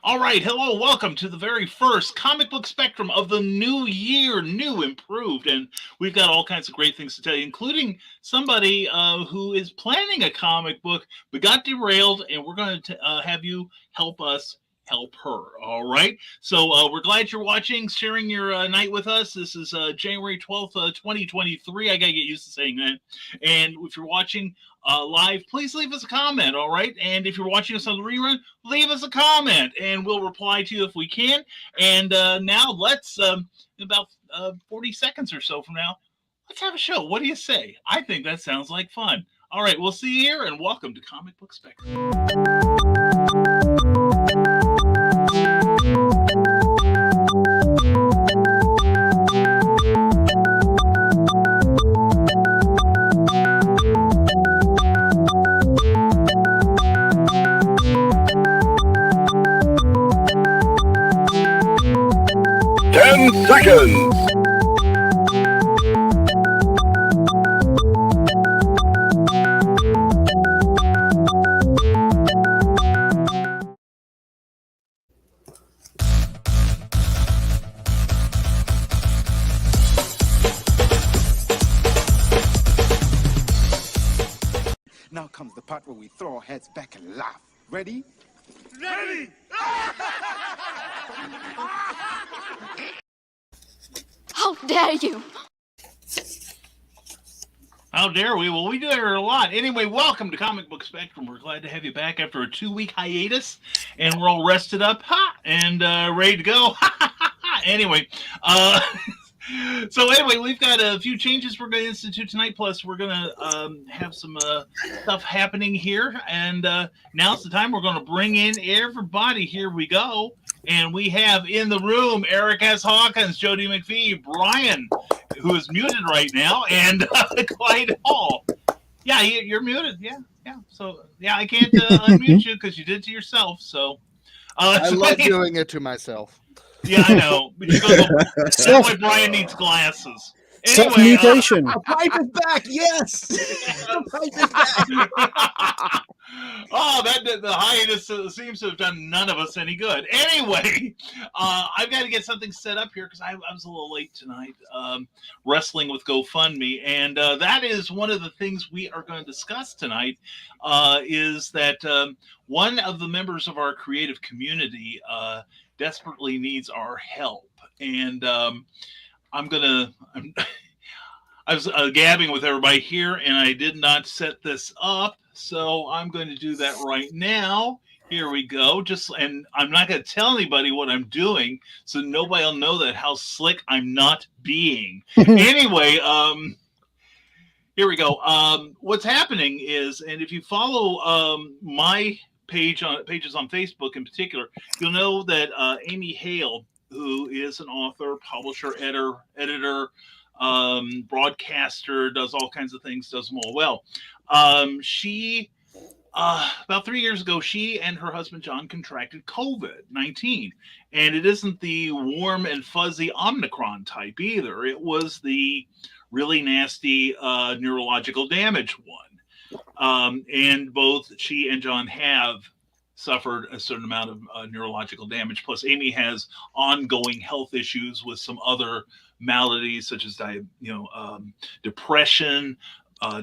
All right, hello, welcome to the very first comic book spectrum of the new year, new, improved, and we've got all kinds of great things to tell you, including somebody who is planning a comic book but got derailed, and we're going to have you help us help her. All right, so we're glad you're watching, sharing your night with us. This is January 12th, 2023. I gotta get used to saying that. And if you're watching live, please leave us a comment, all right? And if you're watching us on the rerun, leave us a comment, and we'll reply to you if we can. And now let's, in about 40 seconds or so from now, let's have a show. What do you say? I think that sounds like fun. All right, we'll see you here, and welcome to Comic Book Spectrum. 10 seconds. Now comes the part where we throw our heads back and laugh. Ready? Ready! How dare you! How dare we? Well, we do it a lot. Anyway, welcome to Comic Book Spectrum. We're glad to have you back after a 2-week hiatus, and we're all rested up, and ready to go. Anyway, so anyway, we've got a few changes we're going to institute tonight. Plus, we're going to have some stuff happening here, and now's the time we're going to bring in everybody. Here we go. And we have in the room Eric S. Hawkins, Jody McFee, Brian, who is muted right now, and Clyde Hall. Yeah, you're muted. Yeah. So, yeah, I can't unmute you because you did it to yourself. So, I love doing it to myself. Yeah, I know. But that's why Brian needs glasses. Anyway, self-mutation. The pipe is back. Yes, the pipe is back. Oh, the hiatus seems to have done none of us any good. Anyway, I've got to get something set up here because I was a little late tonight wrestling with GoFundMe. And that is one of the things we are going to discuss tonight is that one of the members of our creative community desperately needs our help. And I was gabbing with everybody here, and I did not set this up, so I'm going to do that right now. Here we go. And I'm not going to tell anybody what I'm doing, so nobody will know that how slick I'm not being. Anyway, here we go. What's happening is, and if you follow my pages on Facebook in particular, you'll know that Amy Hale, who is an author, publisher, editor, broadcaster, does all kinds of things, does them all well. She, about 3 years ago, she and her husband John contracted COVID-19. And it isn't the warm and fuzzy Omicron type either. It was the really nasty neurological damage one. And both she and John have suffered a certain amount of neurological damage. Plus, Amy has ongoing health issues with some other maladies such as depression,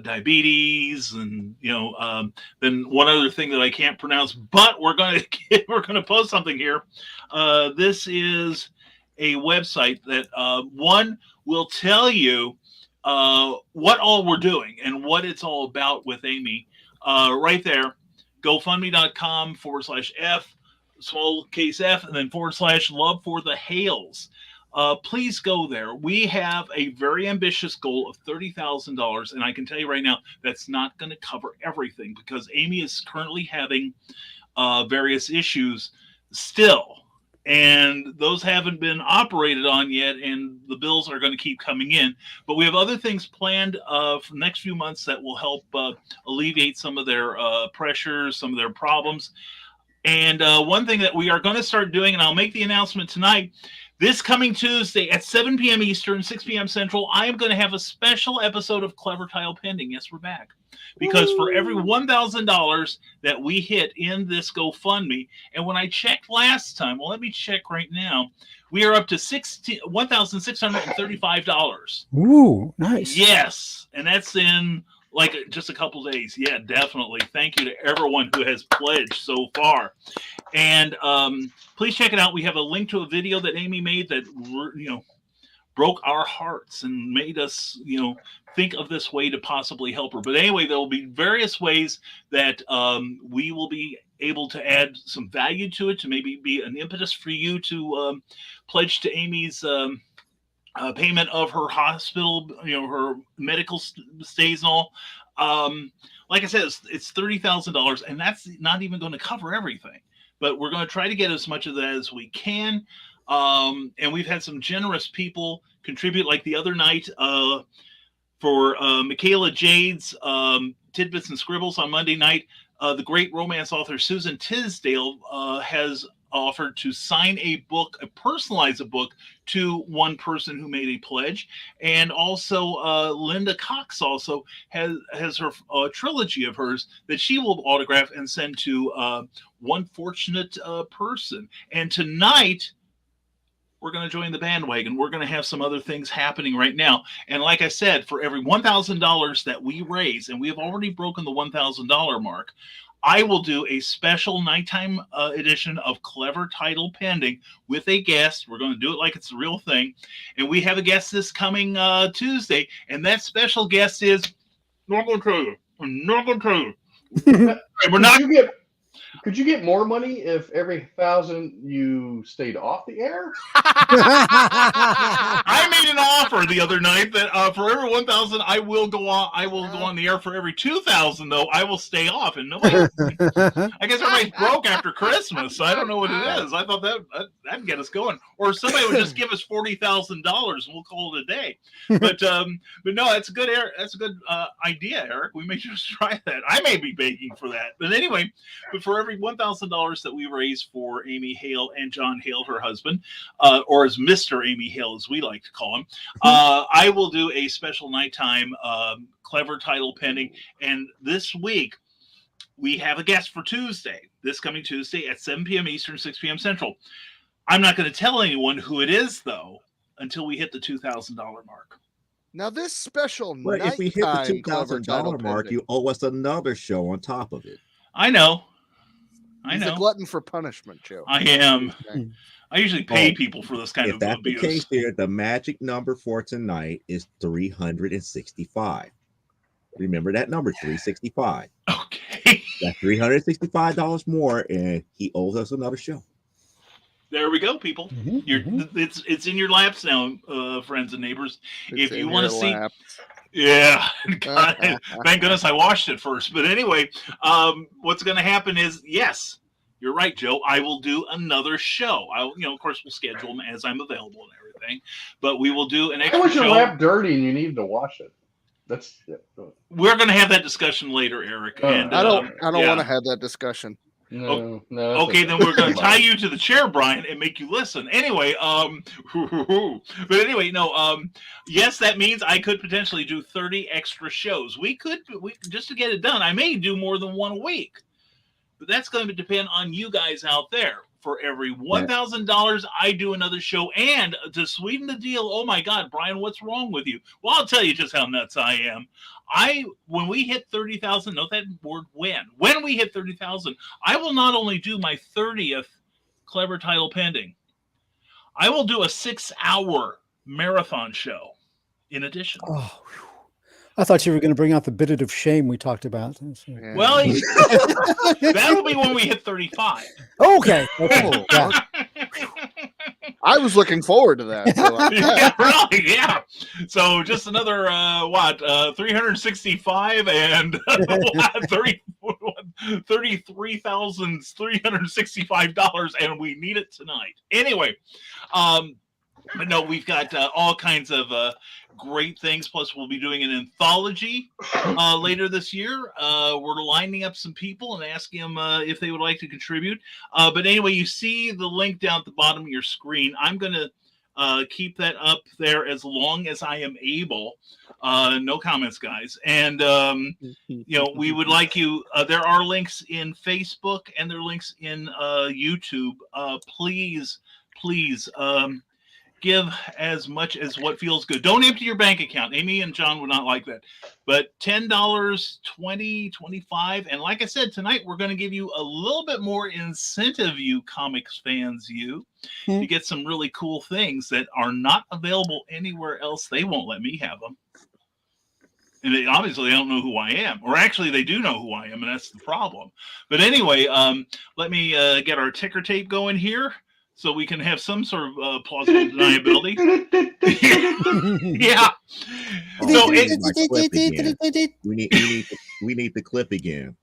diabetes, and then one other thing that I can't pronounce. But we're gonna post something here. This is a website that one will tell you what all we're doing and what it's all about with Amy. Right there. GoFundMe.com/F, small case F, and then /Love for the Hales. Please go there. We have a very ambitious goal of $30,000, and I can tell you right now that's not going to cover everything because Amy is currently having various issues still, and those haven't been operated on yet, and the bills are going to keep coming in. But we have other things planned for the next few months that will help alleviate some of their pressures, some of their problems. And one thing that we are going to start doing, and I'll make the announcement tonight, This coming Tuesday at 7 p.m. Eastern, 6 p.m. Central, I am going to have a special episode of Clever Title Pending. Yes, we're back. Because for every $1,000 that we hit in this GoFundMe, and when I checked last time, well, let me check right now, we are up to $1,635. Ooh, nice. Yes, and that's in like just a couple days. Yeah, definitely. Thank you to everyone who has pledged so far. And please check it out. We have a link to a video that Amy made that, broke our hearts and made us, think of this way to possibly help her. But anyway, there will be various ways that we will be able to add some value to it, to maybe be an impetus for you to pledge to Amy's payment of her hospital, her medical stays and all. Like I said, it's $30,000, and that's not even going to cover everything. But we're going to try to get as much of that as we can. And we've had some generous people contribute, like the other night for Michaela Jade's Tidbits and Scribbles on Monday night. The great romance author Susan Tisdale has offered to sign a personalize a book to one person who made a pledge. And also Linda Cox also has her trilogy of hers that she will autograph and send to one fortunate person. And tonight, we're going to join the bandwagon. We're going to have some other things happening right now. And like I said, for every $1,000 that we raise, and we have already broken the $1,000 mark, I will do a special nighttime edition of Clever Title Pending with a guest. We're going to do it like it's the real thing. And we have a guest this coming Tuesday. And that special guest is, not going to tell you. I'm not going to tell you. We're not. Could you get more money if every 1,000 you stayed off the air? I made an offer the other night that for every 1,000 I will go on. I will go on the air. For every 2,000 though, I will stay off. And nobody. I guess everybody's broke after Christmas. So I don't know what it is. I thought that'd get us going. Or somebody would just give us $40,000 and we'll call it a day. But no, that's a good idea, Eric. We may just try that. I may be begging for that. But anyway, for every $1,000 that we raise for Amy Hale and John Hale, her husband, or as Mr. Amy Hale, as we like to call him, I will do a special nighttime Clever Title Pending. And this week, we have a guest for Tuesday, this coming Tuesday at 7 p.m. Eastern, 6 p.m. Central. I'm not going to tell anyone who it is, though, until we hit the $2,000 mark. Now, this special But if we hit the nighttime $2,000 mark, pending, you owe us another show on top of it. I know. He's a glutton for punishment, Joe. I am. I usually pay people for this kind of that's abuse. The case there, the magic number for tonight is 365. Remember that number, 365. Okay. That's $365 more, and he owes us another show. There we go, people. It's in your laps now, friends and neighbors. If you want to see, yeah, God, thank goodness I watched it first. But anyway, what's going to happen is, yes, you're right, Joe. I will do another show. Of course, we'll schedule them as I'm available and everything. But we will do an extra show. How was your lap dirty and you needed to wash it? We're going to have that discussion later, Eric. And I don't want to have that discussion. No. Okay, then we're going to tie you to the chair, Brian, and make you listen. Anyway, but anyway, no. Yes, that means I could potentially do 30 extra shows. We just to get it done. I may do more than one a week, but that's going to depend on you guys out there. For every $1,000, I do another show, and to sweeten the deal, oh my God, Brian, what's wrong with you? Well, I'll tell you just how nuts I am. When we hit 30,000, note that word when we hit 30,000, I will not only do my 30th Clever Title Pending, I will do a 6-hour marathon show in addition. Oh, I thought you were going to bring out the bit of shame we talked about. Yeah. Well, that'll be when we hit 35. Okay. Yeah. I was looking forward to that. So Yeah, really, yeah. So just another 365 and $33,365, and we need it tonight. Anyway, but no, we've got all kinds of great things. Plus, we'll be doing an anthology later this year. We're lining up some people and asking them if they would like to contribute. But anyway, you see the link down at the bottom of your screen. I'm going to keep that up there as long as I am able. No comments, guys. And we would like you. There are links in Facebook and there are links in YouTube. Please, give as much as what feels good. Don't empty your bank account. Amy and John would not like that. But $10, $20, $25. And like I said, tonight we're going to give you a little bit more incentive, you comics fans, to get some really cool things that are not available anywhere else. They won't let me have them. And they obviously don't know who I am. Or actually, they do know who I am, and that's the problem. But anyway, let me get our ticker tape going here, so we can have some sort of plausible deniability. Yeah. So we need the clip again.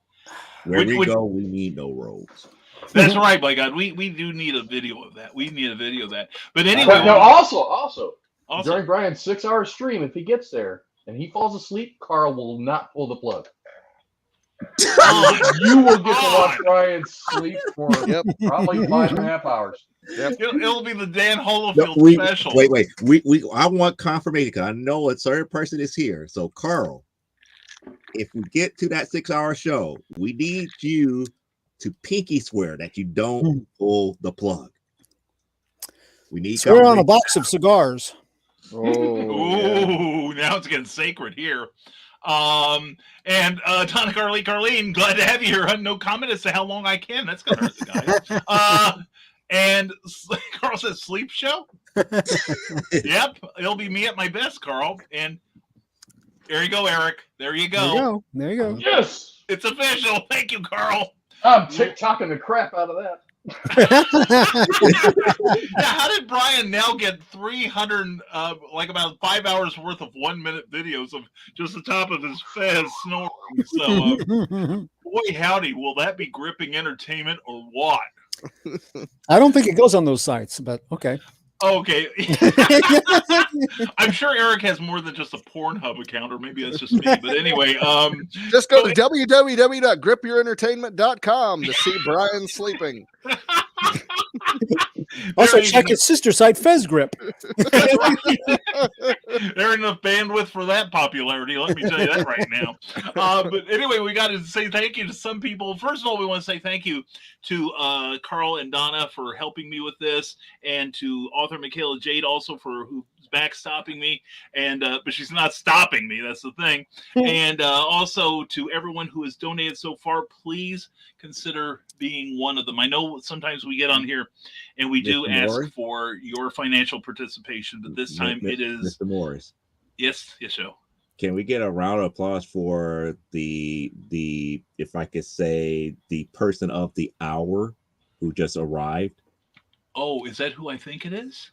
Where we go, we need no roads. That's right, by God. We do need a video of that. We need a video of that. But anyway. No, also, during Brian's 6-hour stream, if he gets there and he falls asleep, Carl will not pull the plug. You will get to watch Brian sleep for probably 5.5 hours. Yep. It'll be the Dan Holofield special. Wait. I want confirmation because I know a certain person is here. So, Carl, if we get to that 6-hour show, we need you to pinky swear that you don't pull the plug. We need swear on a box of cigars. Oh, now it's getting sacred here. And Donna Carlene, glad to have you here. No comment as to how long I can. That's gonna hurt the guys. And Carl says sleep show. Yep, it'll be me at my best, Carl. And there you go, Eric. There you go. There you go. Yes, it's official. Thank you, Carl. I'm TikToking the crap out of that. Yeah, how did Brian now get 300, like about 5 hours worth of 1-minute videos of just the top of his fez snoring? So, boy, howdy, will that be gripping entertainment or what? I don't think it goes on those sites, but okay. Okay. I'm sure Eric has more than just a Pornhub account, or maybe that's just me. But anyway, just go to www.grippyourentertainment.com to see Brian sleeping. Also, check his sister site, Fez Grip. There ain't enough bandwidth for that popularity. Let me tell you that right now. But anyway, we got to say thank you to some people. First of all, we want to say thank you to Carl and Donna for helping me with this, and to author Michaela Jade also for who's backstopping me, and but she's not stopping me. That's the thing. And also to everyone who has donated so far, please consider being one of them. I know sometimes we get on here and we do ask for your financial participation, but this time it is Mr. Morris. Yes, Joe. Can we get a round of applause for the if I could say the person of the hour who just arrived? Oh, is that who I think it is?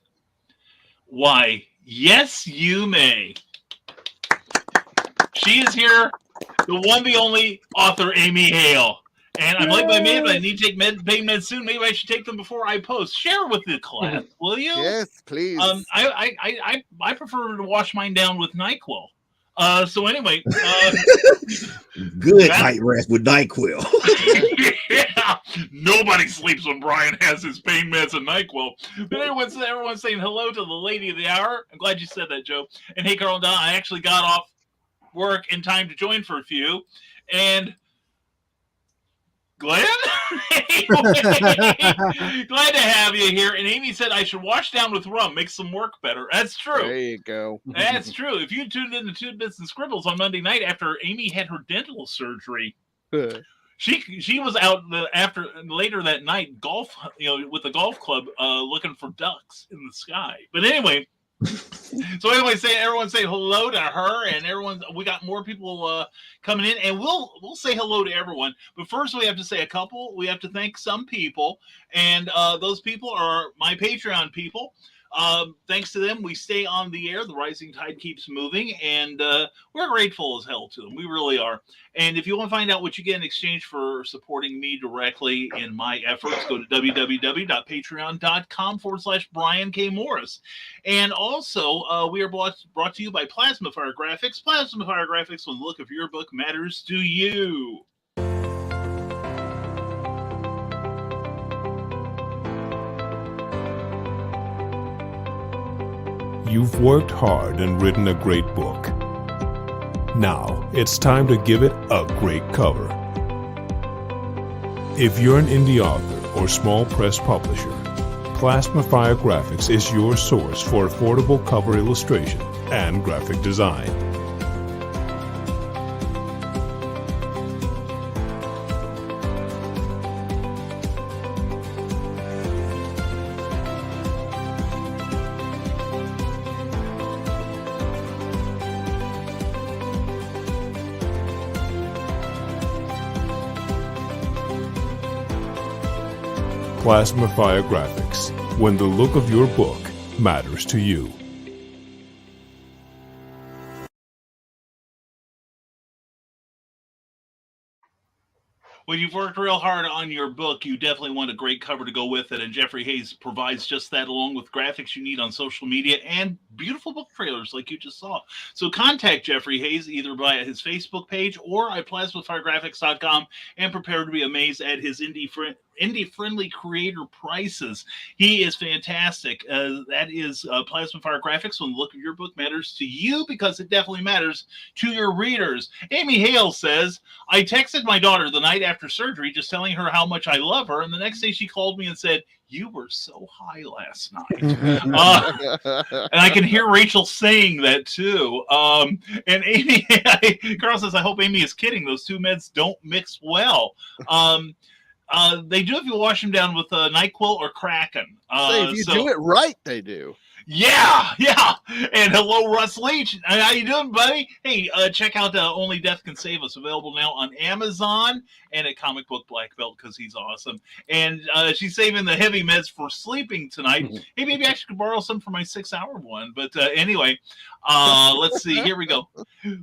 Why, yes, you may. She is here, the one, the only author, Amy Hale. And I'm late by minute, but I need to take pain meds soon. Maybe I should take them before I post. Share with the class, will you? Yes, please. I prefer to wash mine down with NyQuil. So anyway, good night rest with NyQuil. Yeah, nobody sleeps when Brian has his pain meds and NyQuil. But everyone's saying hello to the lady of the hour. I'm glad you said that, Joe. And hey, Carl and Don, I actually got off work in time to join for a few. And Glenn, glad to have you here. And Amy said I should wash down with rum, make some work better. That's true. There you go. That's true. If you tuned in to Tidbits and Scribbles on Monday night after Amy had her dental surgery, she was out later that night golf, with the golf club, looking for ducks in the sky. But anyway. So anyway, everyone say hello to her, and we got more people coming in, and we'll say hello to everyone. But first, we have to say we have to thank some people, and those people are my Patreon people. Thanks to them, we stay on the air. The rising tide keeps moving, and we're grateful as hell to them. We really are. And if you want to find out what you get in exchange for supporting me directly in my efforts, go to www.patreon.com/Brian K. Morris. And also, we are brought to you by Plasma Fire Graphics. Plasma Fire Graphics, when the look of your book matters to you. You've worked hard and written a great book. Now, it's time to give it a great cover. If you're an indie author or small press publisher, Plasmafire Graphics is your source for affordable cover illustration and graphic design. Plasmafire Graphics, when the look of your book matters to you. When you've worked real hard on your book, you definitely want a great cover to go with it, and Jeffrey Hayes provides just that, along with graphics you need on social media and beautiful book trailers like you just saw. So contact Jeffrey Hayes either via his Facebook page or at plasmafiregraphics.com, and prepare to be amazed at his indie-friendly creator prices. He is fantastic. That is Plasmafire Graphics, when the look of your book matters to you, because it definitely matters to your readers. Amy Hale says, I texted my daughter the night after surgery just telling her how much I love her, and the next day she called me and said, you were so high last night. And I can hear Rachel saying that too. And Amy, Carl says, I hope Amy is kidding. Those two meds don't mix well. They do if you wash them down with NyQuil or Kraken. If you do it right, they do. Yeah. And hello, Russ Leach. How you doing, buddy? Hey, check out Only Death Can Save Us, available now on Amazon and at Comic Book Black Belt, because he's awesome. And she's saving the heavy meds for sleeping tonight. Hey, maybe I should borrow some for my 6-hour one. But anyway, let's see. Here we go.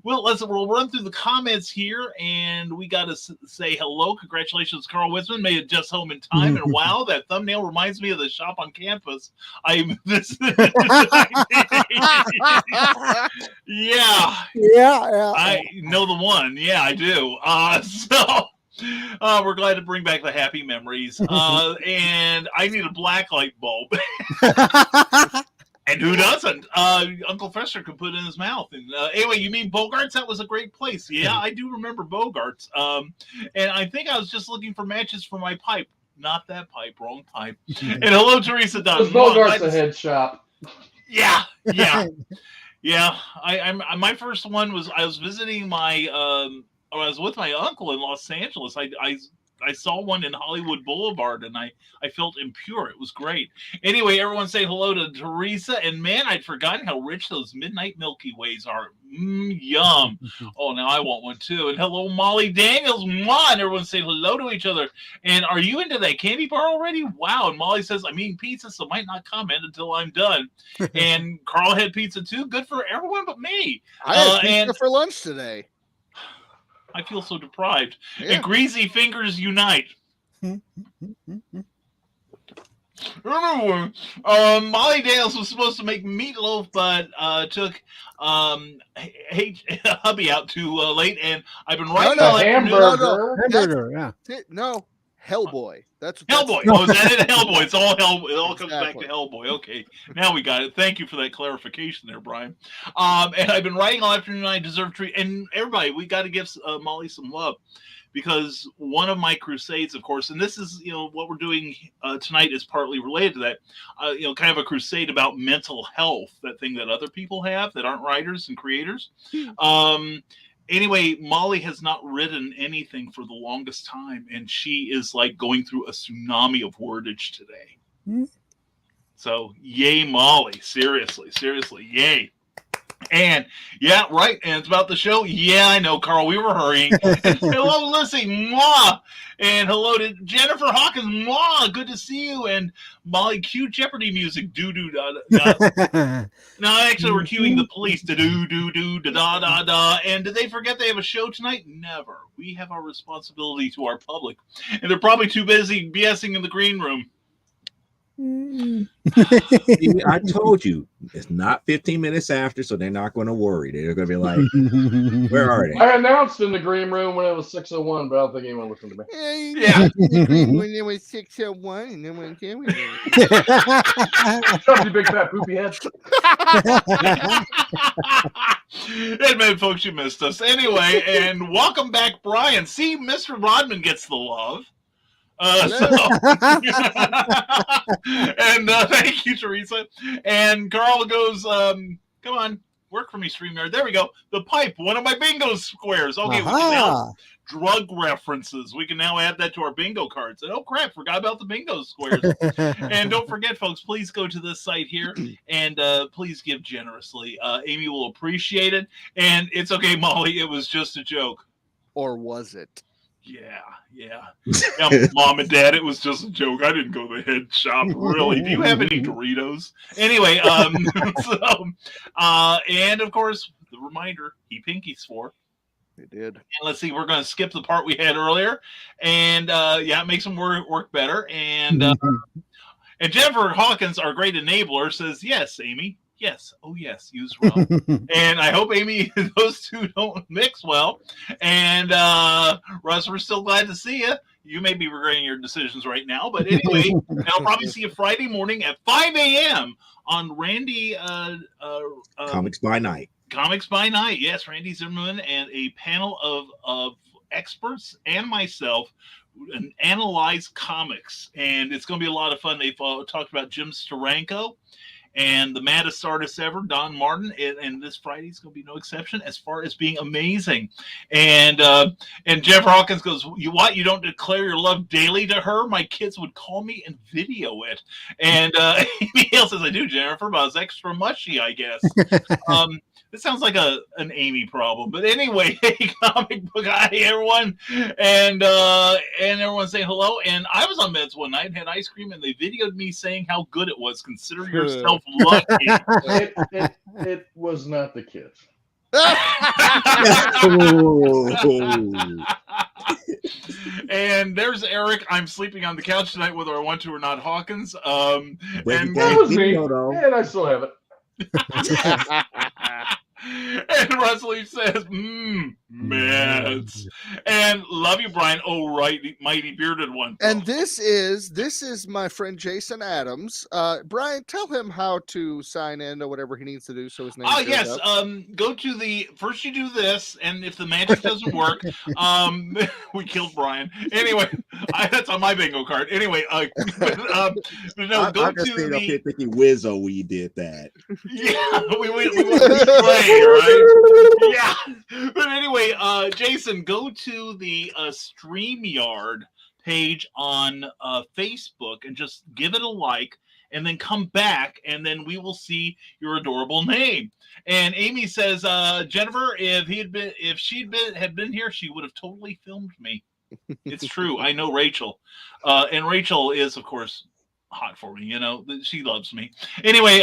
Well, we'll run through the comments here, and we got to say hello. Congratulations, Carl Witzman. Made it just home in time. And wow, that thumbnail reminds me of the shop on campus. Yeah. I know the one. Yeah, I do. We're glad to bring back the happy memories. And I need a black light bulb. And who doesn't? Uncle Fester could put it in his mouth. And anyway, you mean Bogart's? That was a great place. Yeah, I do remember Bogart's. And I think I was just looking for matches for my pipe. Not that pipe, wrong pipe. And hello, Teresa Dunn. Bogart's a head shop. Yeah. My first one was, I was visiting I was with my uncle in Los Angeles. I saw one in Hollywood Boulevard, and I felt impure. It was great. Anyway, everyone say hello to Teresa. And man, I'd forgotten how rich those Midnight Milky Ways are. Yum. Oh, now I want one too. And hello, Molly Daniels. Mwah. And everyone say hello to each other. And are you into that candy bar already? Wow. And Molly says, I'm eating pizza, so might not comment until I'm done. And Carl had pizza too. Good for everyone but me. I had pizza for lunch today. I feel so deprived. Yeah. And greasy fingers unite. Remember, Molly Dales was supposed to make meatloaf, but took hubby out too late, and I've been writing hamburger. No, Hellboy. That's Hellboy. Oh, is that it? Hellboy. It's all Hellboy. It all comes back to Hellboy. Okay, now we got it. Thank you for that clarification there, Brian. And I've been writing all afternoon. I deserve treat. And everybody, we got to give Molly some love, because one of my crusades, of course, and this is, what we're doing tonight is partly related to that, kind of a crusade about mental health, that thing that other people have that aren't writers and creators. Anyway, Molly has not written anything for the longest time, and she is like going through a tsunami of wordage today. So, yay, Molly. Seriously, yay. And yeah, right. And it's about the show. Yeah, I know, Carl. We were hurrying. Hello, Lissy. Mwah. And hello to Jennifer Hawkins. Mwah. Good to see you. And Molly, cue Jeopardy music. Do do da da. No, actually, we're cueing the police. Da do do do da da da da. And did they forget they have a show tonight? Never. We have our responsibility to our public, and they're probably too busy BSing in the green room. I told you it's not 15 minutes after, so they're not going to worry. They're going to be like, "Where are they?" I announced in the green room when it was 6:01, but I don't think anyone listened to me. Yeah. When it was 6:01, and then when it was Shut up, you big fat poopy head. Admit, folks, you missed us. Anyway, and welcome back, Brian. See, Mr. Rodman gets the love. And thank you, Teresa. And Carl goes, come on, work for me, StreamYard. There we go. The pipe, one of my bingo squares. Okay, we can now drug references. We can now add that to our bingo cards. And oh crap, forgot about the bingo squares. And don't forget, folks, please go to this site here and please give generously. Amy will appreciate it. And it's okay, Molly, it was just a joke. or was it? Yeah. Mom and Dad, it was just a joke. I didn't go to the head shop, really. Do you have any Doritos? Anyway, and of course, the reminder, he pinky swore. They did. And let's see, we're going to skip the part we had earlier. And it makes them work better. And and Jennifer Hawkins, our great enabler, says, yes, Amy. Yes. Oh, yes. Use rum. And I hope, Amy, those two don't mix well. And Russ, we're still glad to see you. You may be regretting your decisions right now. But anyway, I'll probably see you Friday morning at 5 a.m. on Randy. Comics by Night. Comics by Night. Yes, Randy Zimmerman and a panel of experts and myself and analyze comics. And it's going to be a lot of fun. They've talked about Jim Steranko and the maddest artist ever, Don Martin, and this Friday's going to be no exception as far as being amazing. And Jeff Hawkins goes, you what? You don't declare your love daily to her? My kids would call me and video it. And Amy Hale says, I do, Jennifer, but it's extra mushy, I guess. This sounds like an Amy problem, but anyway, hey, comic book, hi everyone, and everyone's saying hello. And I was on meds one night and had ice cream, and they videoed me saying how good it was. Consider yourself lucky. It was not the kids. And there's Eric. I'm sleeping on the couch tonight, whether I want to or not. Hawkins. And that was me, and I still have it. And Russell says, meds. And love you, Brian. Oh, right, mighty bearded one. And this is my friend Jason Adams. Brian, tell him how to sign in or whatever he needs to do so his name. Oh yes. Go to first you do this, and if the magic doesn't work, we killed Brian. Anyway, that's on my bingo card. Anyway, go I'm just to up here thinking Wizzo when you did that. Yeah, we went play, right? Yeah. But anyway, Jason, go to the StreamYard page on Facebook and just give it a like, and then come back, and then we will see your adorable name. And Amy says, Jennifer, if she'd been here, she would have totally filmed me. It's true. I know Rachel, and Rachel is, of course, hot for me. She loves me. Anyway,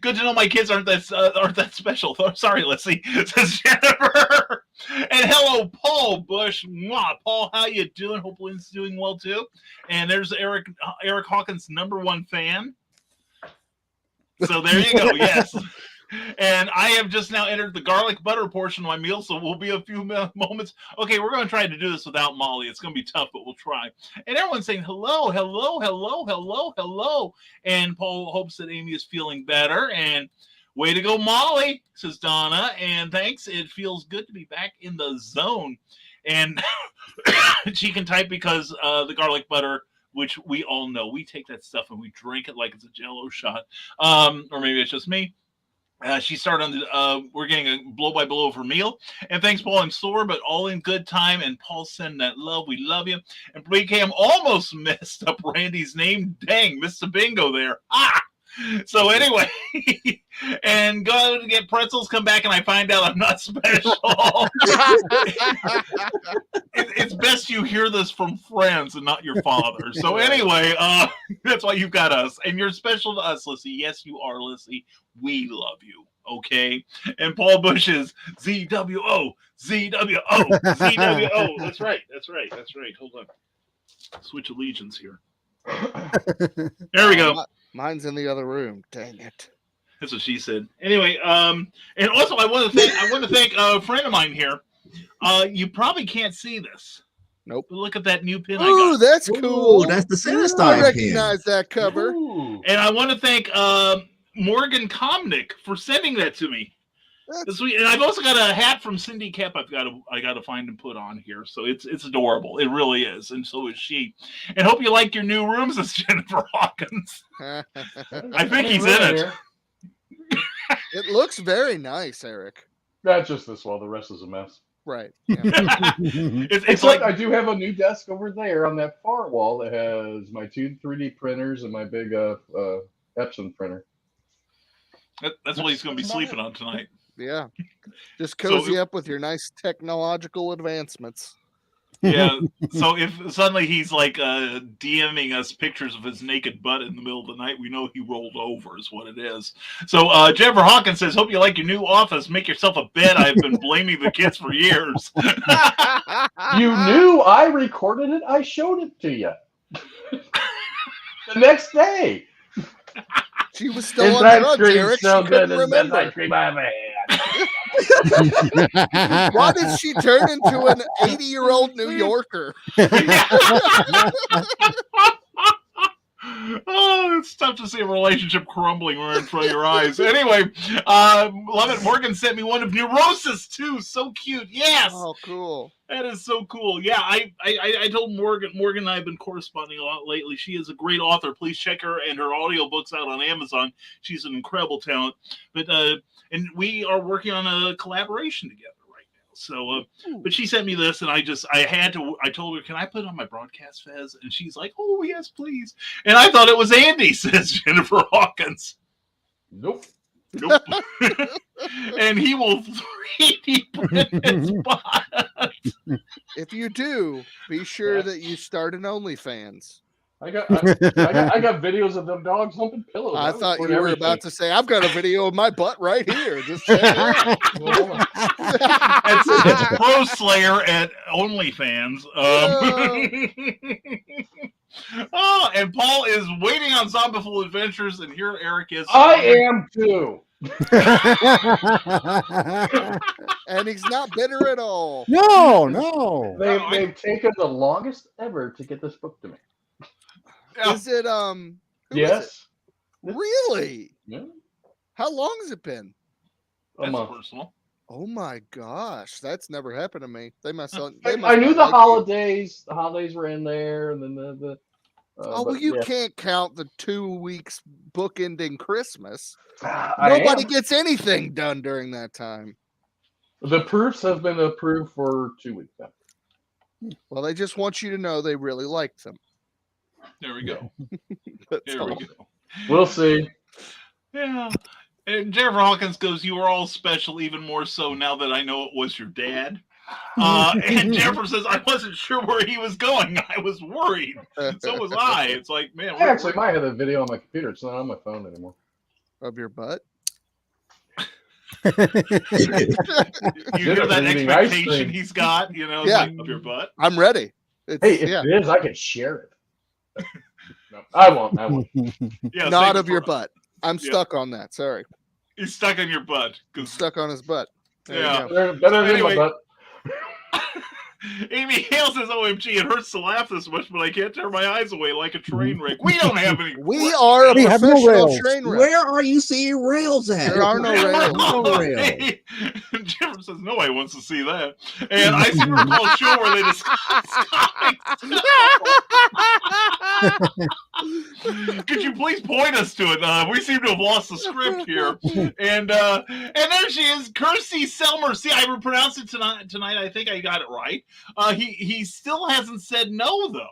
good to know my kids aren't that special. Sorry, Leslie, says Jennifer. And hello, Paul Bush. Mwah. Paul, how you doing? Hope Lynn's doing well too. And there's Eric Hawkins' #1 fan. So there you go. Yes. And I have just now entered the garlic butter portion of my meal, so we'll be a few moments. Okay, we're going to try to do this without Molly. It's going to be tough, but we'll try. And everyone's saying hello, hello, hello, hello, hello. And Paul hopes that Amy is feeling better. And way to go, Molly, says Donna. And thanks. It feels good to be back in the zone. And she can type because the garlic butter, which we all know, we take that stuff and we drink it like it's a Jell-O shot. Or maybe it's just me. She started on the, we're getting a blow-by-blow of her meal. And thanks, Paul. I'm sore, but all in good time. And Paul send that love. We love you. And BKM almost messed up Randy's name. Dang, missed a bingo there. So anyway, and go to get pretzels, come back, and I find out I'm not special. It's best you hear this from friends and not your father. So anyway, that's why you've got us. And you're special to us, Lissy. Yes, you are, Lissy. We love you. Okay? And Paul Bush is ZWO, ZWO, ZWO. That's right. Hold on. Switch allegiance here. There we go. Mine's in the other room. Dang it. That's what she said. Anyway, and also I want to thank a friend of mine here. You probably can't see this. Nope. But look at that new pin I Ooh, got. that's cool. Ooh, that's the Santa I Stars pin. recognize that cover. Ooh. And I want to thank Morgan Komnick for sending that to me. That's sweet. And I've also got a hat from Cindy Cap I got to find and put on here. So it's adorable. It really is. And so is she. And hope you like your new rooms, as Jennifer Hawkins. I think he's in it. It looks very nice, Eric. That's just this wall. The rest is a mess. Right. Yeah. it's like I do have a new desk over there on that far wall that has my 2 3D printers and my big Epson printer. That's what he's going to be sleeping on tonight. Yeah. Just cozy up with your nice technological advancements. Yeah. So if suddenly he's like DMing us pictures of his naked butt in the middle of the night, we know he rolled over is what it is. So Jennifer Hawkins says, hope you like your new office. Make yourself a bed. I've been blaming the kids for years. You knew I recorded it. I showed it to you. The next day. She was still on drugs, Eric. She couldn't remember. Ice cream I ever had. Why did she turn into an 80-year-old New Yorker? Oh, it's tough to see a relationship crumbling right in front of your eyes. Anyway, love it. Morgan sent me one of Neurosis too. So cute. Yes. Oh, cool. That is so cool. Yeah, I told Morgan and I have been corresponding a lot lately. She is a great author. Please check her and her audiobooks out on Amazon. She's an incredible talent. But and we are working on a collaboration together right now. So but she sent me this and I told her, can I put it on my broadcast, Fez? And she's like, oh yes, please. And I thought it was Andy, says Jennifer Hawkins. Nope. And he will 3D print his butt. If you do, be sure that you start an OnlyFans. I got videos of them dogs humping pillows. I thought you were about to say, I've got a video of my butt right here. Just check it out. It's Pro Slayer at OnlyFans. Oh, and Paul is waiting on Zombiful Adventures, and here Eric is. I am too. And he's not bitter at all. No. They've taken the longest ever to get this book to me. Is it yes. Really? Yeah. How long has it been? That's personal. Oh my gosh, that's never happened to me. They must. I knew the holidays. The holidays were in there, and then the. Well, you can't count the 2 weeks book ending Christmas. Nobody gets anything done during that time. The proofs have been approved for 2 weeks now. Well, they just want you to know they really like them. There we go. There we go. We'll see. Yeah. And Jennifer Hawkins goes, you are all special, even more so now that I know it was your dad. And Jennifer says, I wasn't sure where he was going. I was worried. So was I. It's like, man. I actually might have a video on my computer. It's not on my phone anymore. Of your butt? You hear that expectation he's got, yeah. Like, of your butt? I'm ready. If it is, I can share it. No, I won't. Yeah, not of your butt. I'm stuck on that. Sorry. He's stuck on your butt. He's stuck on his butt. Yeah. Better than my butt. Amy Hale says, OMG, it hurts to laugh this much, but I can't tear my eyes away like a train wreck. We don't have any. We are a professional train wreck. Where are you seeing rails at? There are no rails. No rails. Jennifer says, nobody wants to see that. And I seem to recall a show where they discuss Could you please point us to it? We seem to have lost the script here. And there she is, Kirsty Selmer. See, I pronounced it tonight. I think I got it right. He still hasn't said no, though.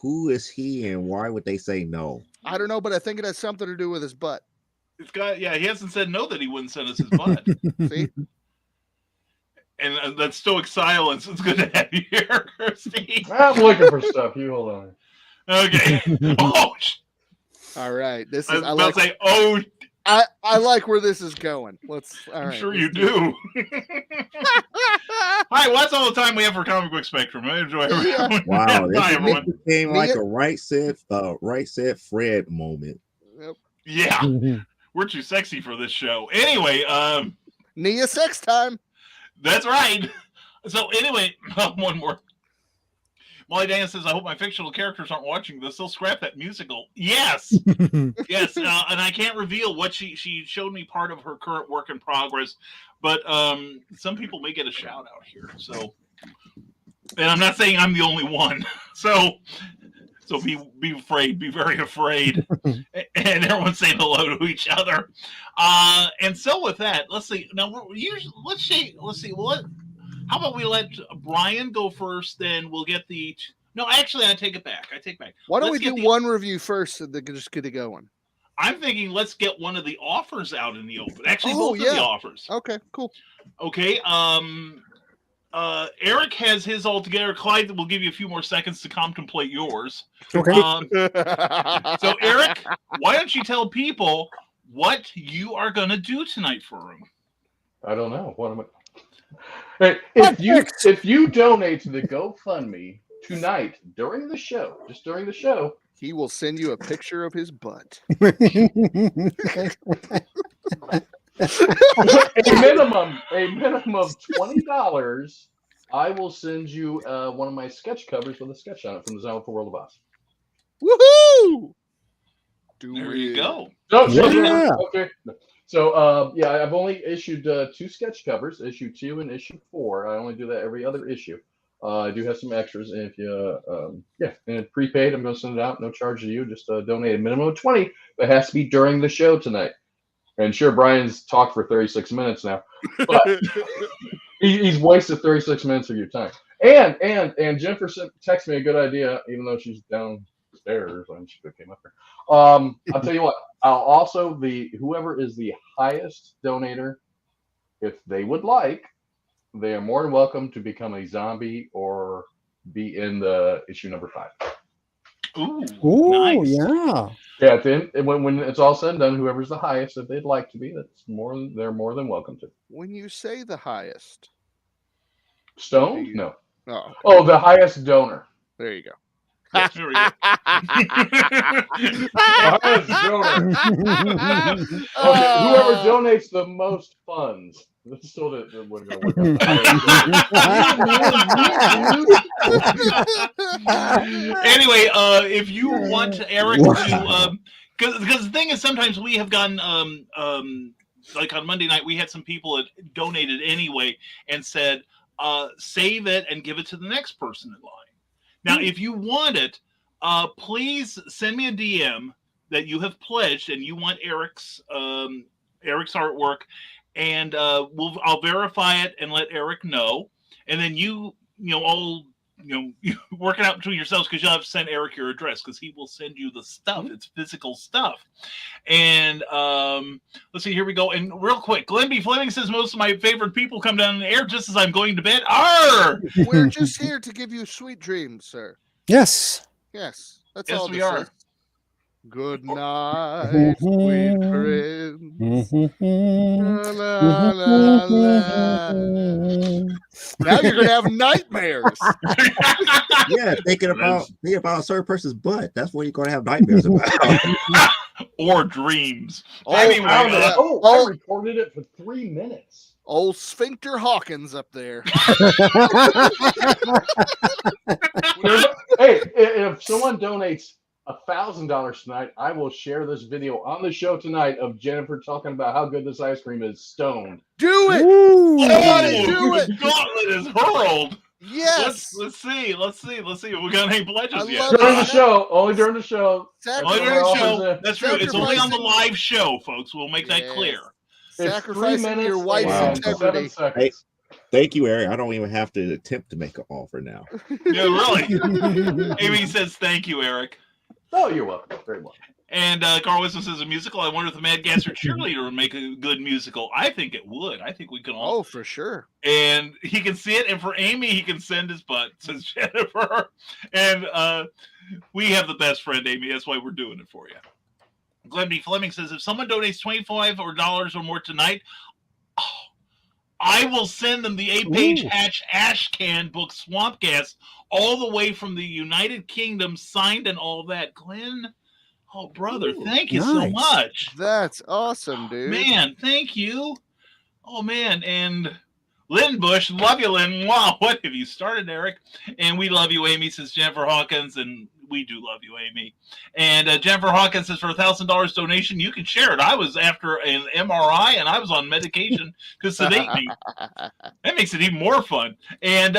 Who is he and why would they say no? I don't know, but I think it has something to do with his butt. He hasn't said no that he wouldn't send us his butt. See? And that stoic silence. It's good to have you here, Kirsty. I'm looking for stuff. You hold on. Okay. Oh, all right. This I is. was about to say, oh, I like where this is going. I'm sure you do. All right, well, that's all the time we have for Comic Book Spectrum. I enjoy it. Wow, Bye, everyone. this became like a right said Fred moment. Yep. Yeah, we're too sexy for this show. Anyway, Nia sex time. That's right. So anyway, one more. Molly Dan says, I hope my fictional characters aren't watching this. They'll scrap that musical. Yes. Yes. And I can't reveal what she showed me part of her current work in progress, but some people may get a shout out here. So, and I'm not saying I'm the only one. So be afraid, be very afraid. And everyone say hello to each other. And so with that, let's see. Now let's see what. How about we let Brian go first, then we'll get the... No, actually, I take it back. Why don't we do one review first and then just get it going? I'm thinking let's get one of the offers out in the open. Actually, both of the offers. Okay, cool. Okay, Eric has his all together. Clyde will give you a few more seconds to contemplate yours. Okay. So, Eric, why don't you tell people what you are going to do tonight for them? I don't know. What am I... If you donate to the GoFundMe tonight during the show, just during the show, he will send you a picture of his butt. a minimum of $20. I will send you one of my sketch covers with a sketch on it from the Design for World of Oz. Woohoo! There you go. Yeah. Okay. So, I've only issued 2 sketch covers, issue 2 and issue 4. I only do that every other issue. I do have some extras, and if you, and prepaid, I'm going to send it out, no charge to you. Just donate a minimum of 20, but it has to be during the show tonight. And sure, Brian's talked for 36 minutes now, but he's wasted 36 minutes of your time. And Jennifer texted me a good idea, even though she's downstairs when she came up here. I'll tell you what. I'll also whoever is the highest donator, if they would like, they are more than welcome to become a zombie or be in the issue number 5. Ooh, nice. Yeah. Yeah, at the end, when it's all said and done, whoever's the highest, if they'd like to be, they're more than welcome to. When you say the highest, Stoned? No. Oh, the highest donor. there you go. Yes, there we go. Okay, whoever donates the most funds. This is still we're going to work Anyway, if you want Eric to, because the thing is, sometimes we have gotten, like on Monday night, we had some people that donated anyway and said, save it and give it to the next person in line. Now, if you want it, please send me a DM that you have pledged and you want Eric's artwork, and I'll verify it and let Eric know, and then you work it out between yourselves, because you'll have to send Eric your address, because he will send you the stuff. It's physical stuff. And let's see, here we go. And real quick, Glenn B. Fleming says most of my favorite people come down in the air just as I'm going to bed. Arr! We're just here to give you sweet dreams, sir. Yes. Yes, that's Yes, all we this are. is. Good night, sweet friends. La, la, la, la. Now you're gonna have nightmares. Yeah, thinking about a certain person's butt. That's what you're gonna have nightmares about. Or dreams. Anyway, I recorded it for 3 minutes. Old Sphincter Hawkins up there. Hey, if someone donates $1,000 tonight, I will share this video on the show tonight of Jennifer talking about how good this ice cream is stoned. Do it! Oh, do it! The gauntlet is hurled. Yes. Let's see. We got any pledges yet? During the show, only during the show. Only during the show. That's true. It's only on the live show, folks. We'll make that clear. Sacrificing your wife's integrity. Hey, thank you, Eric. I don't even have to attempt to make an offer now. Yeah, really. Amy says thank you, Eric. Oh, you're welcome. Very welcome. And Carl Wisdom says a musical. I wonder if the Mad Gasser Cheerleader would make a good musical. I think it would. I think we can all. Oh, for sure. And he can see it. And for Amy, he can send his butt, says Jennifer. And we have the best friend, Amy. That's why we're doing it for you. Glenn B. Fleming says, if someone donates $25 or more tonight, I will send them the 8-page Ash Can book, Swamp Gas, all the way from the United Kingdom, signed and all that. Glenn, oh, brother, thank you so much. That's awesome, dude. Man, thank you. Oh, man, and Lynn Bush, love you, Lynn. Wow, what have you started, Eric? And we love you, Amy, says Jennifer Hawkins, and we do love you, Amy. And Jennifer Hawkins says, for $1,000 donation, you can share it. I was after an MRI, and I was on medication to sedate me. That makes it even more fun. And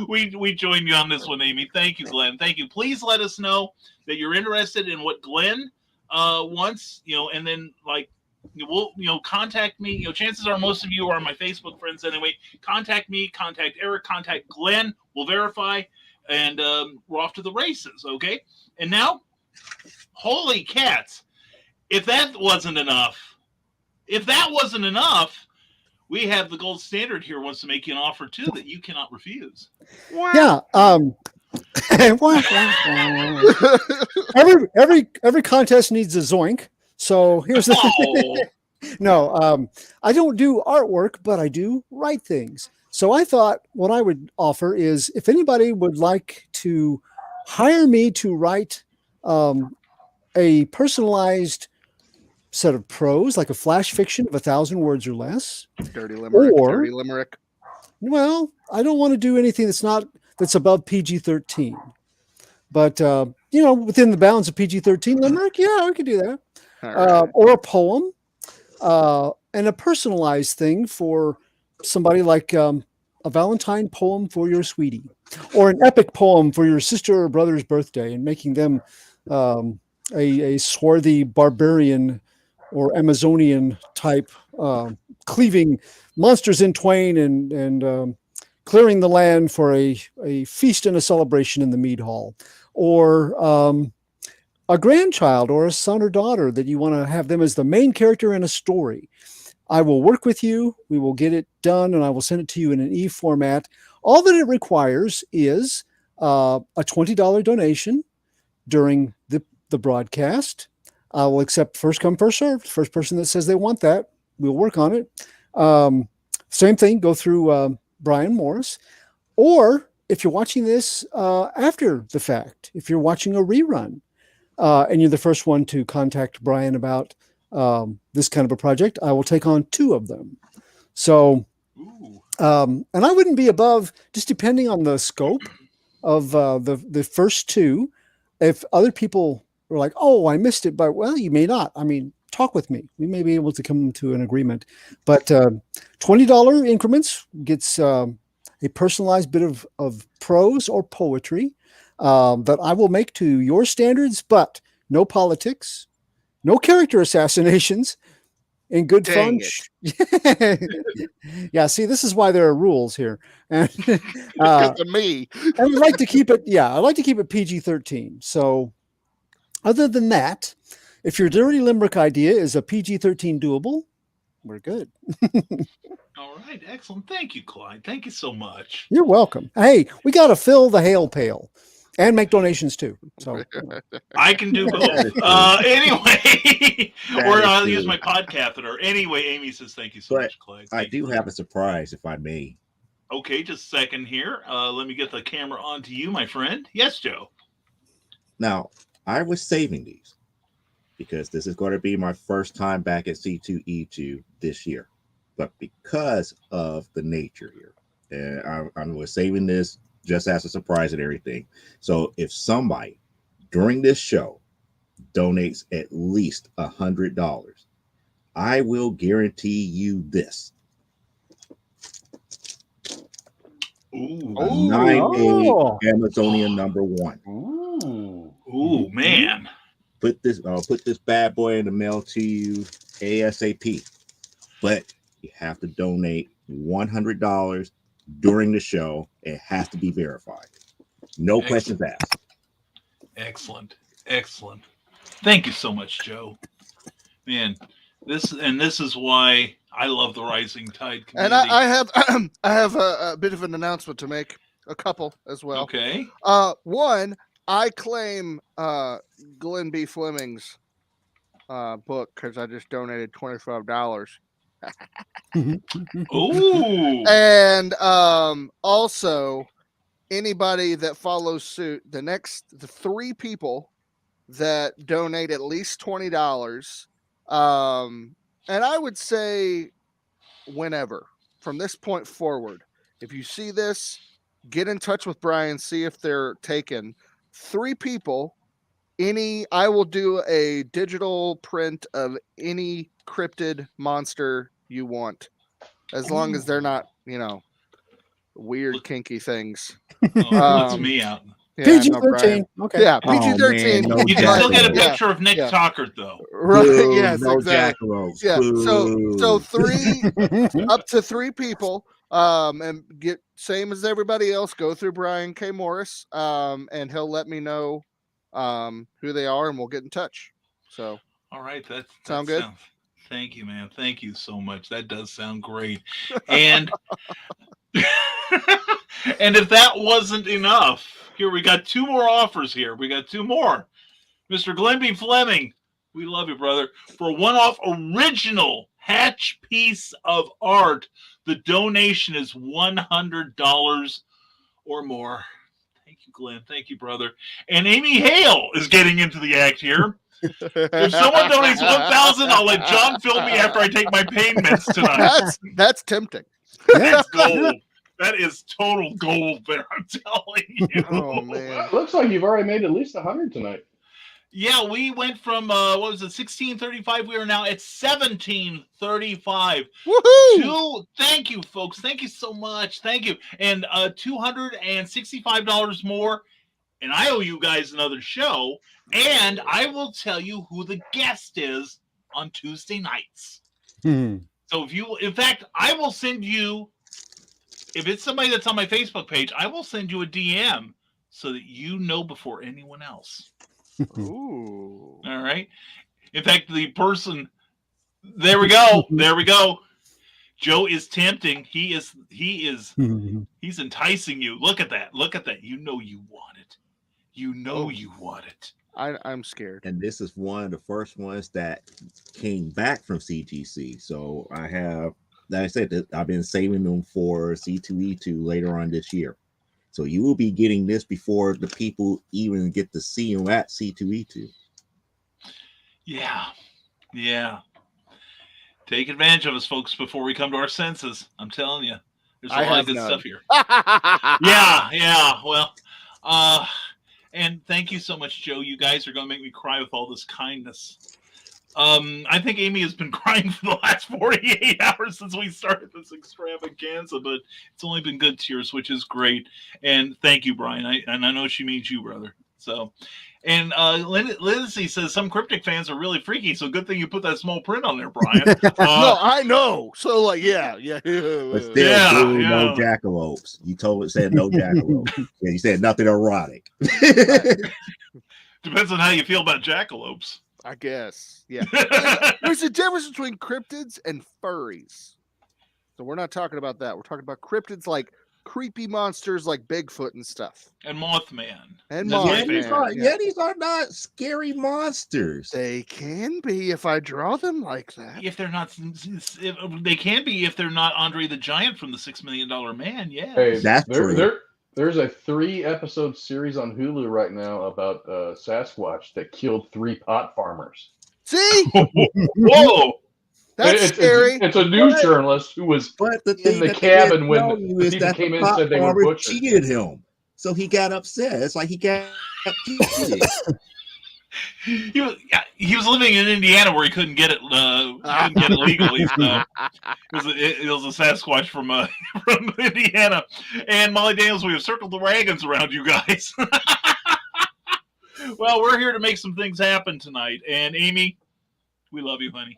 we join you on this one, Amy. Thank you, Glenn. Thank you. Please let us know that you're interested in what Glenn wants, and then, like, contact me. Chances are most of you are my Facebook friends anyway. Contact me, contact Eric, contact Glenn. We'll verify, and we're off to the races, okay? And now, holy cats, if that wasn't enough, we have the gold standard here wants to make you an offer too that you cannot refuse. Yeah. Every contest needs a zoink. So here's the No, I don't do artwork, but I do write things. So I thought what I would offer is if anybody would like to hire me to write a personalized set of prose, like a flash fiction of 1,000 words or less. Dirty limerick. Well, I don't want to do anything that's above PG-13. But, within the bounds of PG-13 limerick, yeah, we could do that. Right. Or a poem, and a personalized thing for somebody, like a Valentine poem for your sweetie, or an epic poem for your sister or brother's birthday, and making them a swarthy barbarian or Amazonian type, cleaving monsters in twain and clearing the land for a feast and a celebration in the mead hall, or a grandchild or a son or daughter that you want to have them as the main character in a story. I will work with you. We will get it done, and I will send it to you in an e-format. All that it requires is a $20 donation during the broadcast. I will accept first come, first served. First person that says they want that, we'll work on it. Same thing, go through Brian Morris. Or if you're watching this after the fact, if you're watching a rerun, and you're the first one to contact Brian about this kind of a project, I will take on 2 of them. So, and I wouldn't be above, just depending on the scope of the first 2. If other people were like, oh, I missed it, but well, you may not. I mean, talk with me. We may be able to come to an agreement. But $20 increments gets a personalized bit of prose or poetry that I will make to your standards, but no politics, no character assassinations, and good fun. Yeah, see, this is why there are rules here. And because of me. I would like to keep it, I like to keep it PG-13. So other than that, if your dirty limerick idea is a PG-13 doable, we're good. All right, excellent. Thank you, Clyde. Thank you so much. You're welcome. Hey, we got to fill the hail pail. And make donations too. So I can do both. Anyway, or I'll use my pod catheter. Anyway, Amy says thank you so much, Clyde. I do have a surprise, if I may. Okay, just a second here. Let me get the camera onto you, my friend. Yes, Joe. Now, I was saving these because this is going to be my first time back at C2E2 this year. But because of the nature here, and I was saving this just as a surprise and everything. So if somebody during this show donates at least $100, I will guarantee you this. Ooh. 9A Amazonian #1. Ooh, man. Put this bad boy in the mail to you ASAP. But you have to donate $100 during the show. It has to be verified. No questions asked. Excellent. Thank you so much, Joe. Man, this is why I love the Rising Tide community. And I have a bit of an announcement to make, a couple as well. Okay. One, I claim Glenn B. Fleming's book because I just donated $25. Ooh. And also anybody that follows suit, the 3 people that donate at least $20, and I would say whenever from this point forward, if you see this, get in touch with Brian, see if they're taken. 3 people, I will do a digital print of any cryptid monster you want, as long as they're not, weird kinky things. Puts me out. Yeah, PG-13. Okay. Yeah, PG-13. Oh, man, no You can still get a Yeah. picture of Nick Talkert, though. Right. Boo, Yes. no Exactly. jackalopes. Yeah. Boo. So 3 up to 3 people. And get same as everybody else. Go through Brian K. Morris. And he'll let me know who they are, and we'll get in touch. So. All right. That sound good. Thank you, man. Thank you so much. That does sound great. And and if that wasn't enough, here we got 2 more offers here. We got 2 more. Mr. Glenby Fleming, we love you, brother. For a one-off original Hatch piece of art, the donation is $100 or more. Thank you, Glenn. Thank you, brother. And Amy Hale is getting into the act here. If someone donates $1,000, I'll let John film me after I take my pain meds tonight. That's tempting. That's gold. That is total gold there, I'm telling you. Oh man. Looks like you've already made at least 100 tonight. Yeah, we went from what was it, 1635? We are now at 1735. Woohoo! Thank you, folks. Thank you so much. Thank you. And $265 more. And I owe you guys another show. And I will tell you who the guest is on Tuesday nights. So in fact, I will send you, if it's somebody that's on my Facebook page, I will send you a DM so that you know before anyone else. Ooh. All right. In fact, the person, there we go. There we go. Joe is tempting. He's enticing you. Look at that. Look at that. You know you want it. You know you want it. I'm scared. And this is one of the first ones that came back from CGC. So I have, like I said, I've been saving them for C2E2 later on this year. So you will be getting this before the people even get to see them at C2E2. Yeah. Yeah. Take advantage of us, folks, before we come to our senses. I'm telling you. There's a lot of good stuff here. Yeah. Well, and thank you so much, Joe. You guys are going to make me cry with all this kindness. I think Amy has been crying for the last 48 hours since we started this extravaganza, but it's only been good tears, which is great. And thank you, Brian. I know she means you, brother. So, and Lindsay says some cryptic fans are really freaky, so good thing you put that small print on there, Brian. No, I know. So, like, yeah. But still, no jackalopes. You said no jackalopes. Yeah, you said nothing erotic. Depends on how you feel about jackalopes. I guess. Yeah. There's a difference between cryptids and furries. So we're not talking about that. We're talking about cryptids like creepy monsters like Bigfoot and stuff. And Mothman. And Mothman. These are not scary monsters. They can be if I draw them like that. If they're not, they can be if they're not Andre the Giant from the $6 Million Man. Yeah. Hey, that's true. There's a 3-episode series on Hulu right now about Sasquatch that killed 3 pot farmers. See? Whoa! That's scary. It's a news journalist who was in the cabin when the people came in and said they were butchered. Cheated him, so he got upset. It's like he got cheated. He was living in Indiana where he couldn't get it legally. So it was a Sasquatch from Indiana. And Molly Daniels, we have circled the wagons around you guys. Well, we're here to make some things happen tonight. And Amy, we love you, honey.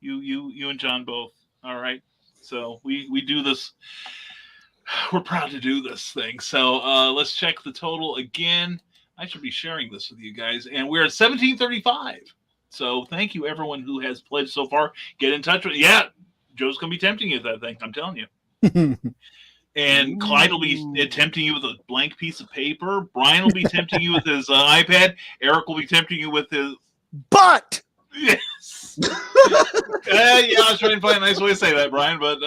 You and John both. All right. So we do this. We're proud to do this thing. So let's check the total again. I should be sharing this with you guys. And we're at 1735. So thank you, everyone who has pledged so far. Get in touch with Joe's going to be tempting you with that thing. I'm telling you. And Clyde will be tempting you with a blank piece of paper. Brian will be tempting you with his iPad. Eric will be tempting you with his butt. Yeah, I was trying to find a nice way to say that, Brian, but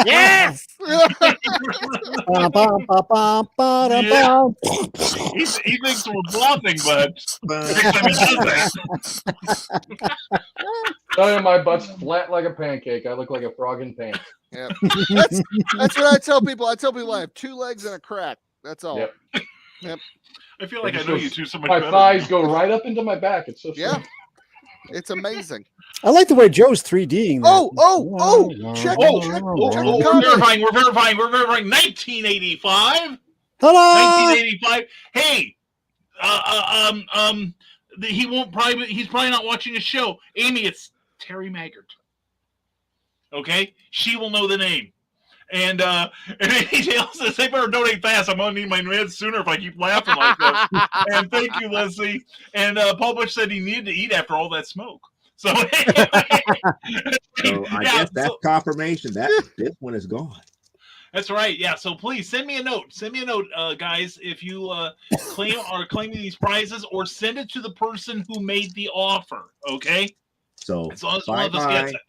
Yes. he thinks we're bluffing, but next time he does that. My butt's flat like a pancake. I look like a frog in pants. Yep. That's what I tell people. I tell people I have 2 legs and a crack. That's all. Yep. Yep. I feel like I know you two so much My better. thighs go right up into my back. It's so Yeah. strange. It's amazing. I like the way Joe's 3D'ing that. Check. We're comment. verifying. We're verifying. 1985. Ta-da! 1985. Hey, he's probably not watching the show. Amy, it's Terry Maggart. Okay, she will know the name. And he tells us they better donate fast. I'm gonna need my meds sooner if I keep laughing like this. And thank you, Leslie. And Paul Bush said he needed to eat after all that smoke. So, So I guess that's confirmation that this one is gone. That's right. Yeah. So please send me a note. Send me a note, guys, if you claiming these prizes, or send it to the person who made the offer. Okay. So as long as one of us gets it.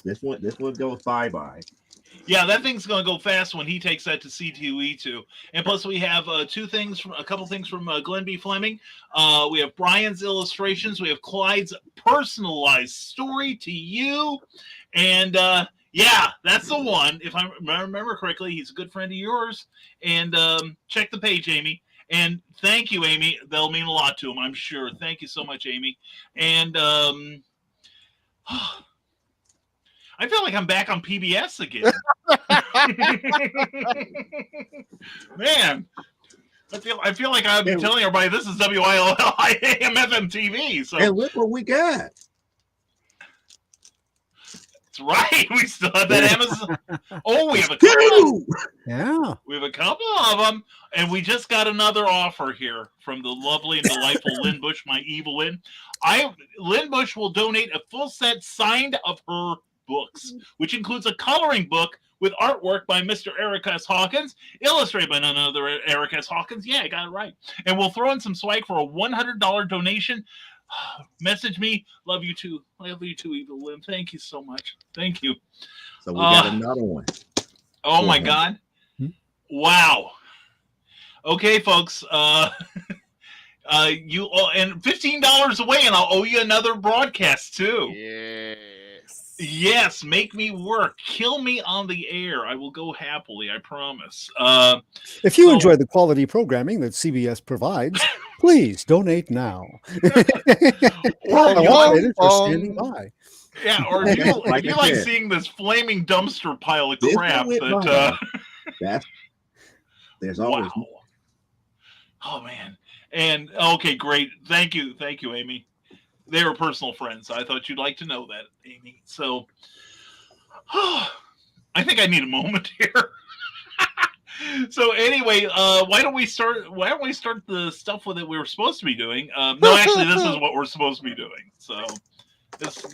This one goes bye-bye. Yeah, that thing's gonna go fast when he takes that to C2E2. And plus, we have a couple things from Glenn B. Fleming. We have Brian's illustrations. We have Clyde's personalized story to you, and yeah, that's the one. If I remember correctly, he's a good friend of yours. And check the page, Amy. And thank you, Amy. That'll mean a lot to him, I'm sure. Thank you so much, Amy. And I feel like I'm back on PBS again. Man, I feel like I'm telling everybody this is WILL AM FM TV. So and look what we got. That's right. We still have that Amazon. Oh, we have a couple. Yeah, we have a couple of them, and we just got another offer here from the lovely and delightful Lynn Bush, my evil Lynn. Lynn Bush will donate a full set signed of her books, which includes a coloring book with artwork by Mr. Eric S. Hawkins, illustrated by none other Eric S. Hawkins. Yeah, I got it right. And we'll throw in some swag for a $100 donation. Message me. Love you too. Love you too, Evil Lynn. Thank you so much. Thank you. So we got another one. Oh my God. Wow. Okay, folks. You and $15 away, and I'll owe you another broadcast too. Yes, make me work. Kill me on the air. I will go happily, I promise. If you enjoy the quality programming that CBS provides, please donate now. Operators are standing by. Yeah, or if you like seeing this flaming dumpster pile of crap there's always wow. Oh man. And okay, great. Thank you, Amy. They were personal friends. I thought you'd like to know that, Amy. So, I think I need a moment here. So anyway, why don't we start the stuff with it we were supposed to be doing? No, actually, this is what we're supposed to be doing. So, this,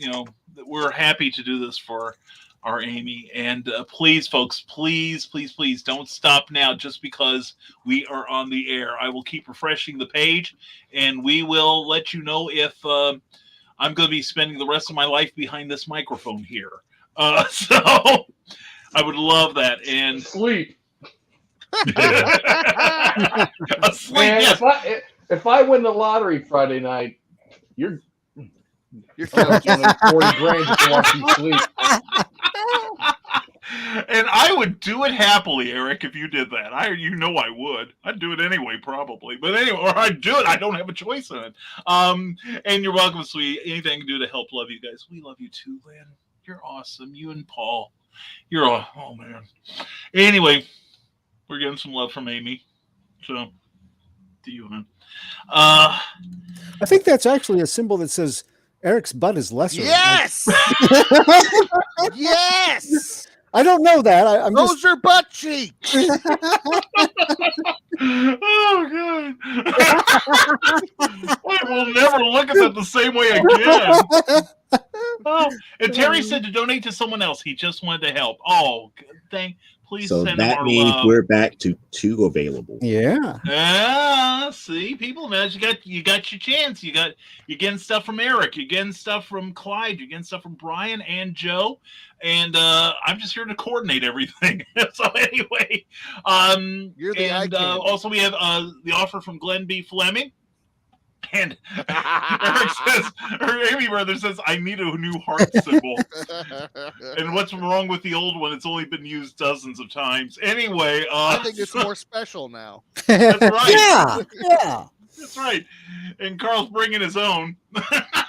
we're happy to do this for our Amy. And please, folks, please don't stop now just because we are on the air. I will keep refreshing the page, and we will let you know if I'm going to be spending the rest of my life behind this microphone here. So I would love that. And sleep. Asleep, man, yes. if I win the lottery Friday night, you're 40 grand just to watch you sleep. And I would do it happily, Eric, if you did that. I would. I'd do it anyway, probably. But anyway, or I'd do it. I don't have a choice in it. And you're welcome, sweetie. Anything I can do to help love you guys. We love you too, Lynn. You're awesome. You and Paul. You're all, oh man. Anyway, we're getting some love from Amy. So, to you, man. I think that's actually a symbol that says Eric's butt is lesser. Yes. Yes. I don't know that. Those are butt cheeks. Oh God! I will never look at that the same way again. Oh, and Terry said to donate to someone else. He just wanted to help. Oh, Please So send them that our means love. we're back to 2 available. Yeah. See, people, man, you got your chance. You're getting stuff from Eric. You're getting stuff from Clyde. You're getting stuff from Brian and Joe. And I'm just here to coordinate everything. So anyway, You're the eye candy. also we have the offer from Glenn B. Fleming. And Eric says, or Amy Brother says, I need a new heart symbol. And what's wrong with the old one? It's only been used dozens of times. Anyway, I think it's more special now. That's right. Yeah. That's right. And Carl's bringing his own.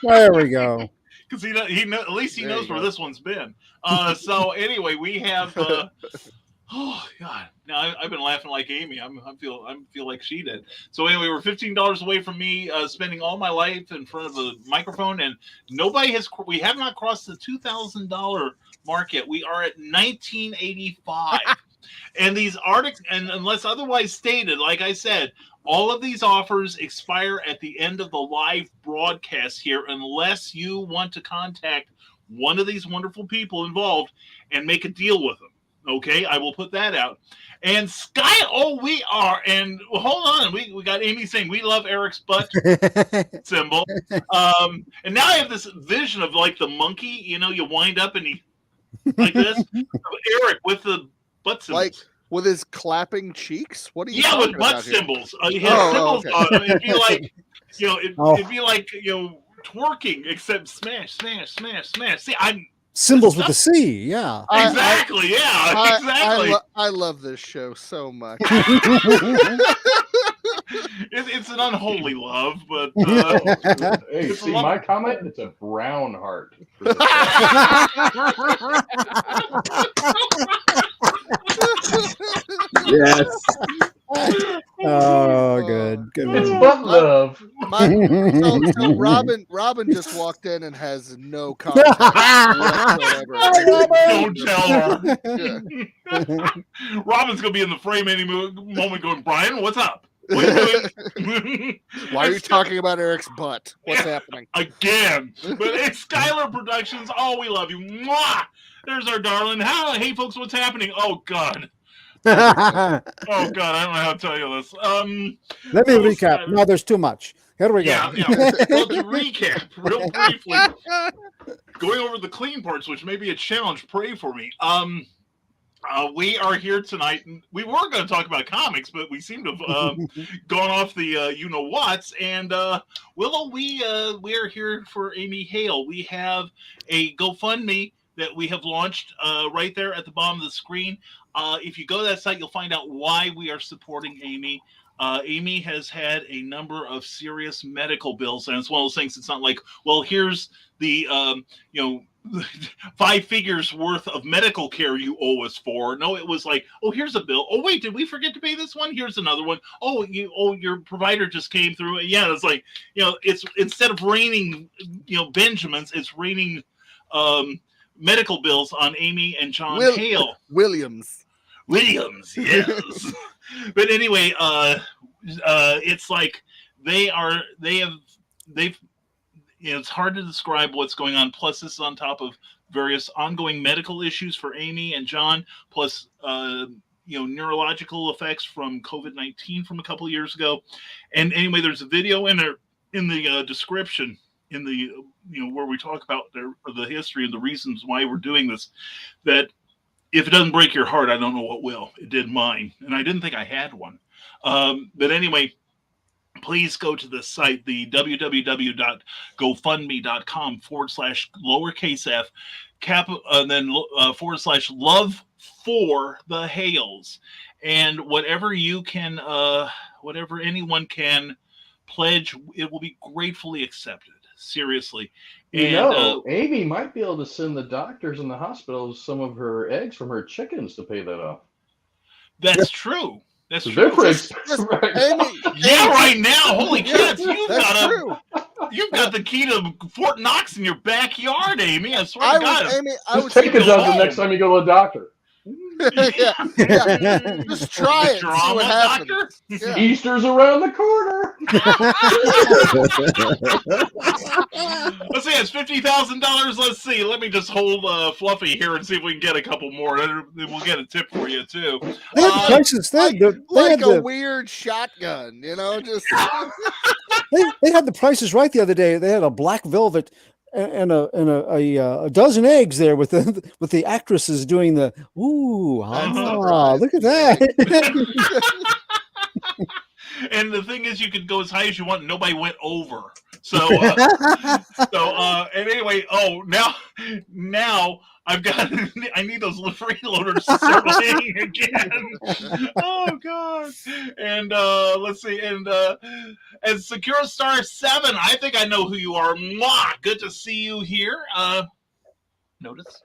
There we go. Because at least he There knows you where go. this one's been. So anyway, we have. Oh God! Now I've been laughing like Amy. I feel like she did. So anyway, we're $15 away from me spending all my life in front of a microphone, and we have not crossed the $2,000 mark yet. We are at 1985, and these articles, and unless otherwise stated, like I said, all of these offers expire at the end of the live broadcast here, unless you want to contact one of these wonderful people involved and make a deal with them. Okay, I will put that out. And we are, and hold on, we got Amy saying we love Eric's butt symbol. And now I have this vision of like the monkey, you wind up and he like this. Eric with the butt symbol. Like with his clapping cheeks? What are you with talking butt about here? symbols. His symbols, okay. it'd be like, it'd be like, twerking, except smash, smash, smash, smash. See, Symbols with the C, yeah. Exactly, exactly. I love this show so much. It's an unholy love, but hey, see my comment? It's a brown heart. Yes. Oh, good. It's butt love. So Robin just walked in and has no comment whatsoever. Don't tell her. Yeah. Robin's gonna be in the frame any moment, going, Brian, what's up? What are you doing? Why are you talking about Eric's butt? What's happening? Again. But it's Skylar Productions. Oh, we love you. Mwah! There's our darling. Hey, folks, what's happening? Oh, God. I don't know how to tell you this. Let me recap. No, there's too much. Here we go. Yeah. Well, to recap real briefly, going over the clean parts, which may be a challenge. Pray for me. We are here tonight. We were going to talk about comics, but we seem to have gone off the you-know-whats. And Willow, we are here for Amy Hale. We have a GoFundMe that we have launched right there at the bottom of the screen. If you go to that site, you'll find out why we are supporting Amy. Amy has had a number of serious medical bills, and it's one of those things. It's not like, well, here's the 5 figures worth of medical care you owe us for. No, it was like, oh, here's a bill. Oh, wait, did we forget to pay this one? Here's another one. Oh, your provider just came through. Yeah, it's like, it's instead of raining, Benjamins, it's raining medical bills on Amy and John Hale. Williams, yes. But anyway, it's like they've it's hard to describe what's going on. Plus, this is on top of various ongoing medical issues for Amy and John, plus neurological effects from COVID-19 from a couple of years ago. And anyway, there's a video in the description in the where we talk about the history and the reasons why we're doing this. That if it doesn't break your heart, I don't know what will. It did mine, and I didn't think I had one. But anyway, please go to the site, the www.gofundme.com/f then /love for the Hales, and whatever anyone can pledge, it will be gratefully accepted. Seriously. Amy might be able to send the doctors in the hospitals some of her eggs from her chickens to pay that off. That's true. That's true. They're pretty expensive right now. Yeah, right now. Holy cats! You've got the key to Fort Knox in your backyard, Amy. I swear to God. Just take a dozen next time you go to the doctor. yeah. Just try it. And see what happens. Doctor? Yeah. Easter's around the corner. Let's see, it's $50,000. Let's see. Let me just hold Fluffy here and see if we can get a couple more. Then we'll get a tip for you too. They had the prices. They Like had a the, weird shotgun, just they had the prices right the other day. They had a black velvet and a dozen eggs there with the actresses doing the look at that. And the thing is, you could go as high as you want. And nobody went over. So, and anyway, now I've got. I need those freeloaders to start playing again. Oh God! And let's see. And Secure Star 7, I think I know who you are. Mwah! Good to see you here. Notice.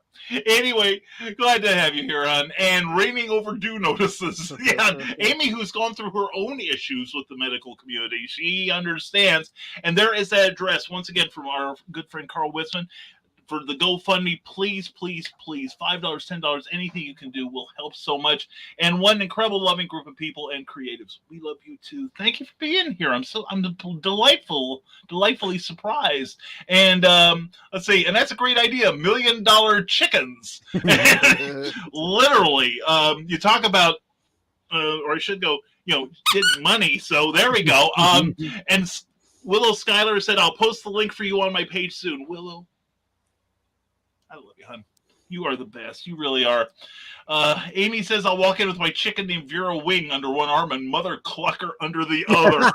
Anyway, glad to have you here on. And raining overdue notices. Yeah, Amy, who's gone through her own issues with the medical community, she understands. And there is that address once again from our good friend Carl Witzman. For the GoFundMe, please, please, please, $5, $10, anything you can do will help so much. And one incredible, loving group of people and creatives. We love you too. Thank you for being here. I'm delightfully surprised. And let's see, and that's a great idea. $1 million chickens. Literally, you talk about, or I should go, get money. So there we go. And Willow Schuyler said, "I'll post the link for you on my page soon." Willow, I love you, hon. You are the best. You really are. Amy says, "I'll walk in with my chicken named Vera Wing under one arm and Mother Clucker under the other."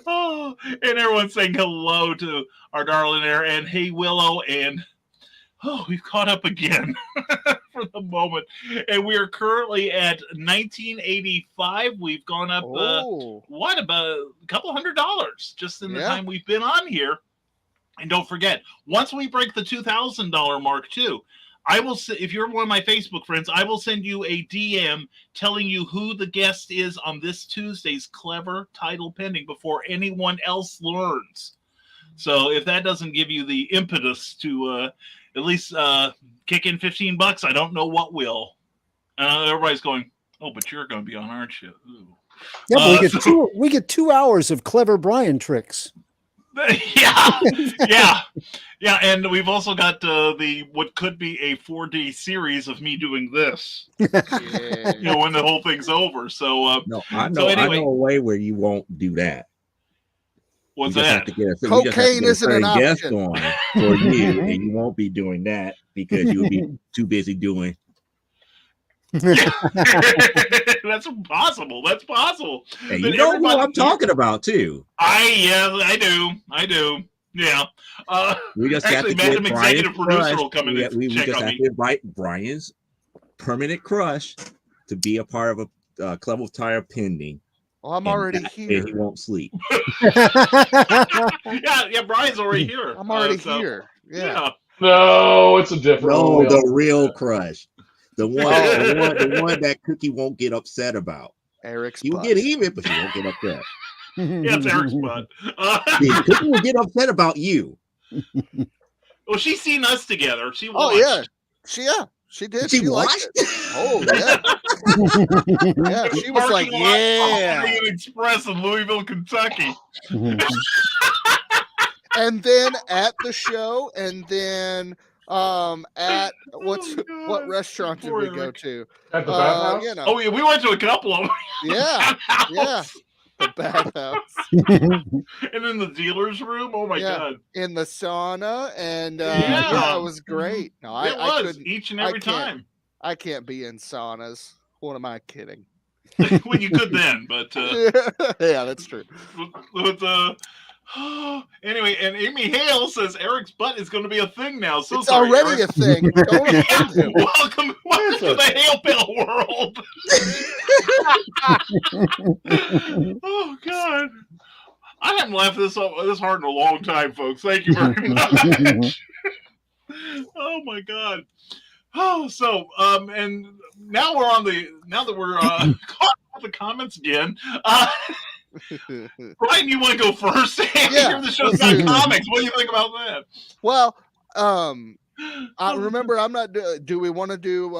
Oh, and everyone's saying hello to our darling there. And hey, Willow. And we've caught up again for the moment. And we are currently at $19.85. We've gone up, about a couple $100 just in the time we've been on here. And don't forget, once we break the $2,000 mark too, I will. If you're one of my Facebook friends, I will send you a DM telling you who the guest is on this Tuesday's Clever Title Pending before anyone else learns. So if that doesn't give you the impetus to at least kick in $15, I don't know what will. Everybody's going, "Oh, but you're going to be on, aren't you?" Ooh. Yeah, but we get 2 hours of Clever Brian tricks. Yeah, and we've also got what could be a 4D series of me doing this. When the whole thing's over. So no, I know. So anyway, I know a way where you won't do that. What's that? Cocaine isn't an guest option on for you, and you won't be doing that because you'll be too busy doing. That's possible. That's possible. And you know who I'm talking about too. I do. Yeah. We just actually, have to Madam Executive Producer will come in and we check just on have me. to invite Brian's permanent crush to be a part of a Club of Tire Pending. Well, I'm already here. And he won't sleep. Yeah, Brian's already here. I'm already here. Yeah. No, it's a different one. No, the real crush. The one that Cookie won't get upset about. Eric's You butt. get even, but you won't get upset. Yeah, it's Eric's butt. Cookie will get upset about you. Well, she's seen us together. She Oh watched. she did. She liked watched? it. Oh yeah. Yeah, she was like, Parking lot, yeah. Holiday Inn Express in Louisville, Kentucky. And then at the show, and then at what restaurant did we go to? At the bathhouse? Oh yeah, we went to a couple of them. Yeah, the bathhouse. And in the dealer's room. Oh my god! In the sauna, and it was great. No, It I was couldn't each and every time. I can't be in saunas. What am I kidding? Well, you could then, but yeah, that's true. Anyway, and Amy Hale says Eric's butt is going to be a thing now. So it's sorry, already Eric. a thing. Don't offend him. Welcome to the Hale Bell world. Oh God, I haven't laughed this hard in a long time, folks. Thank you very much. Oh my God. Oh, so and now we're on now that we're caught up the comments again. Brian, you want to go first? Yeah, You're the show's got comics. What do you think about that? Well, Remember, I'm not. Do we want to do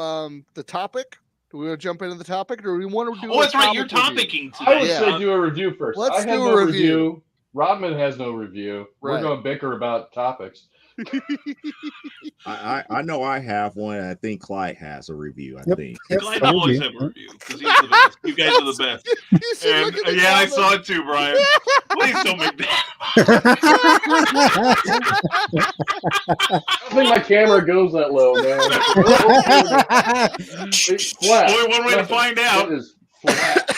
the topic? Do we want to jump into the topic, or do we want to do? Oh, that's right. You're topic review? topicking today. I would say do a review first. Let's I have do no a review. Rodman has no review. Right. We're going to bicker about topics. I know I have one. I think Clyde has a review. I think. Clyde always have a review because he's the best. You guys are the best. And, yeah, I saw it too, Brian. Please don't make that. I think my camera goes that low, man. It's flat. Only one way to find out. It is flat.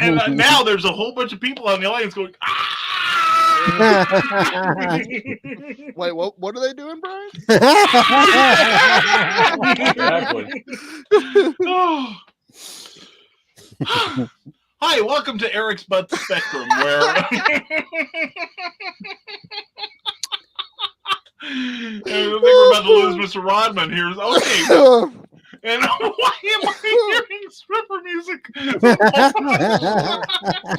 and now there's a whole bunch of people on the audience going, Wait, what are they doing, Brian? Exactly. Oh. Hi, welcome to Eric's Butt Spectrum, where I think we're about to lose Mr. Rodman here. Okay. And why am I hearing stripper music?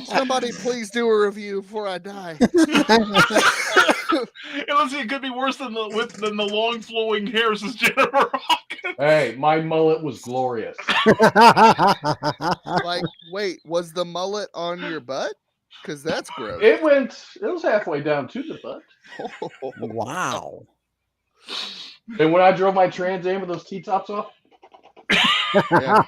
Somebody please do a review before I die. And let's see, it could be worse than the long flowing hair, says Jennifer Hawkins. Hey, my mullet was glorious. Like, wait, was the mullet on your butt? Because that's gross. It was halfway down to the butt. Wow. And when I drove my Trans Am with those T-tops off, Yeah.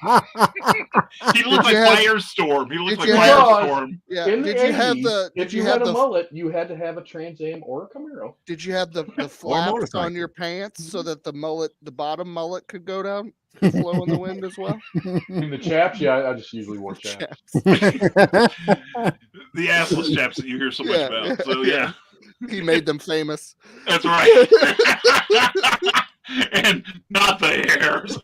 He looked like Firestorm. He looked like you have- Firestorm. Yeah. in the Did you have 80s, the? if Did you you had have a the? mullet, you had to have a Trans Am or a Camaro. Did you have the flaps motorcycle. on your pants so that the bottom mullet could go down, flow in the wind as well? In the chaps, yeah, I just usually wore chaps. The assless chaps that you hear so much Yeah. about. So yeah, He made them famous. that's right. And not the hairs.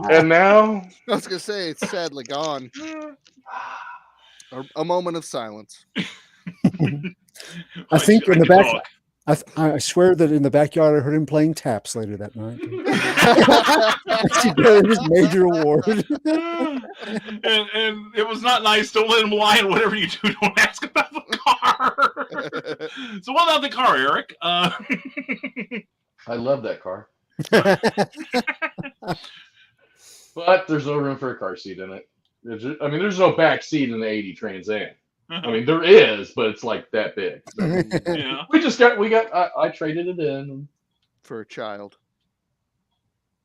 And now, I was gonna say it's sadly gone. A moment of silence. I think in the back, I swear that in the backyard I heard him playing taps later that night. He got his major award. and it was not nice. Don't let him lie, and whatever you do, don't ask about the car. So what about the car, Eric? I love that car. But there's no room for a car seat in it. There's no back seat in the 80 Trans Am. There is, but it's like that big. So Yeah. I traded it in. For a child.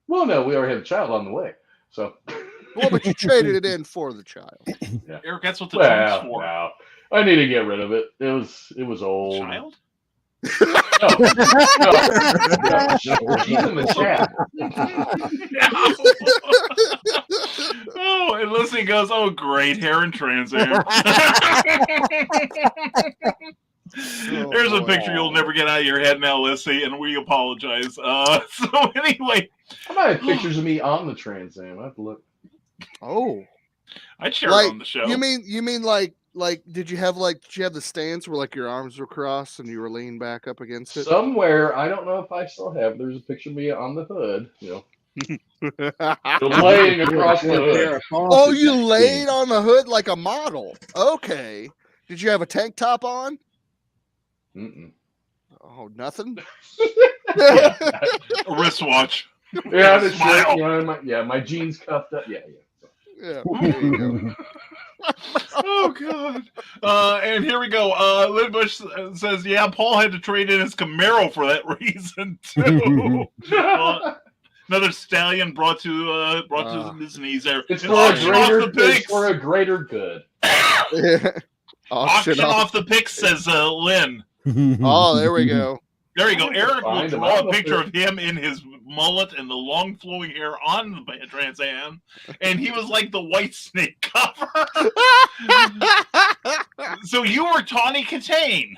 Well, no, we already had a child on the way. So. Well, but you traded it in for the child. Yeah. Eric, that's what the trunk's for. Well, I need to get rid of it. It was old. Child? No. She's in the chat. Oh, and Lissy goes, "Oh, great hair and Trans Am." There's a picture you'll never get out of your head now, Lissy, and we apologize. So anyway, I might have pictures of me on the Trans Am. I have to look. Oh, I'd share it on the show. You mean like did you have the stance where like your arms were crossed and you were leaning back up against it? Somewhere, I don't know if I still have. There's a picture of me on the hood. Laying across the hood. Oh, you laid on the hood like a model. Okay. Did you have a tank top on? Mm-mm. Oh, nothing. A wristwatch. Yeah, the shirt, my jeans cuffed up. Yeah. Yeah. There you go. Oh God! And here we go. Lynn Bush says, "Yeah, Paul had to trade in his Camaro for that reason too." Another stallion brought to his knees there. It's for a greater good. Auction off the pics, says Lynn. Oh, there we go. There you go. Eric will draw a picture of him in his mullet and the long flowing hair on the Trans Am, and he was like the White Snake cover. So you were Tawny Katane.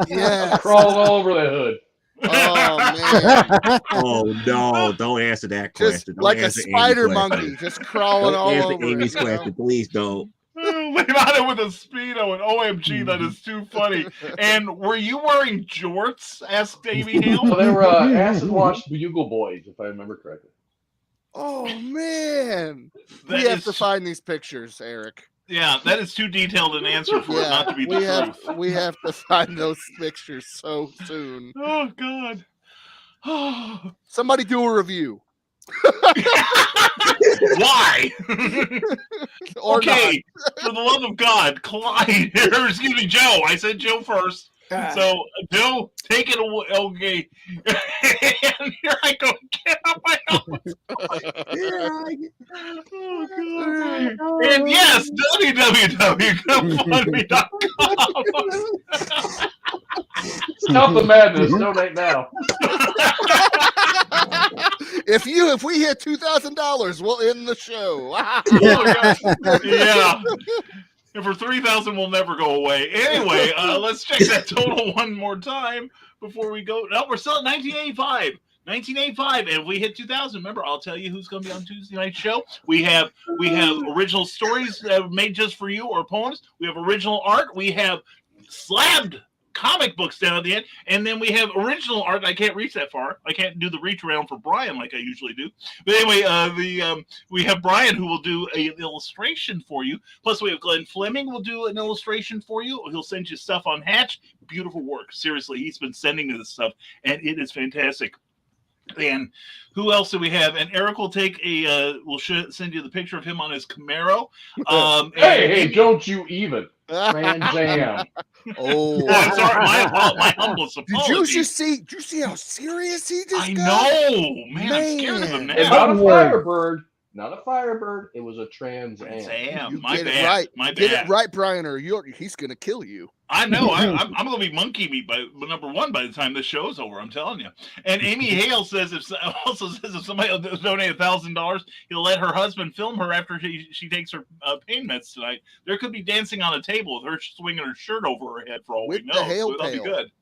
Yeah, crawling all over the hood. Oh man! Oh no! Don't answer that question. Just Don't like a answer spider Amy's monkey, question. just crawling Don't all answer over. Amy's question, please don't. Leave on it with a Speedo and OMG, that is too funny. And were you wearing jorts? Asked Davey Hale. So they were acid wash bugle boys, if I remember correctly. Oh man, That we have is- to find these pictures, Eric. Yeah, that is too detailed an answer for it not to be the truth. We have to find those pictures so soon. Oh God. Somebody do a review. Why? Or okay, for the love of God, Clyde, or excuse me, Joe. I said Joe first. So, Joe, take it away. Okay. And here I go. Get out my house. Oh, God. And yes, www.gofundme.com. Stop the madness. Donate now. If we hit $2,000, we'll end the show. Yeah. And for 3,000, we'll never go away. Anyway, let's check that total one more time before we go. No, we're still at 1985. 1985, and if we hit 2,000, remember, I'll tell you who's going to be on Tuesday night's show. We have original stories made just for you, or poems. We have original art. We have slabbed comic books down at the end, and then we have original art. I can't reach that far. I can't do the reach around for Brian like I usually do. But anyway, we have Brian who will do an illustration for you. Plus, we have Glenn Fleming will do an illustration for you. He'll send you stuff on Hatch. Beautiful work. Seriously, he's been sending me this stuff, and it is fantastic. And who else do we have? And Eric will take we'll send you the picture of him on his Camaro. Hey, don't you even. Trans Am. Oh, sorry, my humblest apologies. Did you see how serious he just I got? know, man. I'm scared of him now. And not a Firebird. Not a Firebird. It was a Trans Am. My Get bad. it right. My bad. Get it right, Brian, or he's gonna kill you. I know. I'm going to be monkey meat by number one by the time this show's over. I'm telling you. And Amy Hale says if somebody will donate $1,000, he'll let her husband film her after she takes her pain meds tonight. There could be dancing on a table with her swinging her shirt over her head for all we know. So that'll be good.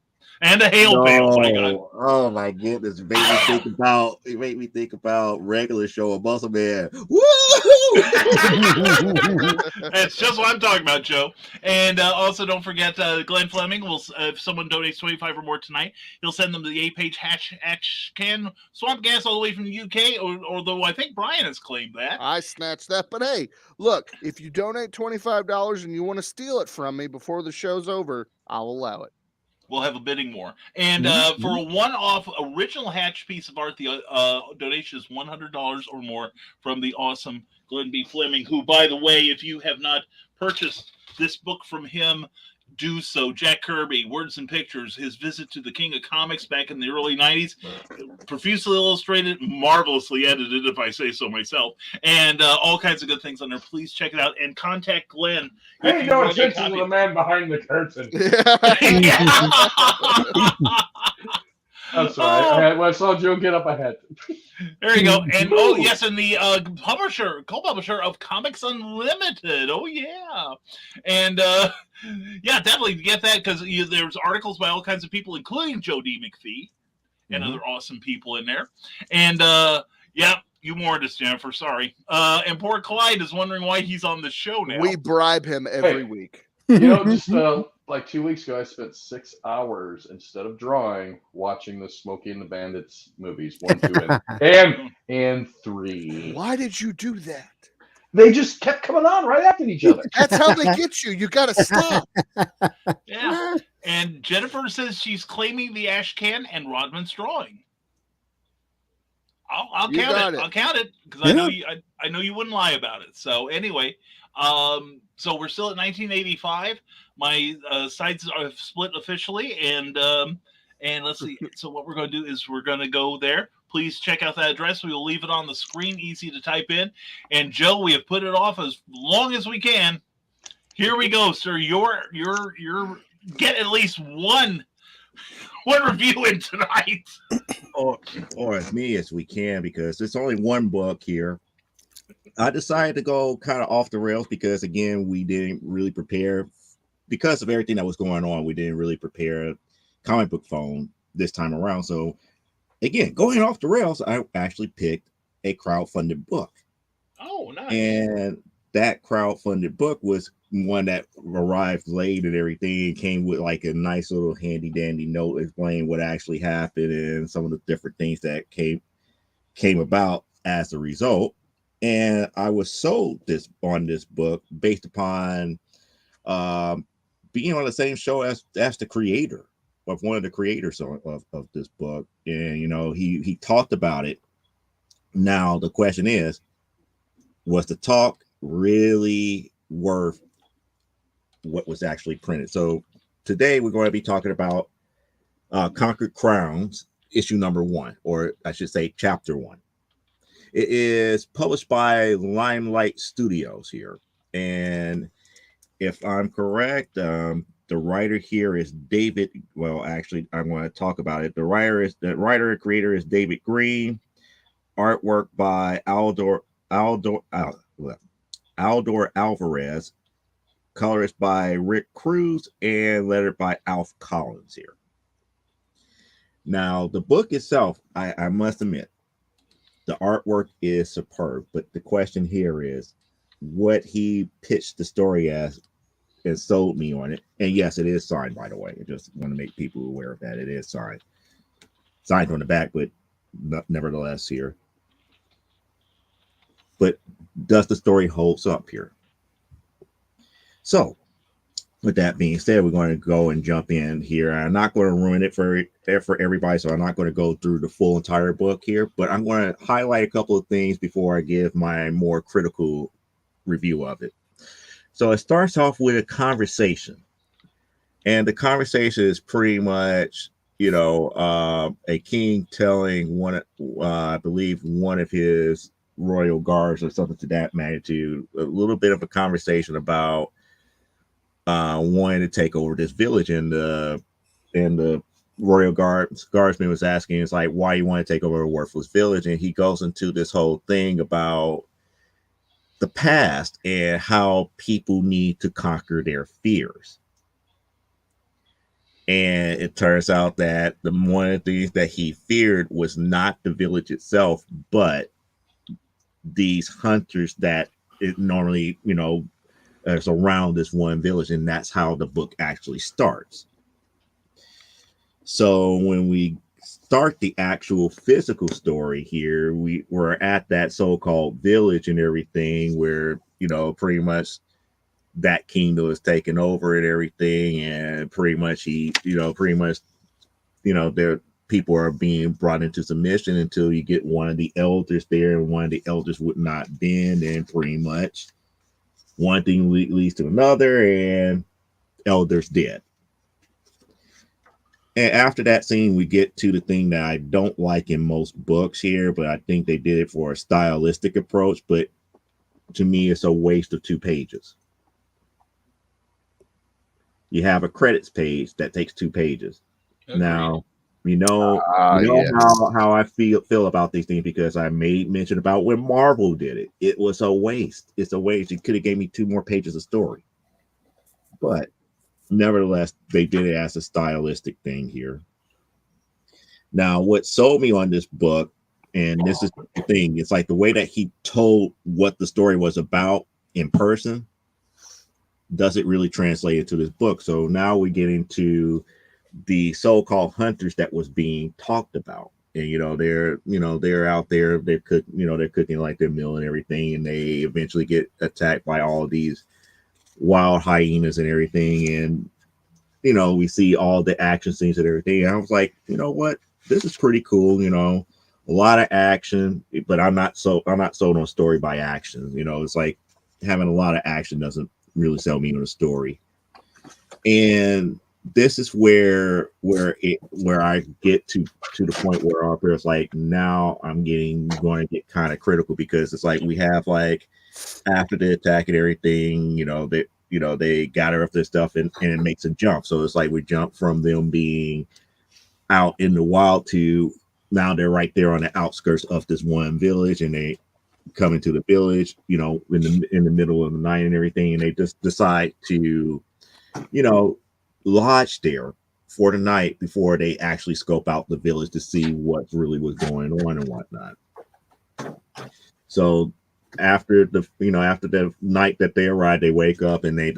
And a hail pail. My God. Oh my goodness! It made me think about regular show of Muscle Man. Woo! That's just what I'm talking about, Joe. And also, don't forget, Glenn Fleming will. If someone donates 25 or more tonight, he'll send them the 8-page hatch can swamp gas all the way from the UK. Although I think Brian has claimed that. I snatched that, but hey, look, if you donate $25 and you want to steal it from me before the show's over, I'll allow it. We'll have a bidding war. And for a one-off original Hatch piece of art, the donation is $100 or more from the awesome Glenn B. Fleming, who, by the way, if you have not purchased this book from him, do so. Jack Kirby, Words and Pictures, his visit to the King of Comics back in the early 90s, profusely illustrated, marvelously edited, if I say so myself, and all kinds of good things on there. Please check it out and contact Glenn. Hey, no attention to the man behind the curtain. I'm sorry. When I saw Joe get up, I had to. There you go. And yes, and the co-publisher of Comics Unlimited. Oh yeah. And yeah, definitely get that because there's articles by all kinds of people, including Joe D. McFee and other awesome people in there. And yeah, you warned us, Jennifer. Sorry. And poor Clyde is wondering why he's on the show now. We bribe him every week. You know, just like 2 weeks ago, I spent 6 hours instead of drawing watching the Smokey and the Bandits movies 1, 2, and 3. Why did you do that? They just kept coming on right after each other. That's how they get you. You got to stop. Yeah. And Jennifer says she's claiming the ash can and Rodman's drawing. I'll count it. I'll count it because I know you wouldn't lie about it. So anyway, so we're still at 1985. My sides are split officially, and let's see. So what we're going to do is we're going to go there. Please check out that address. We will leave it on the screen, easy to type in. And Joe, we have put it off as long as we can. Here we go, sir. You're get at least one review in tonight, or as many as we can, because there's only one book here. I decided to go kind of off the rails because, again, we didn't really prepare because of everything that was going on. We didn't really prepare comic book phone this time around. So, again, going off the rails, I actually picked a crowdfunded book. Oh, nice. And that crowdfunded book was one that arrived late and everything. It came with like a nice little handy dandy note explaining what actually happened and some of the different things that came about. as a result. And I was sold on this book based upon being on the same show as the creator of one of the creators of this book. And, you know, he talked about it. Now, the question is, was the talk really worth what was actually printed? So today we're going to be talking about Conquered Crowns, issue number 1, or I should say chapter 1. It is published by Limelight Studios here. And if I'm correct, the writer here is David. Well, actually, I'm going to talk about it. The writer and creator is David Green. Artwork by Aldor Alvarez. Colorist by Rick Cruz, and lettered by Alf Collins here. Now, the book itself, I must admit, the artwork is superb, but the question here is what he pitched the story as and sold me on it. And yes, it is signed, by the way. I just want to make people aware of that. It is signed. Signed on the back, but nevertheless here. But does the story holds up here? So, with that being said, we're going to go and jump in here. I'm not going to ruin it for everybody, so I'm not going to go through the full entire book here, but I'm going to highlight a couple of things before I give my more critical review of it. So it starts off with a conversation, and the conversation is pretty much, you know, a king telling I believe one of his royal guards or something to that magnitude, a little bit of a conversation about wanting to take over this village, and the royal guardsman was asking, it's like, why you want to take over a worthless village? And he goes into this whole thing about the past and how people need to conquer their fears. And it turns out that one of the things that he feared was not the village itself, but these hunters that it normally, you know, is around this one village. And that's how the book actually starts. So when we start the actual physical story here, we're at that so-called village and everything, where, you know, pretty much that kingdom is taken over and everything, and pretty much their people are being brought into submission until you get one of the elders there, and one of the elders would not bend, and pretty much one thing leads to another, and elders dead. And after that scene, we get to the thing that I don't like in most books here, but I think they did it for a stylistic approach. But to me, it's a waste of 2 pages. You have a credits page that takes 2 pages. Agreed. Now, how I feel about these things, because I made mention about when Marvel did it. It was a waste. It's a waste. It could have gave me 2 more pages of story. But nevertheless, they did it as a stylistic thing here. Now, what sold me on this book, and this is the thing, it's like the way that he told what the story was about in person doesn't really translate into this book. So now we get into the so-called hunters that was being talked about. And, they're out there, they're cooking like their meal and everything, and they eventually get attacked by all of these wild hyenas and everything. And, we see all the action scenes and everything. And I was like, you know what? This is pretty cool. A lot of action, but I'm not sold on story by action. It's like having a lot of action doesn't really sell me on a story. And this is where I get to the point where Harper is like, now I'm going to get kind of critical, because it's like we have, like, after the attack and everything, they gather up their stuff and it makes a jump. So it's like we jump from them being out in the wild to now they're right there on the outskirts of this one village, and they come into the village, in the middle of the night and everything, and they just decide to, lodge there for the night before they actually scope out the village to see what really was going on and whatnot. So after the night that they arrive, they wake up and they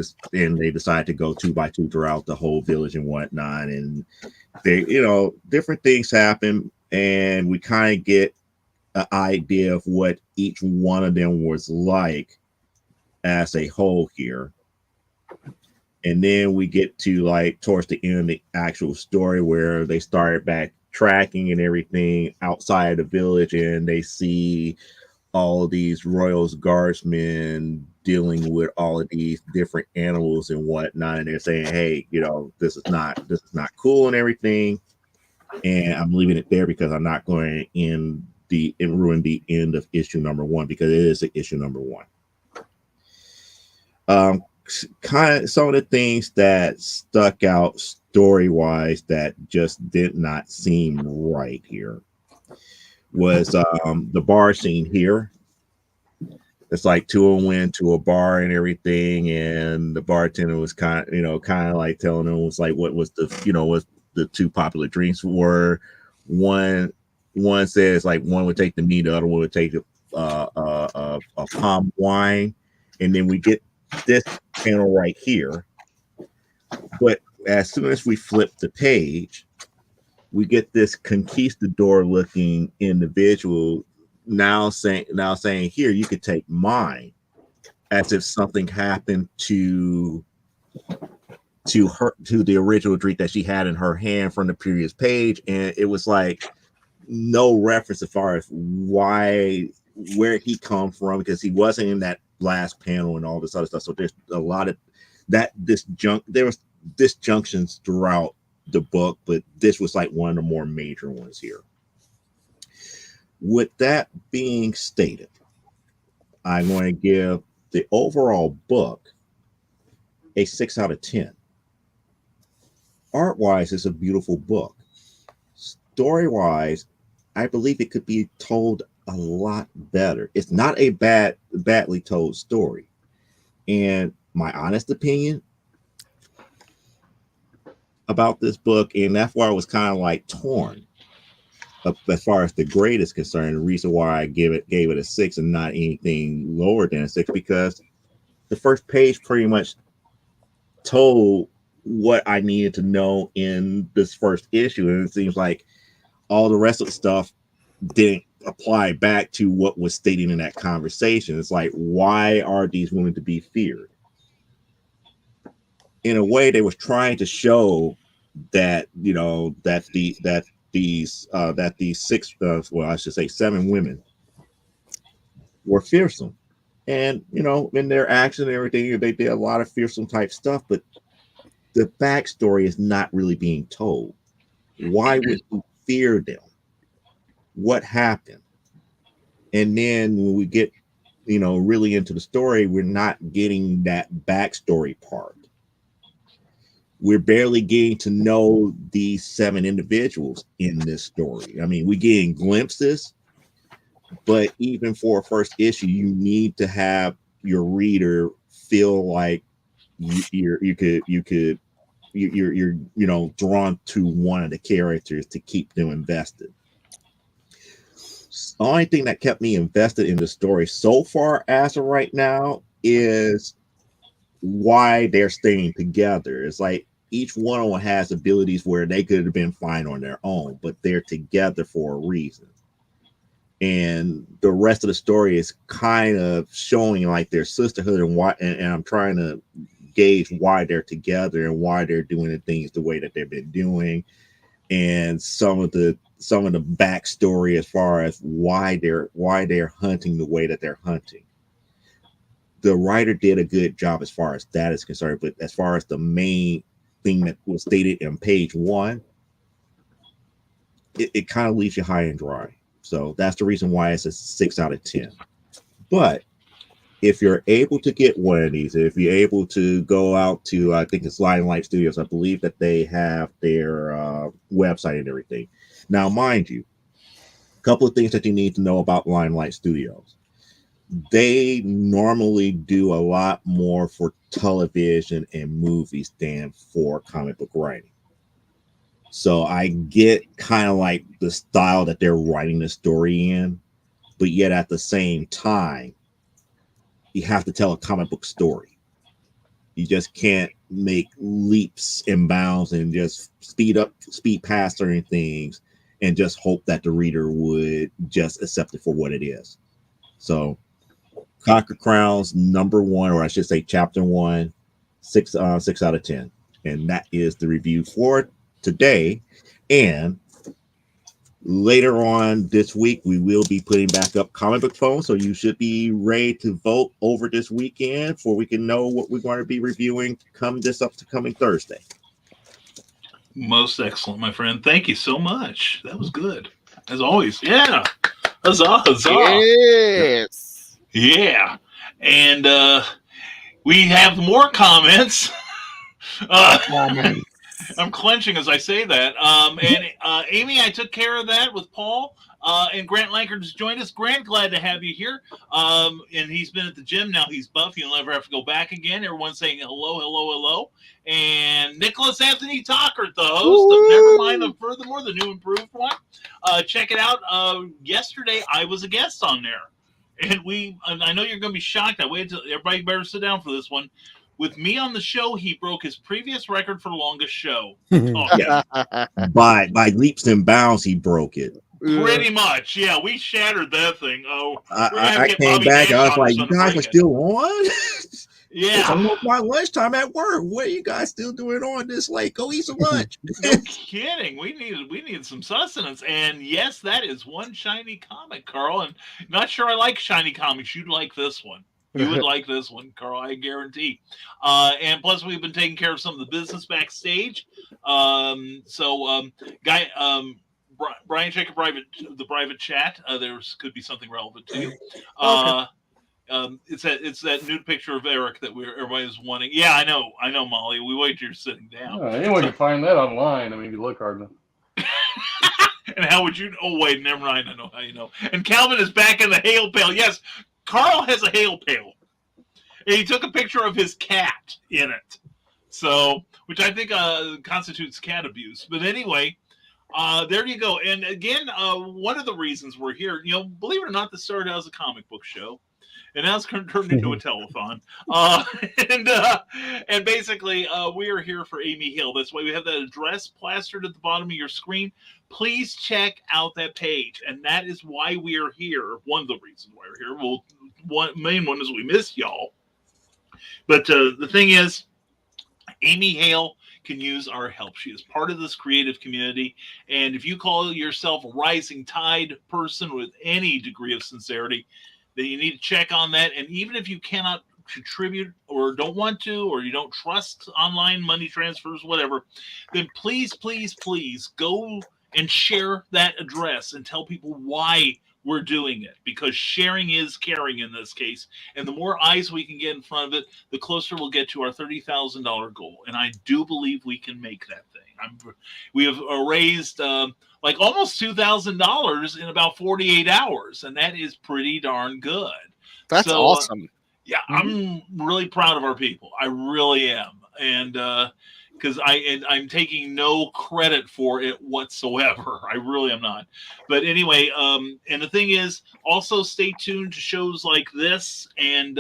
decide to go 2 by 2 throughout the whole village and whatnot. And they, different things happen, and we kind of get an idea of what each one of them was like as a whole here. And then we get to like towards the end of the actual story where they started back tracking and everything outside the village, and they see all of these Royals guardsmen dealing with all of these different animals and whatnot, and they're saying, "Hey, this is not cool and everything." And I'm leaving it there because I'm not going to ruin the end of issue number 1 because it is issue number 1. Kind of some of the things that stuck out story wise that just did not seem right here was the bar scene here. It's like two of them went to a bar and everything, and the bartender was kind of like telling them was like what was the what the two popular drinks were. One says like one would take the meat, the other one would take a palm wine, and then we get this panel right here. But as soon as we flip the page, we get this conquistador looking individual now saying here, you could take mine, as if something happened to the original drink that she had in her hand from the previous page. And it was like no reference as far as where he come from, because he wasn't in that last panel and all this other stuff. So there's a lot of there was disjunctions throughout the book, but this was like one of the more major ones here. With that being stated, I'm going to give the overall book a 6 out of 10. Art-wise, it's a beautiful book. Story-wise, I believe it could be told a lot better. It's not a badly told story. And my honest opinion about this book, and that's why I was kind of like torn as far as the grade is concerned. The reason why I gave it a 6 and not anything lower than a 6, because the first page pretty much told what I needed to know in this first issue, and it seems like all the rest of the stuff didn't apply back to what was stated in that conversation. It's like, why are these women to be feared? In a way, they was trying to show that these 7 women were fearsome, and in their action and everything, they did a lot of fearsome type stuff, but the backstory is not really being told. Why would you fear them? What happened? And then when we get really into the story, we're not getting that backstory part. We're barely getting to know these 7 individuals in this story. I mean, we're getting glimpses, but even for a first issue, you need to have your reader feel like you're drawn to one of the characters to keep them invested. The only thing that kept me invested in the story so far as of right now is why they're staying together. It's like each one of them has abilities where they could have been fine on their own, but they're together for a reason. And the rest of the story is kind of showing like their sisterhood and why, and I'm trying to gauge why they're together and why they're doing the things the way that they've been doing, and some of the backstory as far as why they're hunting the way that they're hunting. The writer did a good job as far as that is concerned, but as far as the main thing that was stated in page 1, it kind of leaves you high and dry. So that's the reason why it's a 6 out of 10. But if you're able to get one of these, if you're able to go out to, I think it's Limelight Studios, I believe that they have their website and everything. Now, mind you, a couple of things that you need to know about Limelight Studios. They normally do a lot more for television and movies than for comic book writing. So I get kind of like the style that they're writing the story in, but yet at the same time, you have to tell a comic book story. You just can't make leaps and bounds and just speed past certain things and just hope that the reader would just accept it for what it is. So Conquer Crowns #1, or I should say chapter 1, 6 out of 10. And that is the review for today. And later on this week, we will be putting back up comic book phones. So you should be ready to vote over this weekend for we can know what we're going to be reviewing come this upcoming Thursday. Most excellent, my friend. Thank you so much. That was good. As always. Yeah. Huzzah, huzzah. Yes. Yeah. And we have more comments. I'm clenching as I say that. And Amy, I took care of that with Paul. And Grant Lankard has joined us. Grant, glad to have you here. And he's been at the gym. Now he's buff. You'll never have to go back again. Everyone's saying hello, hello, hello. And Nicholas Anthony Tockert, the host of Nevermind, Furthermore, the new improved one. Check it out. Yesterday, I was a guest on there. And I know you're going to be shocked. I waited till everybody better sit down for this one. With me on the show, he broke his previous record for longest show. By leaps and bounds, he broke it. Pretty much, yeah. We shattered that thing. Oh, I came back. I was like, "You guys are still on?" Yeah, it's almost my lunchtime at work. What are you guys still doing on this late? Go eat some lunch. No kidding. We needed some sustenance, and yes, that is one shiny comic, Carl. And not sure I like shiny comics. You'd like this one. You would like this one, Carl, I guarantee. And plus, we've been taking care of some of the business backstage. Brian, check the private chat. There could be something relevant to you. It's that nude picture of Eric that everybody's wanting. Yeah, I know, Molly. We wait till you're sitting down. Anyone can find that online. I mean, if you look hard enough. And how would you? Oh wait, never mind. I know how you know. And Calvin is back in the hail pail. Yes, Carl has a hail pail. And he took a picture of his cat in it. So, which I think constitutes cat abuse. But anyway, there you go. And again, one of the reasons we're here, believe it or not, this started out as a comic book show. And now it's turned into a telethon. And basically, we are here for Amy Hill. That's why we have that address plastered at the bottom of your screen. Please check out that page. And that is why we are here. One of the reasons why we're here. Well, main one is we miss y'all. But the thing is, Amy Hale can use our help. She is part of this creative community. And if you call yourself a rising tide person with any degree of sincerity, then you need to check on that. And even if you cannot contribute or don't want to, or you don't trust online money transfers, whatever, then please, please, please go and share that address and tell people why we're doing it, because sharing is caring in this case. And the more eyes we can get in front of it, the closer we'll get to our $30,000 goal. And I do believe we can make that thing. We have raised like almost $2,000 in about 48 hours. And that is pretty darn good. That's awesome. Yeah, I'm really proud of our people. I really am. And because I'm taking no credit for it whatsoever. I really am not. But anyway, and the thing is, also stay tuned to shows like this. And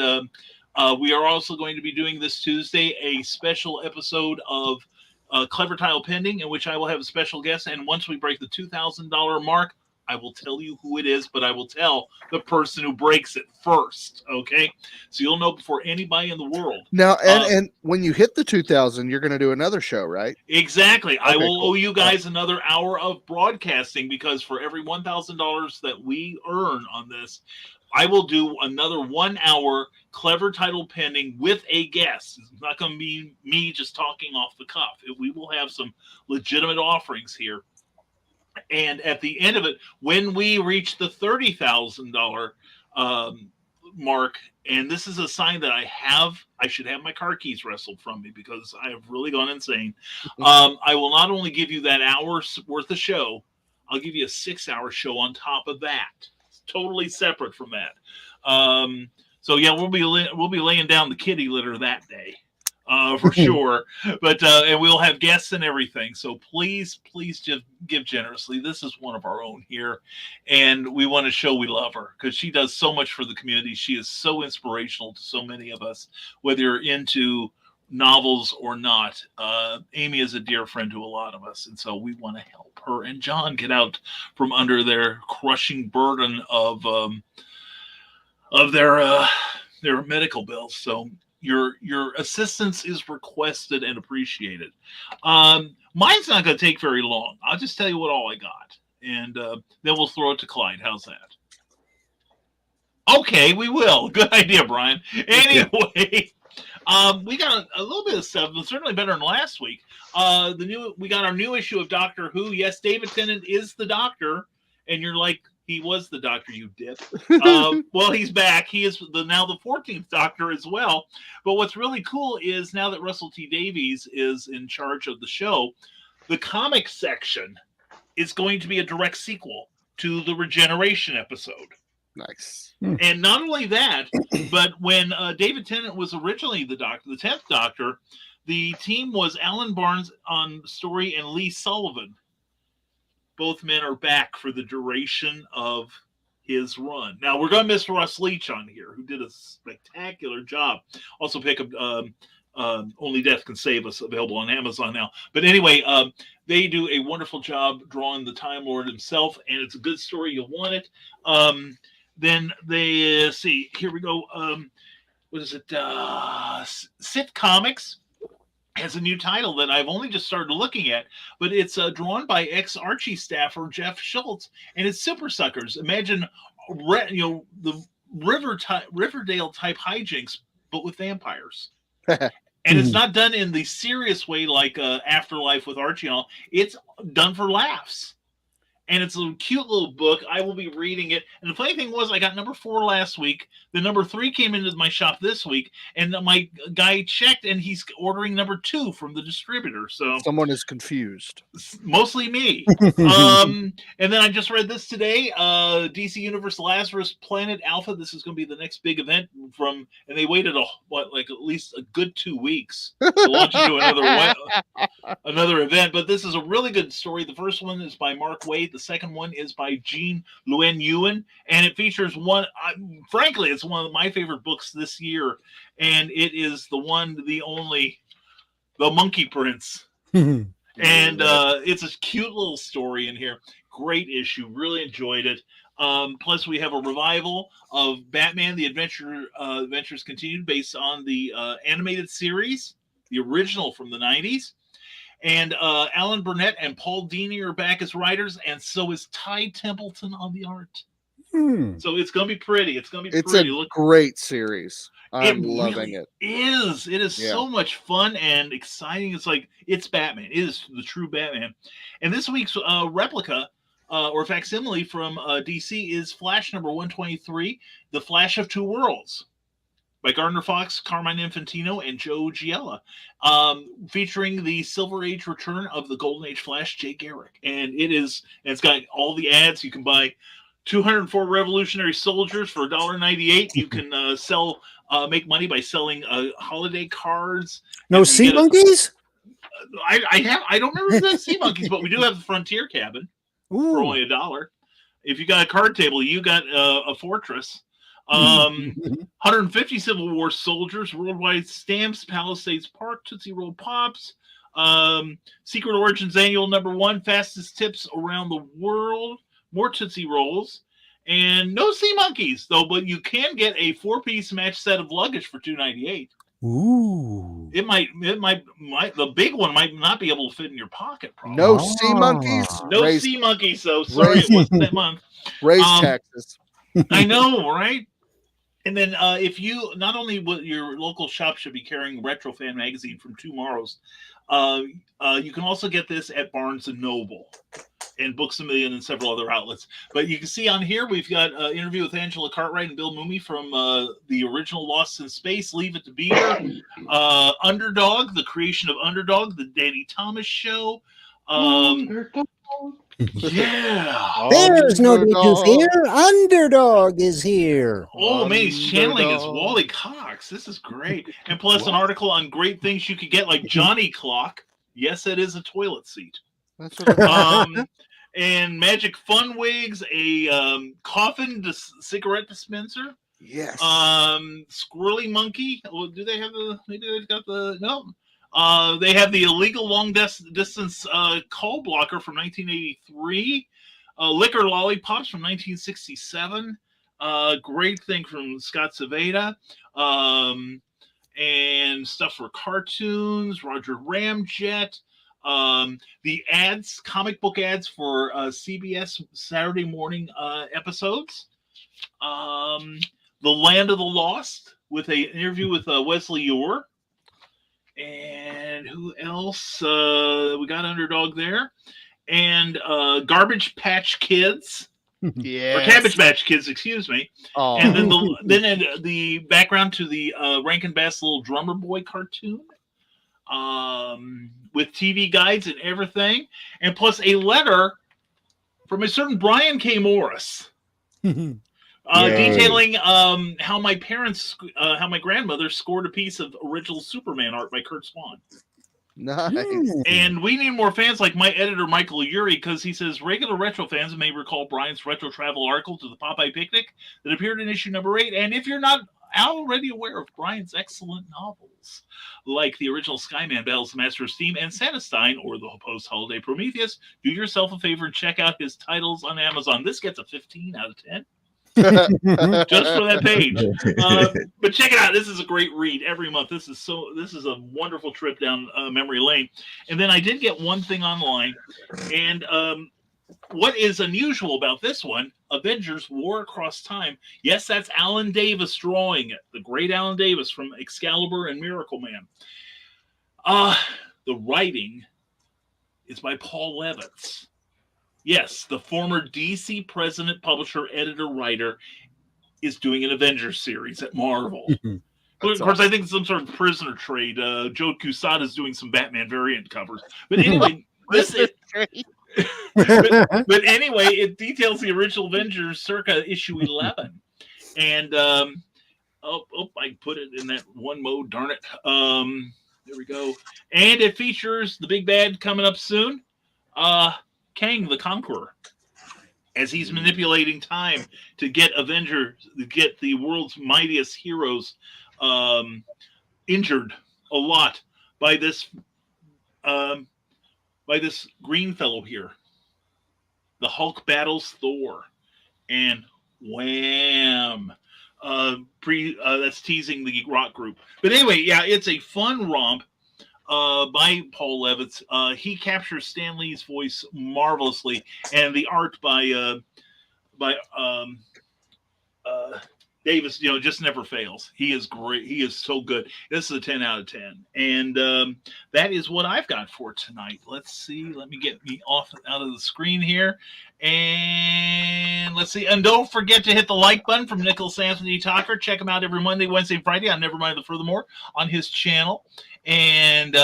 we are also going to be doing this Tuesday a special episode of Clever Tile Pending, in which I will have a special guest. And once we break the $2,000 mark, I will tell you who it is, but I will tell the person who breaks it first. Okay, so you'll know before anybody in the world. Now, and when you hit the 2,000, you're going to do another show, right? Exactly. Okay, I will owe you guys another hour of broadcasting, because for every $1,000 that we earn on this, I will do another 1 hour Clever Title Pending with a guest. It's not going to be me just talking off the cuff. We will have some legitimate offerings here. And at the end of it, when we reach the $30,000 mark, and this is a sign that I should have my car keys wrestled from me, because I have really gone insane. I will not only give you that hour's worth of show, I'll give you a 6-hour show on top of that. It's totally separate from that. So yeah, we'll be laying down the kitty litter that day. For sure. But and we'll have guests and everything. So please just give generously. This is one of our own here, and we want to show we love her, because she does so much for the community. She is so inspirational to so many of us, whether you're into novels or not, Amy is a dear friend to a lot of us, and so we want to help her and John get out from under their crushing burden of their medical bills. So your assistance is requested and appreciated. Mine's not going to take very long. I'll just tell you what all I got, and then we'll throw it to Clyde. How's that? Okay, we will. Good idea, Brian. Anyway, we got a little bit of stuff, but certainly better than last week. We got our new issue of Doctor Who. Yes, David Tennant is the Doctor, and you're like, he was the Doctor, you dip. Well, he's back. He is now the 14th Doctor as well. But what's really cool is now that Russell T Davies is in charge of the show, the comic section is going to be a direct sequel to the Regeneration episode. Nice. And not only that, but when David Tennant was originally the Doctor, the 10th Doctor, the team was Alan Barnes on story and Lee Sullivan. Both men are back for the duration of his run. Now, we're going to miss Russ Leach on here, who did a spectacular job. Also pick up Only Death Can Save Us, available on Amazon now. But anyway, they do a wonderful job drawing the Time Lord himself, and it's a good story. You'll want it. Then they see, here we go. What is it? Sit Comics has a new title that I've only just started looking at, but it's drawn by ex-Archie staffer Jeff Schultz, and it's Super Suckers. Imagine, the Riverdale type hijinks, but with vampires. And it's not done in the serious way like Afterlife with Archie and all. It's done for laughs. And it's a cute little book. I will be reading it. And the funny thing was, I got number 4 last week. The number 3 came into my shop this week. And my guy checked, and he's ordering number 2 from the distributor. So someone is confused. Mostly me. And then I just read this today. DC Universe Lazarus Planet Alpha. This is going to be the next big event and they waited at least a good 2 weeks to launch into another event. But this is a really good story. The first one is by Mark Waid. The second one is by Jean Luen Ewan, and it features frankly, it's one of my favorite books this year, and it is the only Monkey Prince. And it's a cute little story in here. Great issue. Really enjoyed it. Plus, we have a revival of Batman: The Adventures Continued, based on the animated series, the original from the 90s. And Alan Burnett and Paul Dini are back as writers, and so is Ty Templeton on the art. So it's going to be pretty. It's going to be pretty. It's a great series. I'm loving it. It is so much fun and exciting. It's Batman. It is the true Batman. And this week's replica or facsimile from DC is Flash number 123, The Flash of Two Worlds, by Gardner Fox, Carmine Infantino, and Joe Giella, featuring the Silver Age return of the Golden Age Flash, Jay Garrick. And it's got all the ads. You can buy 204 Revolutionary Soldiers for $1.98. You can make money by selling holiday cards. No sea monkeys? I don't remember if there's sea monkeys, but we do have the Frontier Cabin for only $1. If you got a card table, you got a fortress. 150 Civil War soldiers, worldwide stamps, Palisades Park, Tootsie Roll Pops, Secret Origins Annual number 1, fastest tips around the world, more Tootsie Rolls, and no sea monkeys though, but you can get a 4-piece match set of luggage for $2.98. Ooh. It might the big one might not be able to fit in your pocket. Probably. No sea monkeys. No sea monkeys. So sorry, it wasn't that month. Raise taxes. I know, right? And then if you, not only will your local shop should be carrying Retro Fan magazine from Tomorrow's, you can also get this at Barnes & Noble and Books A Million and several other outlets. But you can see on here, we've got an interview with Angela Cartwright and Bill Mooney from the original Lost in Space, Leave It to Beaver, Underdog, the creation of Underdog, the Danny Thomas Show. Yeah. There's no difference here. Underdog is here. Oh, man, he's channeling as Wally Cox. This is great. And plus an article on great things you could get, like Johnny Clock. Yes, it is a toilet seat. That's what and Magic Fun Wigs, a coffin cigarette dispenser. Yes. Squirrely Monkey. Well, do they have the? Maybe they've got the no. They have the illegal long distance call blocker from 1983. Liquor Lollipops from 1967. Great thing from Scott Saveda. And stuff for cartoons. Roger Ramjet. The ads, comic book ads for CBS Saturday morning episodes. The Land of the Lost with an interview with Wesley Ure. And who else? We got Underdog there. And Garbage Patch Kids. Yeah. Or Cabbage Patch Kids, excuse me. Oh. And then the background to the Rankin Bass Little Drummer Boy cartoon. With TV guides and everything. And plus a letter from a certain Brian K. Morris. Detailing how my grandmother scored a piece of original Superman art by Kurt Swan. Nice. And we need more fans like my editor, Michael Urey, because he says regular retro fans may recall Brian's retro travel article to the Popeye Picnic that appeared in issue number 8. And if you're not already aware of Brian's excellent novels, like the original Skyman Battles the Master of Steam and Sanestein, or the post-holiday Prometheus, do yourself a favor and check out his titles on Amazon. This gets a 15 out of 10. Just for that page. But check it out. This is a great read every month. This is a wonderful trip down memory lane. And then I did get one thing online. And what is unusual about this one, Avengers War Across Time. Yes, that's Alan Davis drawing it. The great Alan Davis from Excalibur and Miracle Man. The writing is by Paul Levitz. Yes, the former DC president, publisher, editor, writer is doing an Avengers series at Marvel. Of course, I think it's some sort of prisoner trade. Joe Quesada is doing some Batman variant covers. But anyway, but anyway, it details the original Avengers circa issue 11. And I put it in that one mode, darn it. There we go. And it features the big bad coming up soon. Kang the Conqueror, as he's manipulating time to get the world's mightiest heroes injured a lot by this green fellow here. The Hulk battles Thor, and wham! That's teasing the rock group. But anyway, yeah, it's a fun romp. By Paul Levitz. He captures Stan Lee's voice marvelously, and the art by Davis, just never fails. He is great. He is so good. This is a 10 out of 10. And that is what I've got for tonight. Let's see. Let me get me out of the screen here. And let's see. And don't forget to hit the like button from Nicholas Anthony Talker. Check him out every Monday, Wednesday, and Friday on Nevermind the Furthermore on his channel. And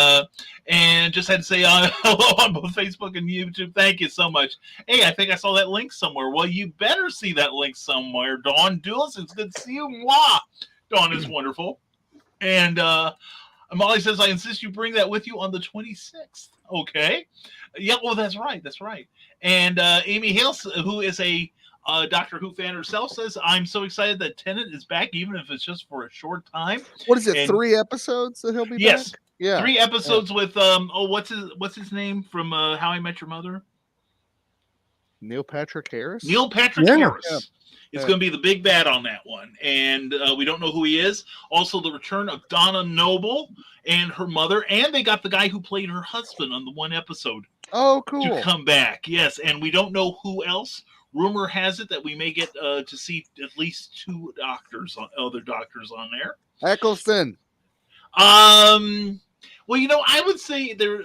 just had to say hello on both Facebook and YouTube. Thank you so much. Hey, I think I saw that link somewhere. Well, you better see that link somewhere. Dawn Dulles, it's good to see you. Mwah! Dawn is wonderful. And Molly says, I insist you bring that with you on the 26th. Okay. Yeah, well, that's right. That's right. And Amy Hales, who is a Doctor Who fan herself, says, I'm so excited that Tennant is back, even if it's just for a short time. What is it, 3 episodes that he'll be back? Yes. Yeah. 3 episodes with what's his name from How I Met Your Mother? Neil Patrick Harris. Neil Patrick Harris. Yeah. It's going to be the big bad on that one, and we don't know who he is. Also, the return of Donna Noble and her mother, and they got the guy who played her husband on the one episode. Oh, cool! To come back, yes, and we don't know who else. Rumor has it that we may get to see at least 2 other doctors on there. Eccleston. Well, I would say they're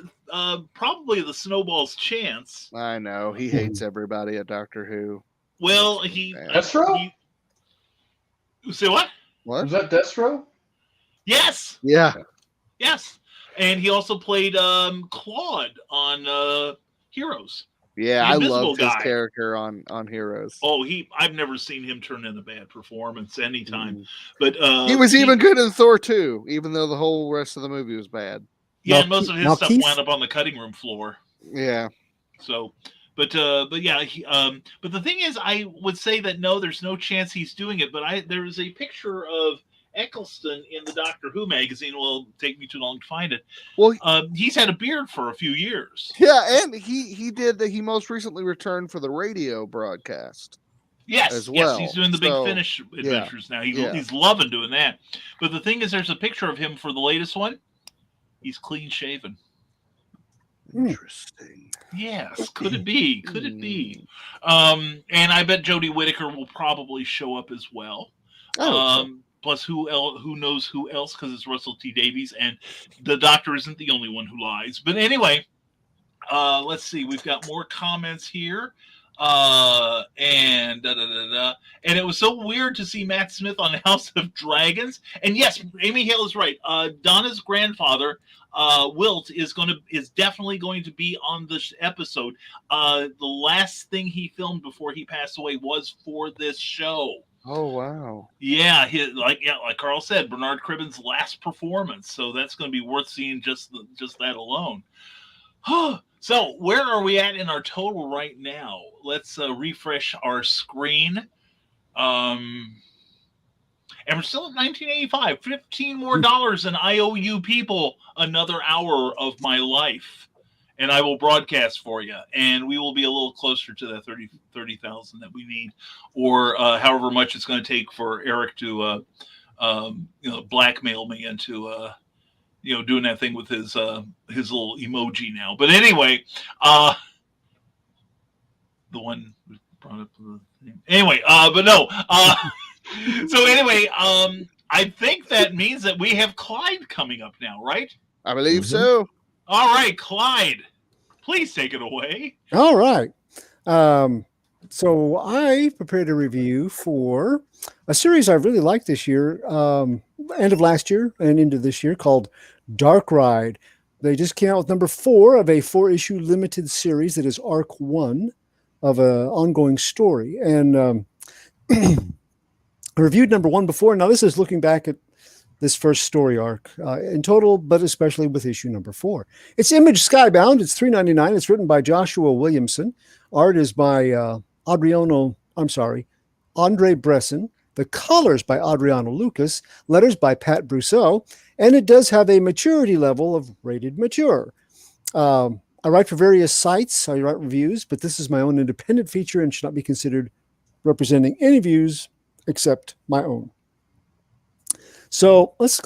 probably the Snowball's chance. I know he hates everybody at Doctor Who. Well, Destro? Say what? What? Was that Destro? Yes. Yeah. Yes. And he also played Claude on Heroes. Yeah, I loved his character on Heroes. Oh, I've never seen him turn in a bad performance anytime. But he was even good in Thor 2, even though the whole rest of the movie was bad. Yeah, and most of his stuff wound up on the cutting room floor. Yeah. So, But yeah, but the thing is, I would say that no, there's no chance he's doing it. But there's a picture of Eccleston in the Doctor Who magazine. Well, it'll take me too long to find it. Well, he's had a beard for a few years. Yeah, and he did that. He most recently returned for the radio broadcast. Yes, as well. Yes, he's doing the Big Finish adventures now. He's loving doing that. But the thing is, there's a picture of him for the latest one. He's clean shaven. Interesting. Yes, could it be? Could it be? And I bet Jodie Whittaker will probably show up as well. Plus, who knows who else? Because it's Russell T Davies, and the Doctor isn't the only one who lies. But anyway, let's see. We've got more comments here. And it was so weird to see Matt Smith on House of Dragons. And yes, Amy Hale is right. Donna's grandfather, Wilt, is definitely going to be on this episode. The last thing he filmed before he passed away was for this show. Oh wow! Yeah, like Carl said, Bernard Cribben's last performance. So that's going to be worth seeing just that alone. So where are we at in our total right now? Let's refresh our screen. And we're still at $19.85. $15 more, and I owe you people another hour of my life. And I will broadcast for you. And we will be a little closer to that 30,000 that we need. Or however much it's going to take for Eric to blackmail me into doing that thing with his little emoji now. But anyway, the one brought up the name. Anyway, but no. So anyway, I think that means that we have Clyde coming up now, right? I believe so. All right, Clyde, please take it away. All right. So I prepared a review for a series I really liked this year, end of last year and into this year, called Dark Ride. They just came out with number 4 of a 4-issue limited series that is Arc 1 of an ongoing story. And I reviewed number 1 before. Now this is looking back at this first story arc in total, but especially with issue number 4. It's Image Skybound. It's $3.99. It's written by Joshua Williamson. Art is by Andre Bresson. The colors by Adriano Lucas. Letters by Pat Brousseau. And it does have a maturity level of rated mature. I write for various sites. I write reviews, but this is my own independent feature and should not be considered representing any views except my own. So let's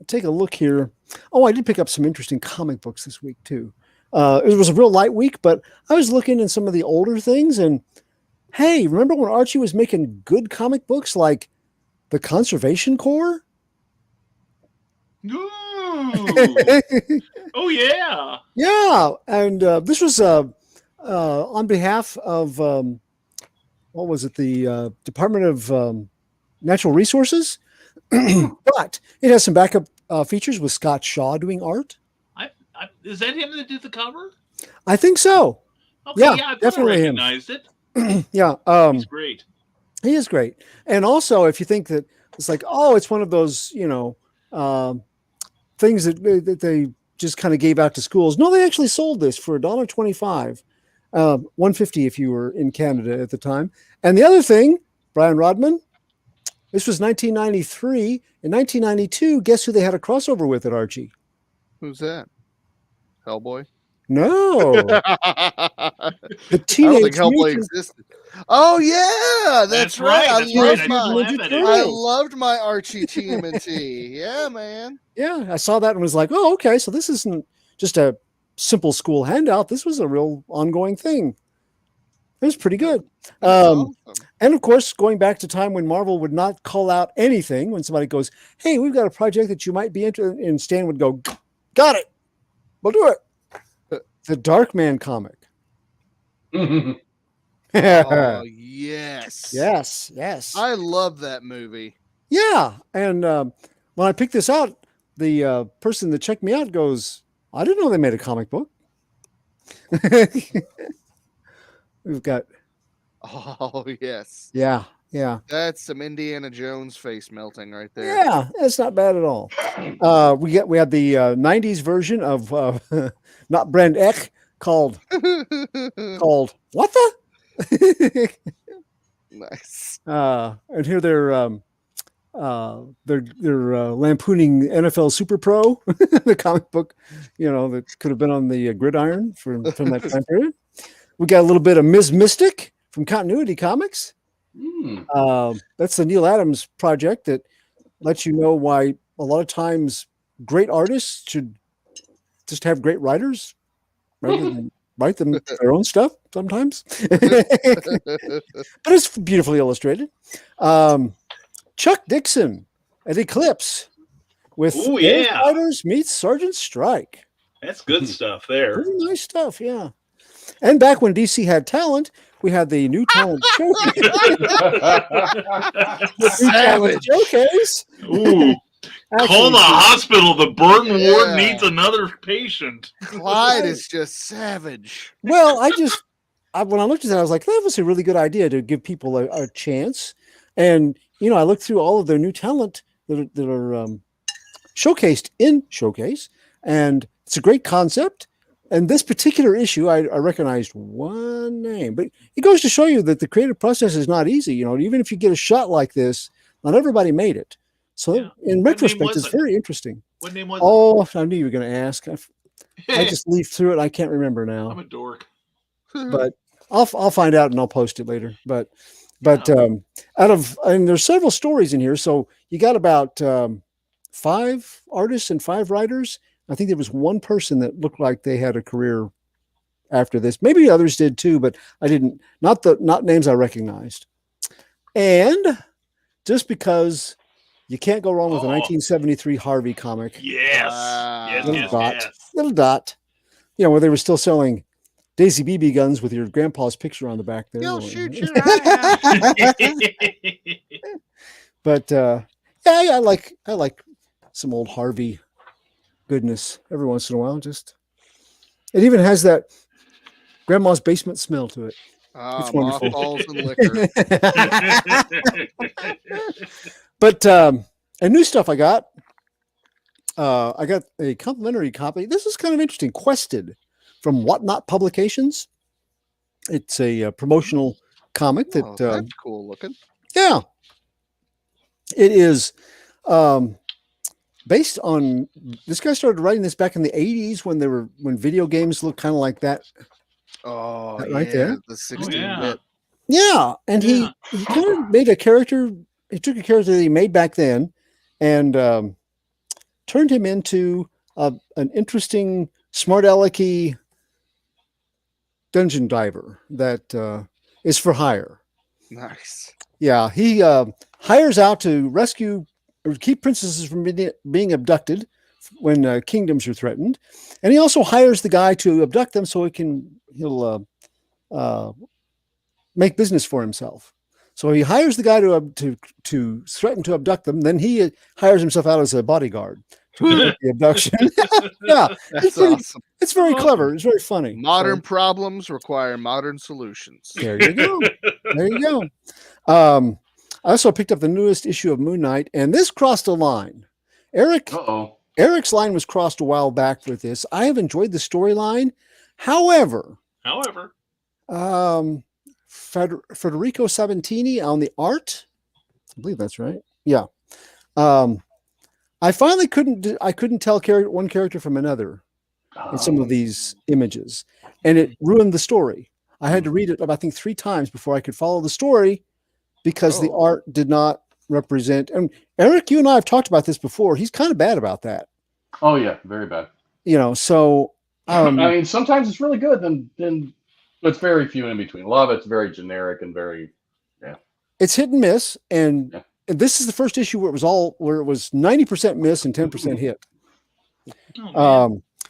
take a look here. Oh, I did pick up some interesting comic books this week too. It was a real light week, but I was looking in some of the older things and hey, remember when Archie was making good comic books like The Conservation Corps? Oh yeah. Yeah. And this was on behalf of what was it? The Department of Natural Resources. But it has some backup features with Scott Shaw doing art. Is that him that did the cover? I think so. Okay, yeah, I definitely recognized it. Yeah, he's great. He is great. And also, if you think that it's like, oh, it's one of those, things that they just kind of gave out to schools. No, they actually sold this for $1.25, $1.50 if you were in Canada at the time. And the other thing, Brian Rodman. This was 1993. In 1992, guess who they had a crossover with at Archie? Who's that? Hellboy? No. The Teenage Hellboy existed. Oh yeah, that's right. I loved my Archie TMNT. Yeah, man. Yeah, I saw that and was like, oh, okay, so this isn't just a simple school handout. This was a real ongoing thing. It was pretty good. Awesome. And of course, going back to time when Marvel would not call out anything when somebody goes, hey, we've got a project that you might be interested in, and Stan would go, got it. We'll do it. The Darkman comic. Oh, yes. Yes. I love that movie. Yeah. And when I picked this out, the person that checked me out goes, I didn't know they made a comic book. We've got. Oh, yes. Yeah. That's some Indiana Jones face melting right there. Yeah, it's not bad at all. We had the 90s version of not Brand Eck, called What the? Nice. And here they're lampooning NFL Super Pro, the comic book, that could have been on the gridiron from that time period. We got a little bit of Ms. Mystic from Continuity Comics. That's the Neil Adams project that lets you know why a lot of times great artists should just have great writers rather than write them their own stuff sometimes. But it's beautifully illustrated. Chuck Dixon at Eclipse with Fighters meets Sergeant Strike. That's good stuff there. Pretty nice stuff, yeah. And back when DC had talent, we had the New Talent Showcase. Ooh. Call the hospital. The burn ward needs another patient. Clyde is just savage. Well, when I looked at that, I was like, that was a really good idea to give people a chance. And, I looked through all of their new talent that are showcased in Showcase, and it's a great concept. And this particular issue, I recognized one name, but it goes to show you that the creative process is not easy. Even if you get a shot like this, not everybody made it. So in retrospect, it's very interesting. What name was it? I knew you were going to ask. I just leafed through it. I can't remember now. I'm a dork. But I'll find out and I'll post it later. But there's several stories in here. So you got about 5 artists and 5 writers. I think there was one person that looked like they had a career after this. Maybe others did too, but I didn't. Not names I recognized. And just because you can't go wrong with a 1973 Harvey comic. Yes. Little dot. Where they were still selling Daisy BB guns with your grandpa's picture on the back there. You'll shoot your eye out. But I like some old Harvey goodness every once in a while. It even has that grandma's basement smell to it. It's wonderful. Mothballs and liquor. But and new stuff I got a complimentary copy. This is kind of interesting. Quested from Whatnot Publications. It's a promotional comic that's cool looking. Yeah, it is. Based on this guy started writing this back in the 80s when video games looked kind of like that. Oh, right there, the 16-bit. Yeah, and he kind of made a character. He took a character that he made back then and turned him into an interesting, smart alecky dungeon diver that is for hire. Nice. Yeah, he hires out to rescue or keep princesses from being abducted when kingdoms are threatened, and he also hires the guy to abduct them so he'll make business for himself. So he hires the guy to threaten to abduct them. Then he hires himself out as a bodyguard to prevent the abduction. Yeah, that's awesome. It's very clever. It's very funny. Modern problems require modern solutions. There you go. There you go. I also picked up the newest issue of Moon Knight, and this crossed a line. Eric's line was crossed a while back with this. I have enjoyed the storyline. However, Federico Sabatini on the art, I believe that's right. Yeah. I finally couldn't tell one character from another in some of these images, and it ruined the story. I had to read it, I think, 3 times before I could follow the story because the art did not represent. And Eric, you and I have talked about this before. He's kind of bad about that. Oh yeah, very bad. So I mean, sometimes it's really good, then it's very few in between. A lot of it's very generic and very, it's hit and miss. And this is the first issue where it was 90% miss and 10% hit.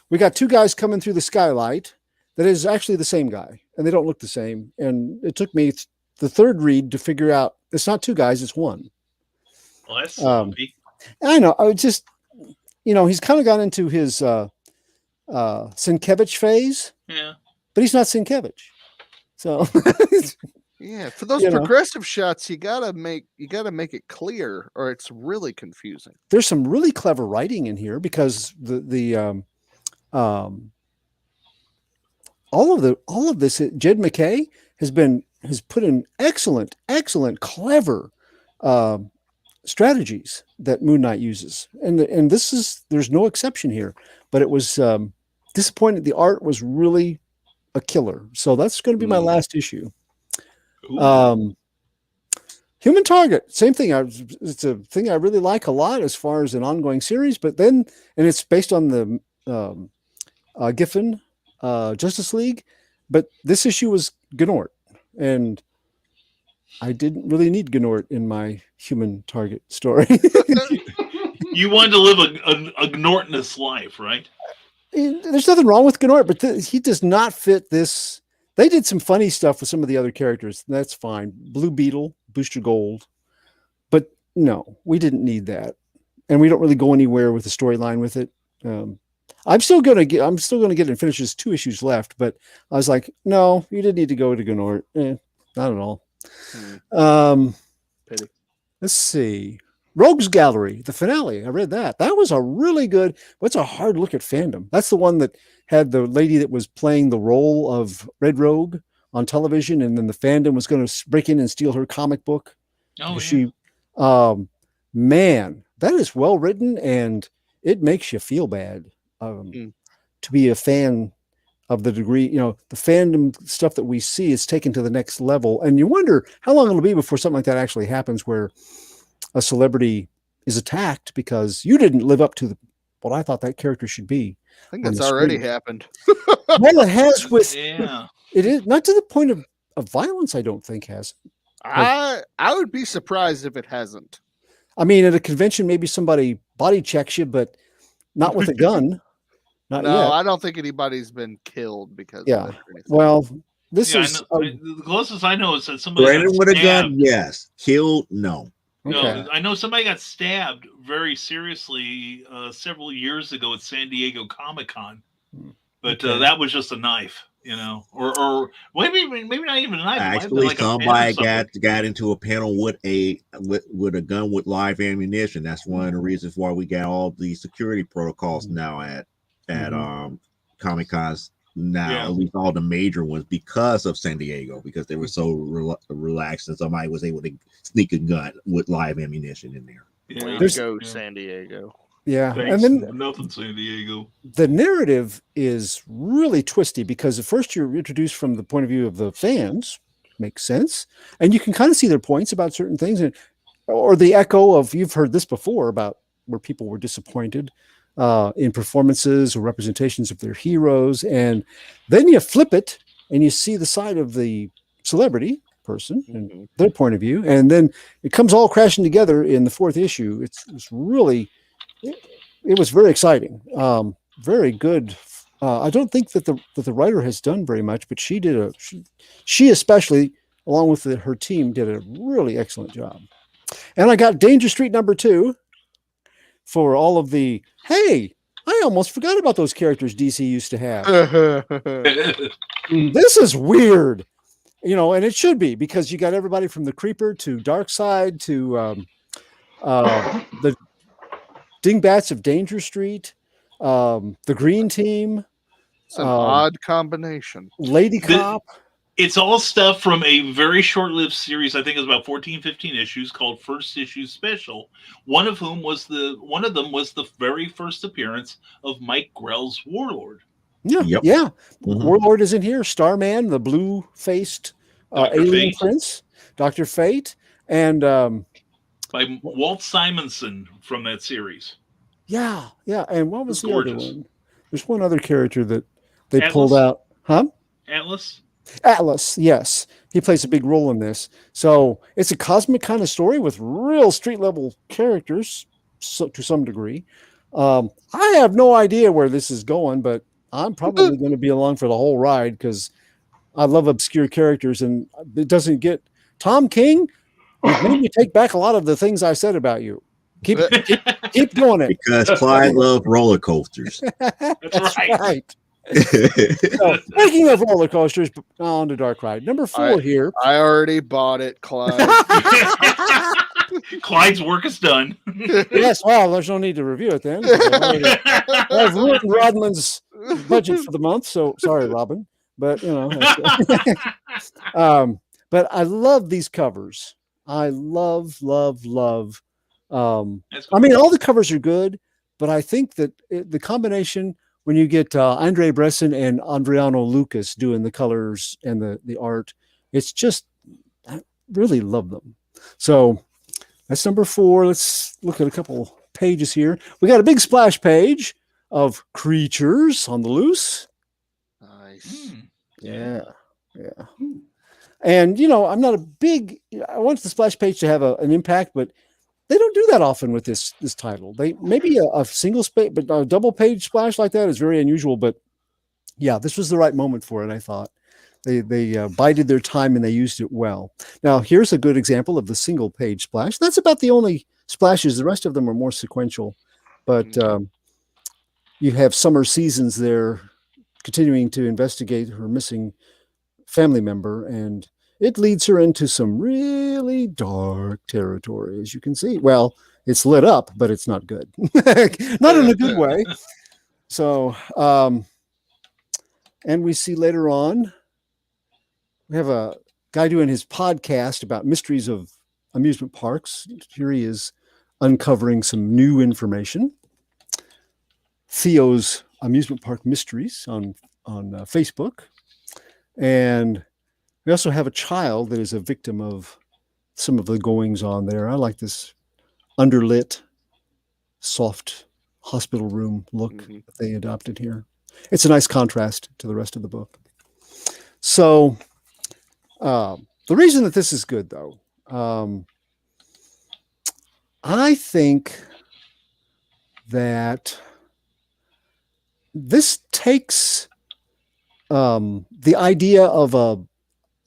We got 2 guys coming through the skylight that is actually the same guy, and they don't look the same. And it took me the 3rd read to figure out it's not 2 guys, it's 1. Well, that's sloppy. I know. I was just, he's kind of gone into his Sienkiewicz phase. Yeah. But he's not Sienkiewicz. So yeah, for those progressive shots, you gotta make it clear, or it's really confusing. There's some really clever writing in here because the all of this, Jed McKay has put in excellent, clever strategies that Moon Knight uses, and there's no exception here. But it was disappointing. The art was really a killer. So that's going to be my last issue. Human Target, same thing. It's a thing I really like a lot as far as an ongoing series. But then, and it's based on the Giffen Justice League. But this issue was Gnort, and I didn't really need Gnort in my Human Target story. You wanted to live a Gnortness life, right? There's nothing wrong with Gnort, but he does not fit this. They did some funny stuff with some of the other characters. That's fine. Blue Beetle, Booster Gold. But no, we didn't need that. And we don't really go anywhere with the storyline with it. I'm still gonna get it and finish. There's 2 issues left, but I was like, no, you didn't need to go to Gnort. Not at all. Pity. Let's see. Rogues Gallery, the finale. I read that. That was a really good. What's a hard look at fandom? That's the one that had the lady that was playing the role of Red Rogue on television, and then the fandom was going to break in and steal her comic book. Oh, she, man, that is well written, and it makes you feel bad to be a fan of the degree. The fandom stuff that we see is taken to the next level, and you wonder how long it'll be before something like that actually happens, where a celebrity is attacked because you didn't live up to what I thought that character should be. I think it's already happened. Well, it has with it is not to the point of violence. I don't think has. I would be surprised if it hasn't. I mean, at a convention, maybe somebody body checks you, but not with a gun. Not No, yet. I don't think anybody's been killed because of Yeah. it or anything. Well, this Yeah, is the closest I know is that somebody Brandon got with a gun, stabbed. yes. Killed, no. No, okay. I know somebody got stabbed very seriously several years ago at San Diego Comic-Con, but Okay. that was just a knife, or maybe not even a knife. It might have been Actually, like a pen or somebody something. got into a panel with a gun with live ammunition. That's one of the reasons why we got all the security protocols now at Comic Cons now, Yeah. at least all the major ones, because of San Diego, because they were so relaxed and somebody was able to sneak a gun with live ammunition in there. Yeah. Way There's- to go, San Diego. Yeah, Thanks. and then Nothing, San Diego. the narrative is really twisty because at first you're introduced from the point of view of the fans, makes sense, and you can kind of see their points about certain things, or the echo of you've heard this before about where people were disappointed in performances or representations of their heroes, and then you flip it and you see the side of the celebrity person and their point of view, and then it comes all crashing together in the 4th issue. It's really. It was very exciting, very good. I don't think that the writer has done very much, but she did she especially, along with her team, did a really excellent job. And I got Danger Street #2 for all of the. Hey, I almost forgot about those characters DC used to have. This is weird, and it should be because you got everybody from the Creeper to Darkseid to the Dingbats of Danger Street, the Green Team. It's an odd combination. Lady Cop. It's all stuff from a very short-lived series. I think it was about 14, 15 issues called First Issue Special. One of them was the very first appearance of Mike Grell's Warlord. Yeah, Yep. yeah. Mhm. Warlord is in here. Starman, the blue-faced Dr. alien Fate. prince, Dr. Fate, and By Walt Simonson from that series. yeah. And what was It's the other gorgeous. one? There's one other character that they Atlas? pulled out. Huh? Atlas? Atlas, yes. He plays a big role in this. So it's a cosmic kind of story with real street level characters to some degree. I have no idea where this is going, but I'm probably going to be along for the whole ride because I love obscure characters, and it doesn't get Tom King. You've made me take back a lot of the things I said about you. Keep doing it. Because Clyde loved roller coasters. That's right. right. So, speaking of roller coasters, on to Dark Ride. Number 4 here. I already bought it, Clyde. Clyde's work is done. Yes, well, there's no need to review it then. I've ruined Rodman's budget for the month, so sorry, Robin. but but I love these covers. I love. I mean, all the covers are good, but I think that the combination when you get Andre Bresson and Adriano Lucas doing the colors and the art, it's just, I really love them. So that's number 4. Let's look at a couple pages here. We got a big splash page of creatures on the loose. Nice. Yeah. And I'm not a big. I want the splash page to have an impact, but they don't do that often with this title. They maybe a single page, but a double page splash like that is very unusual. But yeah, this was the right moment for it. I thought they bided their time and they used it well. Now here's a good example of the single page splash. That's about the only splashes. The rest of them are more sequential. But you have Summer Seasons there, continuing to investigate her missing family member, and it leads her into some really dark territory, as you can see. Well, it's lit up, but it's not good. Not in a good way. So, and we see later on, we have a guy doing his podcast about mysteries of amusement parks. Here he is uncovering some new information. Theo's Amusement Park Mysteries on Facebook. And we also have a child that is a victim of some of the goings on there. I like this underlit, soft hospital room look that they adopted here. It's a nice contrast to the rest of the book. So the reason that this is good, though, I think that this takes the idea of a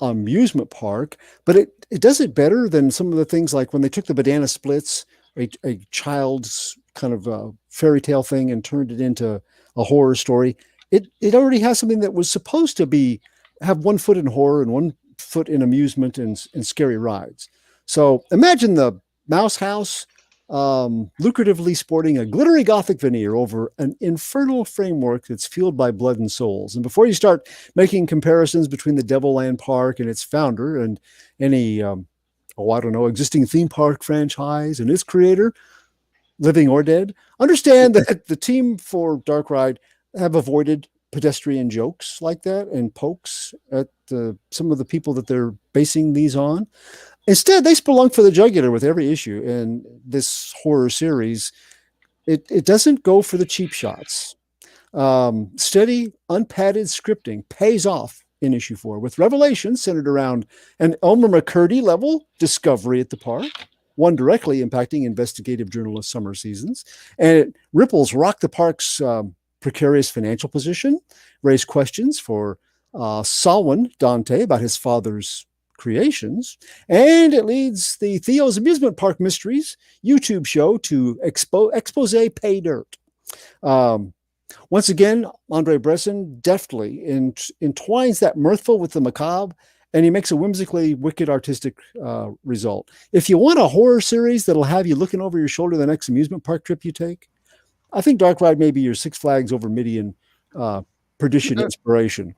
amusement park, but it does it better than some of the things like when they took the Banana Splits, a child's kind of fairy tale thing, and turned it into a horror story. It already has something that was supposed to have one foot in horror and one foot in amusement and scary rides. So imagine the Mouse House lucratively sporting a glittery Gothic veneer over an infernal framework that's fueled by blood and souls. And before you start making comparisons between the Devilland Park and its founder and any, existing theme park franchise and its creator, living or dead, understand that the team for Dark Ride have avoided pedestrian jokes like that and pokes at some of the people that they're basing these on. Instead, they spelunk for the jugular with every issue in this horror series. It doesn't go for the cheap shots. Steady, unpadded scripting pays off in issue 4 with revelations centered around an Elmer McCurdy level discovery at the park, one directly impacting investigative journalist Summer Seasons, and it ripples rock the park's precarious financial position, raise questions for Salwan Dante about his father's creations, and it leads the Theo's Amusement Park Mysteries YouTube show to expose pay dirt. Once again, Andre Bresson deftly entwines that mirthful with the macabre, and he makes a whimsically wicked artistic result. If you want a horror series that'll have you looking over your shoulder the next amusement park trip you take, I think Dark Ride may be your Six Flags Over Midian perdition inspiration.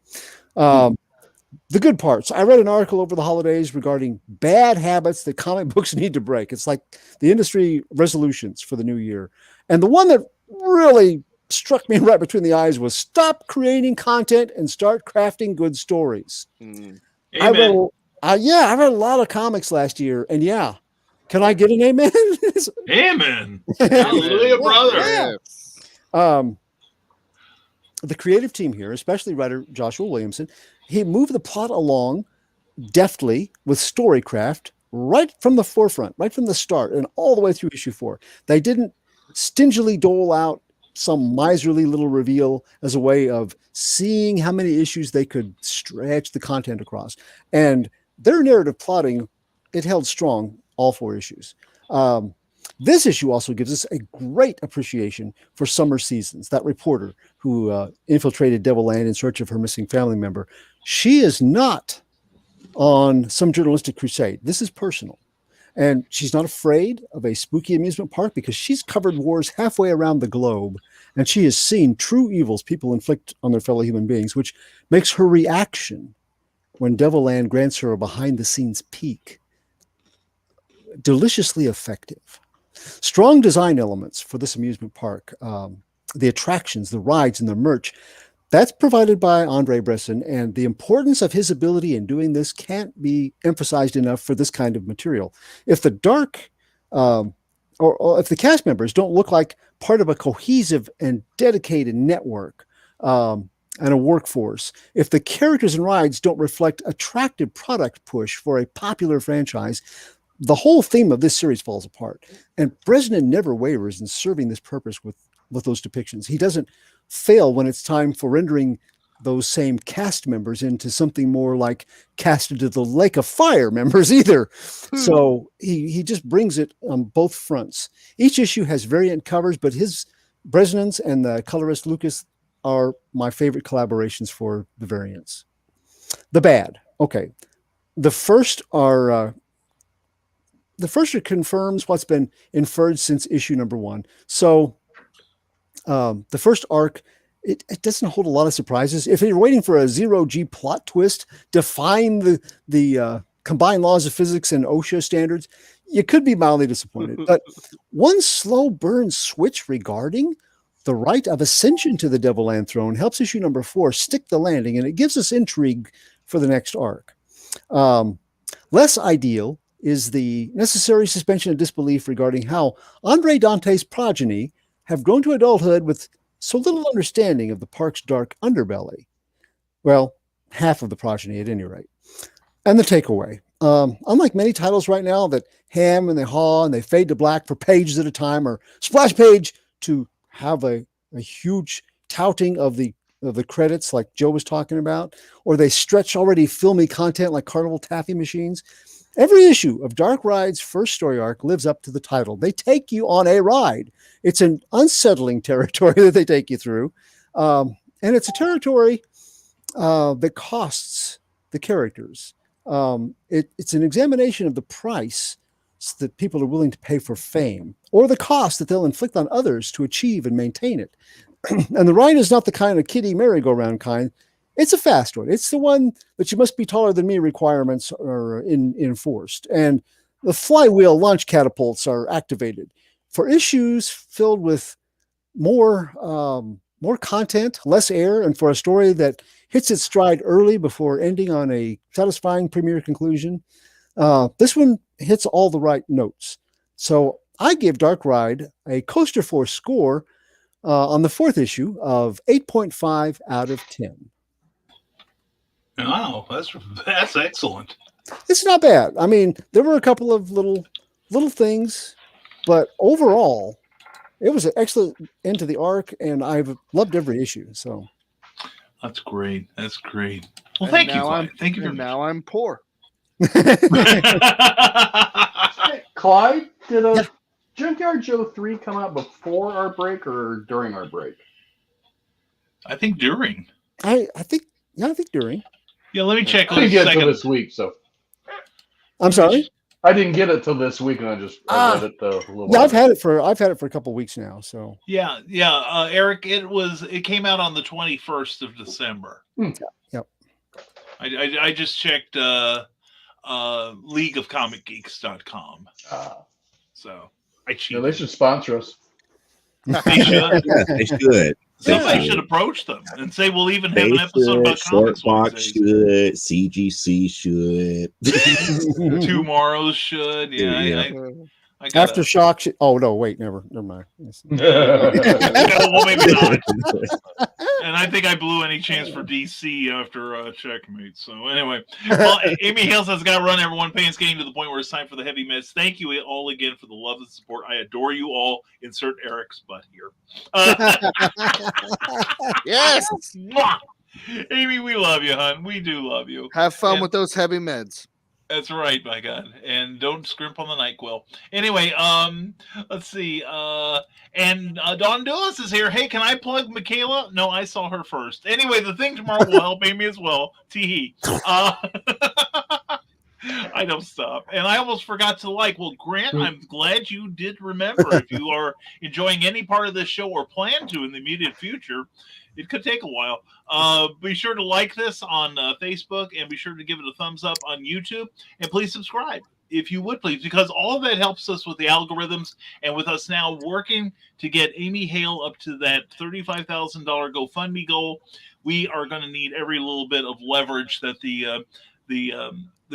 The good parts. I read an article over the holidays regarding bad habits that comic books need to break. It's like the industry resolutions for the new year. And the one that really struck me right between the eyes was stop creating content and start crafting good stories. I read a lot of comics last year, and can I get an amen? Amen. Hallelujah, brother. Yeah. The creative team here, especially writer Joshua Williamson, he moved the plot along deftly with storycraft right from the forefront, right from the start, and all the way through issue 4. They didn't stingily dole out some miserly little reveal as a way of seeing how many issues they could stretch the content across. And their narrative plotting, it held strong all 4 issues. This issue also gives us a great appreciation for Summer Seasons, that reporter who infiltrated Devilland in search of her missing family member. She is not on some journalistic crusade. This is personal. And she's not afraid of a spooky amusement park because she's covered wars halfway around the globe and she has seen true evils people inflict on their fellow human beings, which makes her reaction when Devilland grants her a behind-the-scenes peek deliciously effective. Strong design elements for this amusement park, the attractions, the rides, and the merch, that's provided by Andre Bresson, and the importance of his ability in doing this can't be emphasized enough for this kind of material. If the dark, or if the cast members don't look like part of a cohesive and dedicated network and a workforce, if the characters and rides don't reflect attractive product push for a popular franchise, the whole theme of this series falls apart. And Bresnan never wavers in serving this purpose with those depictions. He doesn't fail when it's time for rendering those same cast members into something more like Cast into the Lake of Fire members either. So he just brings it on both fronts. Each issue has variant covers, but his Bresnan's and the colorist Lucas are my favorite collaborations for the variants. The bad. Okay. The first confirms what's been inferred since issue number 1. So the first arc, it doesn't hold a lot of surprises. If you're waiting for a zero-G plot twist, define the combined laws of physics and OSHA standards, you could be mildly disappointed. But one slow burn switch regarding the right of ascension to the Devilland throne helps issue number 4 stick the landing, and it gives us intrigue for the next arc. Less ideal is the necessary suspension of disbelief regarding how Andre Dante's progeny have grown to adulthood with so little understanding of the park's dark underbelly. Well, half of the progeny at any rate. And the takeaway. Unlike many titles right now that ham and they haw and they fade to black for pages at a time, or splash page to have a huge touting of the credits like Joe was talking about, or they stretch already filmy content like Carnival taffy machines, every issue of Dark Ride's first story arc lives up to the title. They take you on a ride. It's an unsettling territory that they take you through. And it's a territory that costs the characters. It's an examination of the price that people are willing to pay for fame, or the cost that they'll inflict on others to achieve and maintain it. And the ride is not the kind of kiddie merry-go-round kind. It's a fast one. It's the one that you must be taller than me requirements are enforced. And the flywheel launch catapults are activated for issues filled with more content, less air, and for a story that hits its stride early before ending on a satisfying premiere conclusion. This one hits all the right notes. So I give Dark Ride a Coaster Force score on the 4th issue of 8.5 out of 10. Wow, that's excellent. It's not bad. I mean, there were a couple of little things, but overall, it was an excellent end to the arc, and I've loved every issue. So that's great. That's great. Well, thank you, Clyde. Thank you very much. Now I'm poor. Clyde, did Junkyard Joe 3 come out before our break or during our break? I think during. I think during. Yeah, let me check. I didn't get it till this week, so. I'm sorry? I didn't get it till this week, and I read it a little while. I've had it for a couple of weeks now. So yeah, Eric, it came out on the 21st of December. Yep. I just checked leagueofcomicgeeks.com. So I cheated. Yeah, they should sponsor us. They should. Yeah, they should. Somebody should approach them and say we'll even have an episode about Short comics. Box should. CGC should. Tomorrow's should. Yeah. I gotta, Aftershock. Oh no! Wait, never mind. well, maybe not. And I think I blew any chance for DC after Checkmate. So anyway, well, Amy Hales has got to run. Everyone, Payne's getting to the point where it's time for the heavy miss. Thank you all again for the love and support. I adore you all. Insert Eric's butt here. Yes, Amy, we love you, hon. We do love you. have fun with those heavy meds. That's right, my God. And don't scrimp on the NyQuil. Anyway, let's see. And Dawn Dulles is here. Hey, can I plug Michaela? No, I saw her first. Anyway, the thing tomorrow will help Amy as well. Tee-hee. I don't stop. And I almost forgot to well, Grant, I'm glad you did remember. If you are enjoying any part of this show or plan to in the immediate future, it could take a while. Be sure to like this on Facebook and be sure to give it a thumbs up on YouTube. And please subscribe, if you would please, because all of that helps us with the algorithms and with us now working to get Amy Hale up to that $35,000 GoFundMe goal. We are going to need every little bit of leverage that the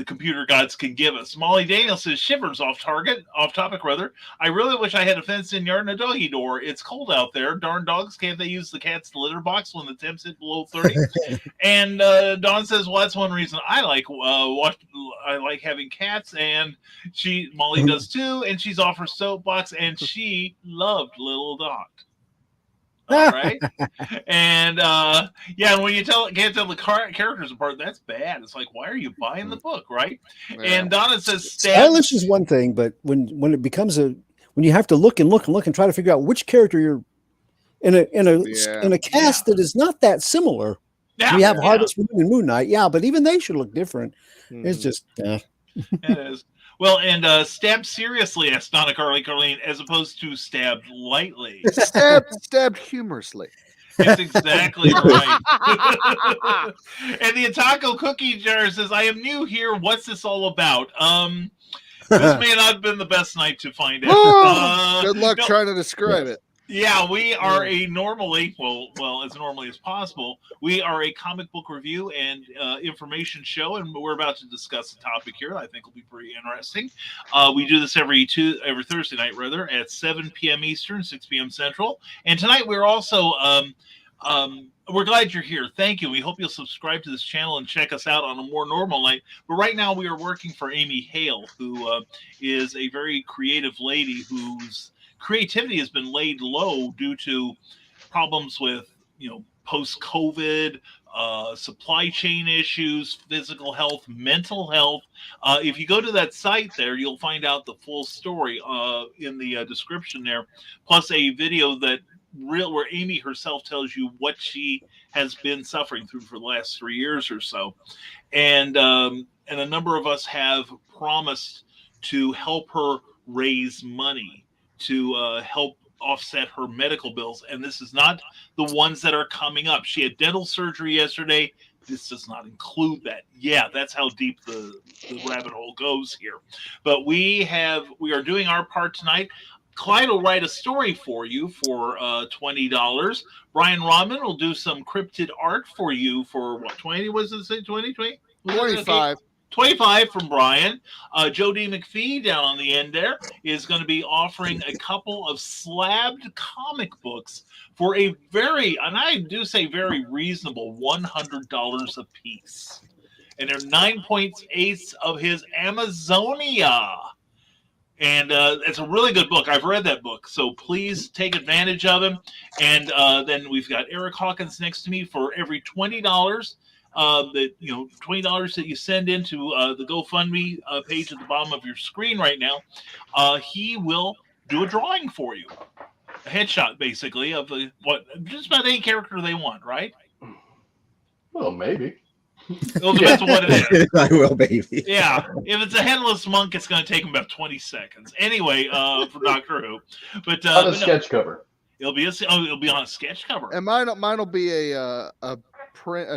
computer gods can give us. Molly Daniel says, shivers off topic rather. I really wish I had a fenced-in yard and a doggy door. It's cold out there. Darn dogs, can't they use the cat's litter box when the temps hit below 30? And Dawn says, well, that's one reason I like having cats, and Molly does too, and she's off her soapbox, and she loved Little Dot. All right. And when you can't tell the characters apart, that's bad. It's like, why are you buying the book, right? Yeah. And Donna says stylish is one thing, but when it becomes when you have to look and try to figure out which character you're in a cast that is not that similar. We have Harvest Moon and Moon Knight, but even they should look different. It's just It is. Well, and stabbed seriously, asked Donna Carlene, as opposed to stabbed lightly. Stabbed humorously. That's exactly right. And the Ataco Cookie Jar says, I am new here. What's this all about? This may not have been the best night to find out. Good luck trying to describe it. Yeah, we are as normally as possible, we are a comic book review and information show, and we're about to discuss a topic here that I think will be pretty interesting. We do this every Thursday night, at 7 p.m. Eastern, 6 p.m. Central. And tonight we're also we're glad you're here. Thank you. We hope you'll subscribe to this channel and check us out on a more normal night. But right now we are working for Amy Hale, who is a very creative lady whose creativity has been laid low due to problems with, post-COVID, supply chain issues, physical health, mental health. If you go to that site there, you'll find out the full story in the description there, plus a video where Amy herself tells you what she has been suffering through for the last 3 years or so. And a number of us have promised to help her raise money to help offset her medical bills. And this is not the ones that are coming up. She had dental surgery yesterday. This does not include that. Yeah, that's how deep the rabbit hole goes here. But we are doing our part tonight. Clyde will write a story for you for $20. Brian Rodman will do some cryptid art for you for what, 20? Was it say 20? 25. 25 from Brian. Joe D. McFee down on the end there is going to be offering a couple of slabbed comic books for a very, and I do say very reasonable, $100 a piece. And they're 9.8 of his Amazonia. And it's a really good book. I've read that book, so please take advantage of him. And then we've got Eric Hawkins next to me for every $20 $20 that you send into the GoFundMe page at the bottom of your screen right now. He will do a drawing for you, a headshot basically of just about any character they want, right? Well, maybe. It'll depend on what it is. I will, baby. Yeah, if it's a headless monk, it's going to take him about 20 seconds. Anyway, for Doctor Who, but on a sketch cover. It'll be on a sketch cover. And mine will be a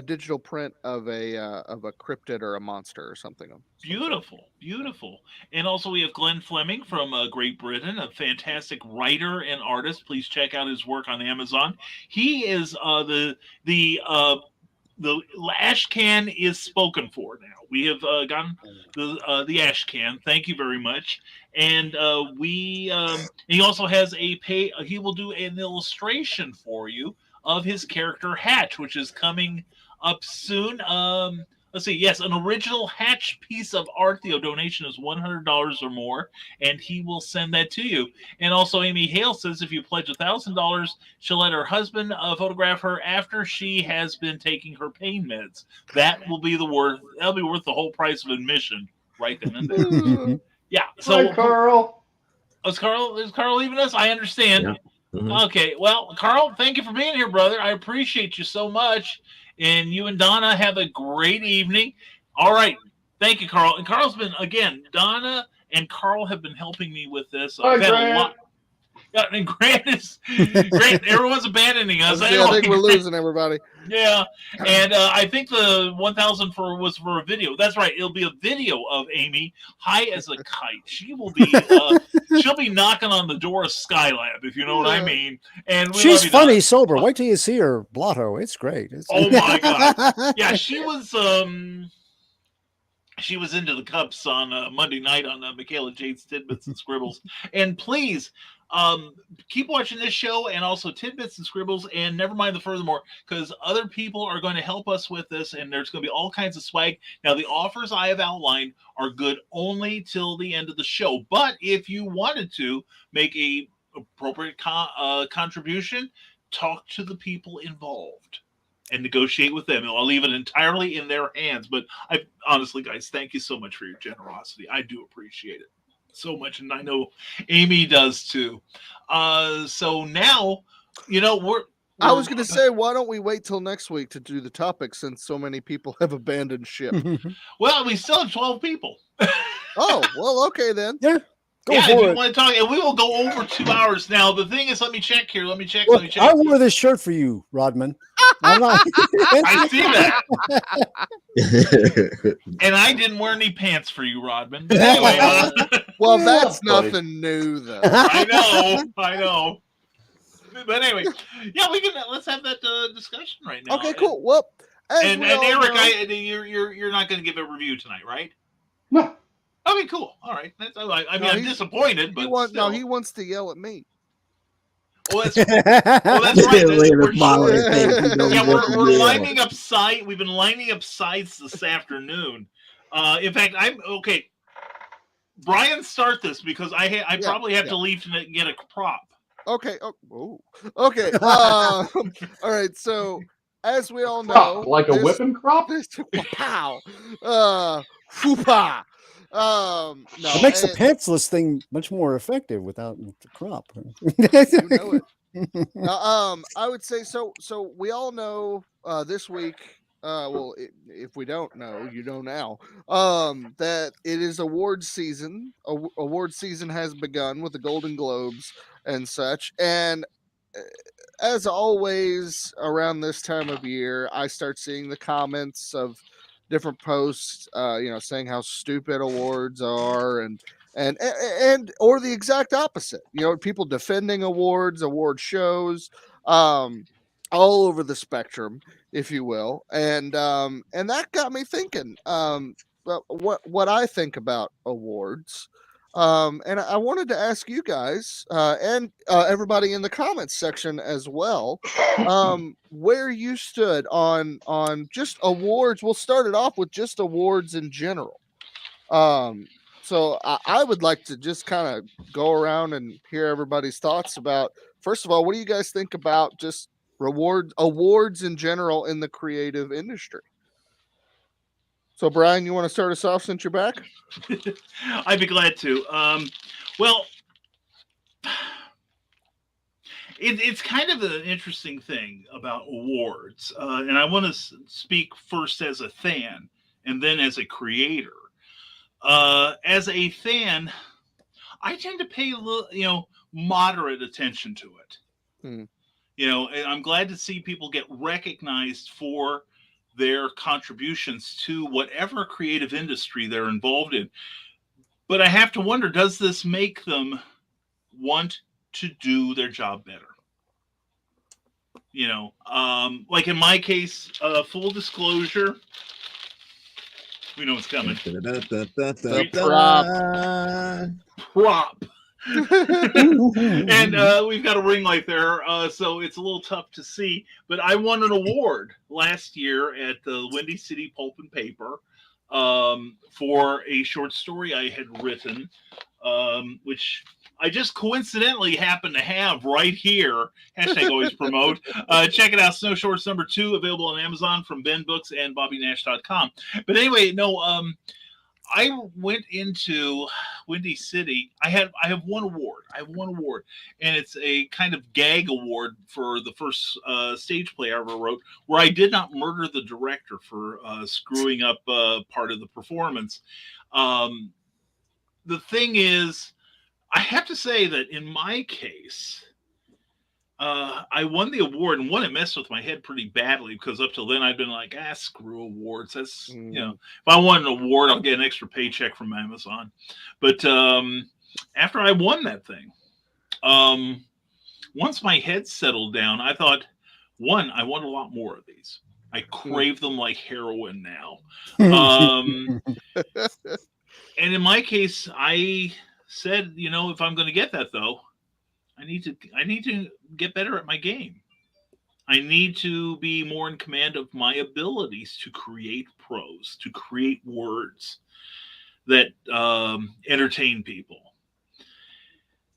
digital print of a cryptid or a monster or something. Beautiful. And also we have Glenn Fleming from Great Britain, a fantastic writer and artist. Please check out his work on Amazon. He is the ash can is spoken for now. We have gotten the ash can. Thank you very much. And he also has he will do an illustration for you of his character Hatch, which is coming up soon. Let's see. Yes, an original Hatch piece of art. The donation is $100 or more, and he will send that to you. And also, Amy Hale says if you pledge $1,000, she'll let her husband photograph her after she has been taking her pain meds. That'll be worth the whole price of admission, right then and there. Yeah. So, hi, Carl. Is Carl leaving us? I understand. Yeah. Mm-hmm. Okay. Well, Carl, thank you for being here, brother. I appreciate you so much. And you and Donna have a great evening. All right. Thank you, Carl. And Carl's been, again, Donna and Carl have been helping me with this. Hi, I've had Grant. a lot. Yeah, and Grant is Grant. Everyone's abandoning us. I think we're losing everybody. Yeah, and I think the 1,000 was for a video. That's right. It'll be a video of Amy high as a kite. She will be she'll be knocking on the door of Skylab, if you know what I mean. And she's funny sober. Wait till you see her blotto. It's great. Oh my god! Yeah, she was into the Cups on Monday night on Michaela Jade's Tidbits and Scribbles. And please. Keep watching this show and also Tidbits and Scribbles, and never mind the furthermore, because other people are going to help us with this, and there's going to be all kinds of swag. Now, the offers I have outlined are good only till the end of the show, but if you wanted to make a appropriate contribution, talk to the people involved and negotiate with them. I'll leave it entirely in their hands, but I honestly, guys, thank you so much for your generosity. I do appreciate it so much, and I know Amy does too. So now, I was going to say, why don't we wait till next week to do the topic, since so many people have abandoned ship? Well, we still have 12 people. Oh, well, okay then. Yeah. If you want to talk, and we will go over 2 hours. Now, the thing is, let me check here. Let me check. I wore this shirt for you, Rodman. I'm not... I see that. And I didn't wear any pants for you, Rodman. But anyway, well, that's nothing new, though. I know. But anyway, yeah, let's have that discussion right now. Okay, cool. Well, and Eric, you're not going to give a review tonight, right? No. Okay, cool. All right. I'm disappointed, but he wants to yell at me. Well, that's right. We're lining up sites. We've been lining up sites this afternoon. In fact, I'm okay. Brian, start this because I probably have to leave to get a prop. Okay. Okay. All right. So, as we all know, like a whipping crop. Pow. Whoopah. It makes the pantsless thing much more effective without the crop. You know it. I would say so. So we all know this week. Well, if we don't know, you know now. That it is awards season. Award season has begun with the Golden Globes and such. And as always, around this time of year, I start seeing the comments of different posts, saying how stupid awards are, and or the exact opposite. People defending awards, award shows, all over the spectrum, if you will, and that got me thinking. What I think about awards. And I wanted to ask you guys and everybody in the comments section as well, where you stood on just awards. We'll start it off with just awards in general. So I would like to just kind of go around and hear everybody's thoughts about, first of all, what do you guys think about just awards in general in the creative industry? So, Brian, you want to start us off since you're back? I'd be glad to. Well, it's kind of an interesting thing about awards. And I want to speak first as a fan and then as a creator. As a fan, I tend to pay a little, moderate attention to it. And I'm glad to see people get recognized for their contributions to whatever creative industry they're involved in. But I have to wonder, does this make them want to do their job better? Like in my case, full disclosure, we know what's coming. Prop. And we've got a ring light there, so it's a little tough to see. But I won an award last year at the Windy City Pulp and Paper for a short story I had written, which I just coincidentally happen to have right here. Hashtag always promote. Check it out. Snow Shorts #2, available on Amazon from Ben Books and BobbyNash.com. But anyway, I went into Windy City. I have one award. I have one award, and it's a kind of gag award for the first stage play I ever wrote, where I did not murder the director for screwing up part of the performance. The thing is, I have to say that in my case, I won the award, and one, it messed with my head pretty badly because up till then I'd been like, screw awards. That's if I want an award, I'll get an extra paycheck from Amazon. But after I won that thing, once my head settled down, I thought, one, I want a lot more of these. I crave them like heroin now. And in my case, I said, if I'm going to get that though, I need to get better at my game. I need to be more in command of my abilities to create prose, to create words that entertain people.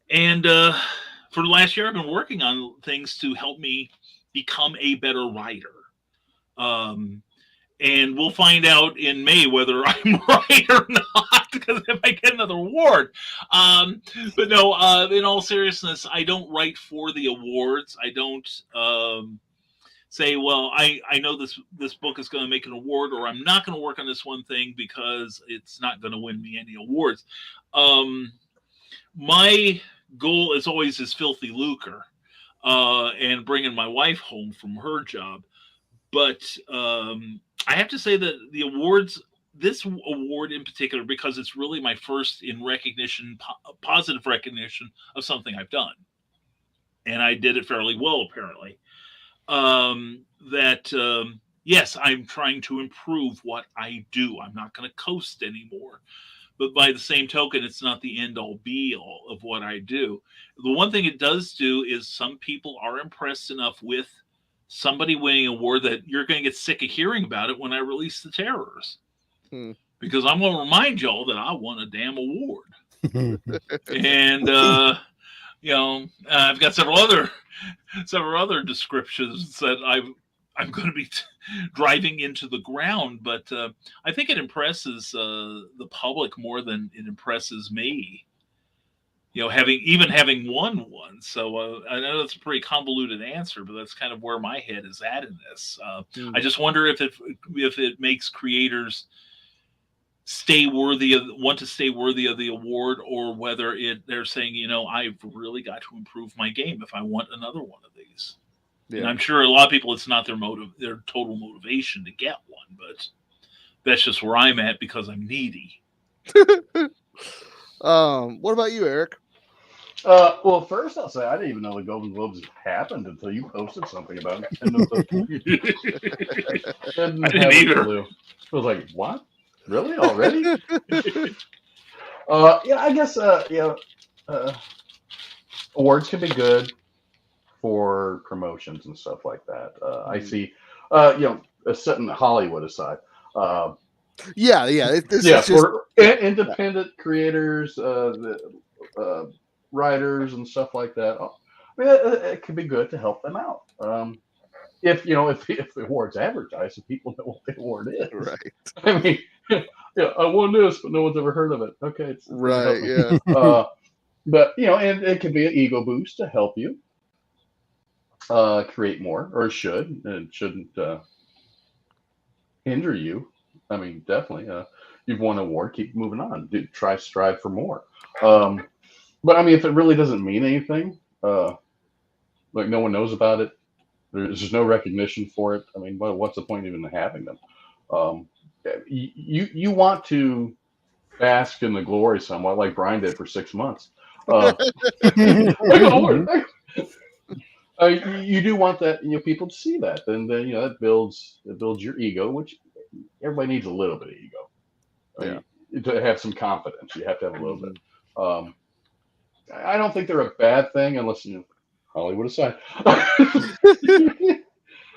And for the last year, I've been working on things to help me become a better writer. And we'll find out in May whether I'm right or not, because if I get another award. But no, in all seriousness, I don't write for the awards. I don't say, well, I know this book is going to make an award, or I'm not going to work on this one thing because it's not going to win me any awards. My goal is always as filthy lucre and bringing my wife home from her job. But I have to say that the awards, this award in particular, because it's really my first in recognition, positive recognition of something I've done. And I did it fairly well, apparently. Yes, I'm trying to improve what I do. I'm not going to coast anymore. But by the same token, it's not the end all be all of what I do. The one thing it does do is some people are impressed enough with somebody winning an award that you're going to get sick of hearing about it when I release The Terrors. Because I'm going to remind y'all that I won a damn award. And, I've got several other descriptions that I'm going to be driving into the ground. But I think it impresses the public more than it impresses me. Having won one. So I know that's a pretty convoluted answer, but that's kind of where my head is at in this. I just wonder if it makes creators want to stay worthy of the award, or whether they're saying, I've really got to improve my game if I want another one of these. Yeah. And I'm sure a lot of people, it's not their total motivation to get one, but that's just where I'm at because I'm needy. What about you, Eric? Well, first I'll say I didn't even know the Golden Globes happened until you posted something about it. I didn't either. I was like, what? Really? Already? I guess awards can be good for promotions and stuff like that. I see, setting Hollywood aside. For independent creators, writers and stuff like that. I mean, it could be good to help them out. If the award's advertised, so people know what the award is. Right. I mean, I won this, but no one's ever heard of it. Okay. It's right. Yeah. But and it can be an ego boost to help you create more, or it shouldn't hinder you. I mean, definitely. You've won an award, keep moving on. Strive for more. But I mean, if it really doesn't mean anything, like no one knows about it, there's just no recognition for it. I mean, what's the point even of having them? You want to bask in the glory somewhat, like Brian did for 6 months. You do want that, people to see that, and then that builds your ego, which everybody needs a little bit of ego. To have some confidence, you have to have a little bit. I don't think they're a bad thing, unless Hollywood aside. But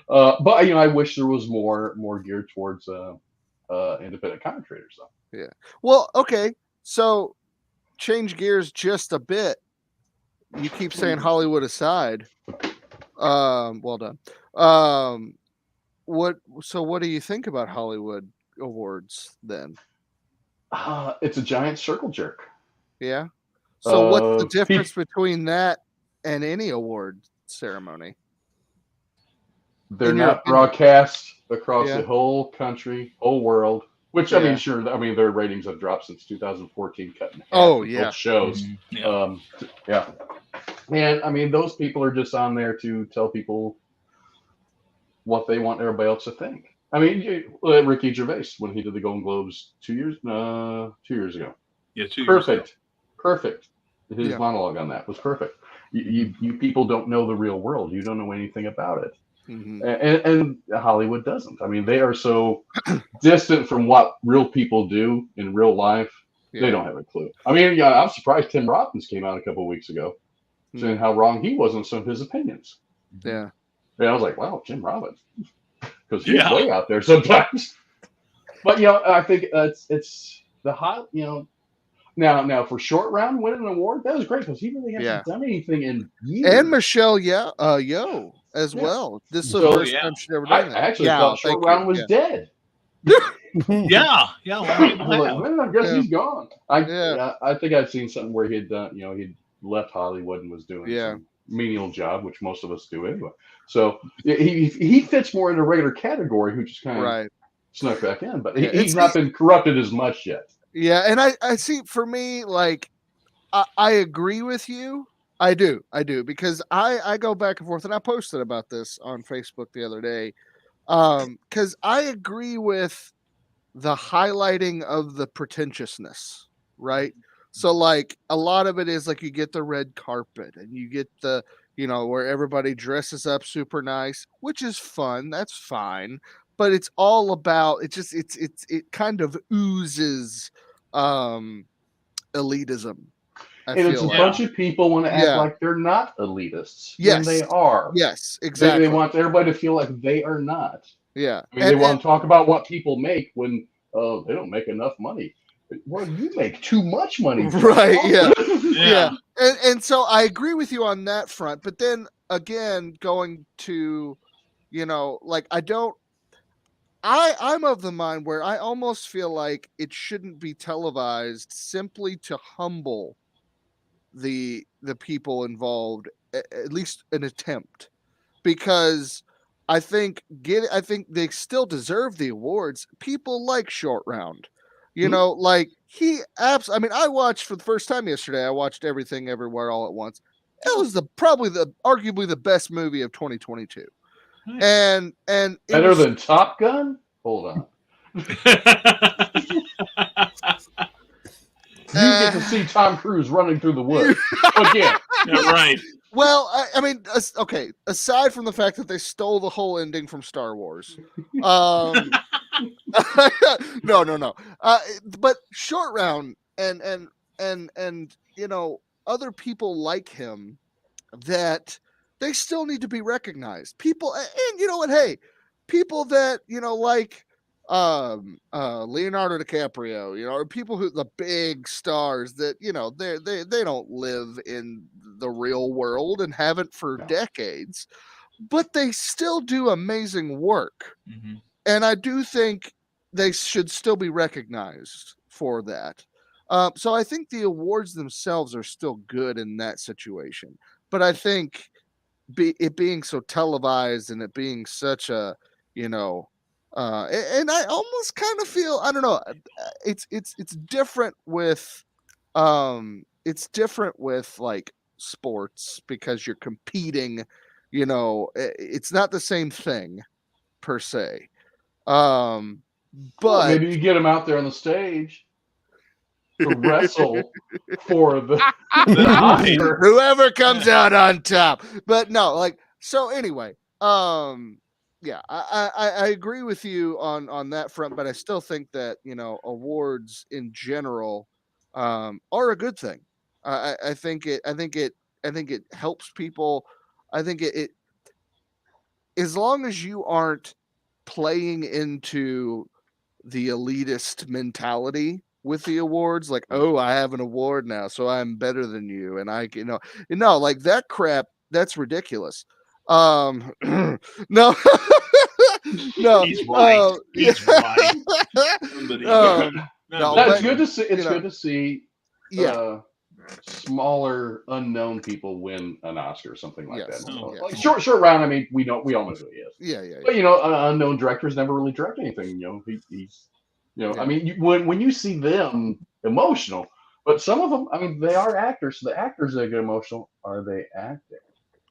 I wish there was more geared towards independent comic creators, though. Yeah. Well, okay. So change gears just a bit. You keep saying Hollywood aside. Well done. What do you think about Hollywood awards then? It's a giant circle jerk. Yeah. So what's the he- difference between that and any award ceremony? They're In your not opinion? broadcast across Yeah. the whole country, whole world. Which I mean, sure. I mean, their ratings have dropped since 2014, cut in half. Oh, for yeah. both shows. Yeah. Yeah. And I mean, those people are just on there to tell people what they want everybody else to think. I mean, Ricky Gervais when he did the Golden Globes 2 years ago. Yeah, 2 years ago. Perfect. His Yeah. monologue on that was perfect. You people don't know the real world. You don't know anything about it. Mhm. And Hollywood doesn't. I mean, they are so distant from what real people do in real life. Yeah. They don't have a clue. I mean, yeah, I'm surprised Tim Robbins came out a couple of weeks ago saying how wrong he was on some of his opinions. Yeah. And I was like, wow, Jim Robbins, because he's Yeah. way out there sometimes. But I think it's the hot. Now for short round winning an award, that was great because he really hasn't done anything in years. And Michelle Yeoh as well. This is the first time she's ever done that. I actually thought short round was dead. Yeah. I guess he's gone. I think I've seen something where he'd done. He'd left Hollywood and was doing some menial job, which most of us do anyway. So he fits more in a regular category, who just kind of snuck back in. But he's not been corrupted as much yet. Yeah, and I see. For me, like, I agree with you. I do because I go back and forth, and I posted about this on Facebook the other day. Because I agree with the highlighting of the pretentiousness, right? So, like, a lot of it is like you get the red carpet and you get the, where everybody dresses up super nice, which is fun. That's fine. But it's all about it kind of oozes elitism. And it's a bunch of people want to act like they're not elitists. Yes. When they are. Yes, exactly. They want everybody to feel like they are not. Yeah. I mean, they want to talk about what people make when they don't make enough money. Well, you make too much money. Right, yeah. And so I agree with you on that front. But then again, going to, like I'm of the mind where I almost feel like it shouldn't be televised simply to humble the people involved, at least an attempt, because I think they still deserve the awards. People like Short Round, like I mean, I watched for the first time yesterday. I watched Everything Everywhere All at Once. It was arguably the best movie of 2022. And better than Top Gun? Hold on. You get to see Tom Cruise running through the woods. Again. Yeah, right. Well, I mean, okay, aside from the fact that they stole the whole ending from Star Wars. No. But Short Round and other people like him that they still need to be recognized. People, and you know what? Hey, people that like Leonardo DiCaprio, or people who the big stars that they don't live in the real world and haven't for decades, but they still do amazing work. Mm-hmm. And I do think they should still be recognized for that. So I think the awards themselves are still good in that situation, but I think it being so televised and it being such a, and I almost kind of feel, I don't know, it's different with, like sports because you're competing, it's not the same thing per se. But maybe you get them out there on the stage to wrestle for the Oscar. Whoever comes out on top. But no, like, so anyway, yeah, I agree with you on that front, but I still think that, awards in general are a good thing. I think it helps people. I think it as long as you aren't playing into the elitist mentality with the awards, like, oh, I have an award now, so I'm better than you, and I like that crap. That's ridiculous. No, no, he's right. He's right. No, That's but, good to see. It's you know, good to see. yeah, Smaller unknown people win an Oscar or something like yes, that. yes. Like short round. I mean, we all know who he is. Yeah, yeah, But yeah. unknown directors never really direct anything. He's Yeah. I mean, when you see them emotional, but some of them, I mean, they are actors. So the actors that get emotional, are they acting?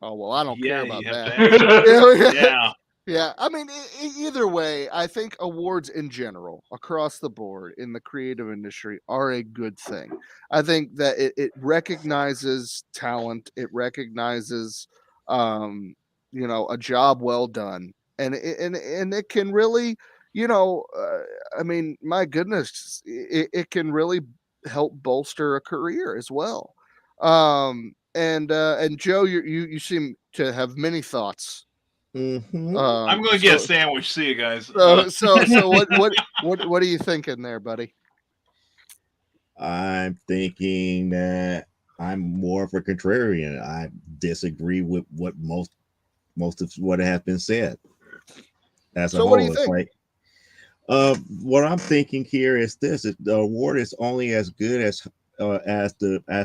Oh well, I don't care about you have that. to ask. Yeah. Yeah, I mean, either way, I think awards in general, across the board in the creative industry, are a good thing. I think that it recognizes talent, it recognizes, a job well done, and it can really, I mean, my goodness, it can really help bolster a career as well. And Joe, you seem to have many thoughts. Mm-hmm. I'm going to get a sandwich. See you guys. So what are you thinking there, buddy? I'm thinking that I'm more of a contrarian. I disagree with what most of what has been said. As a So whole, what do you it's think? like what I'm thinking here is this: is the award is only as good as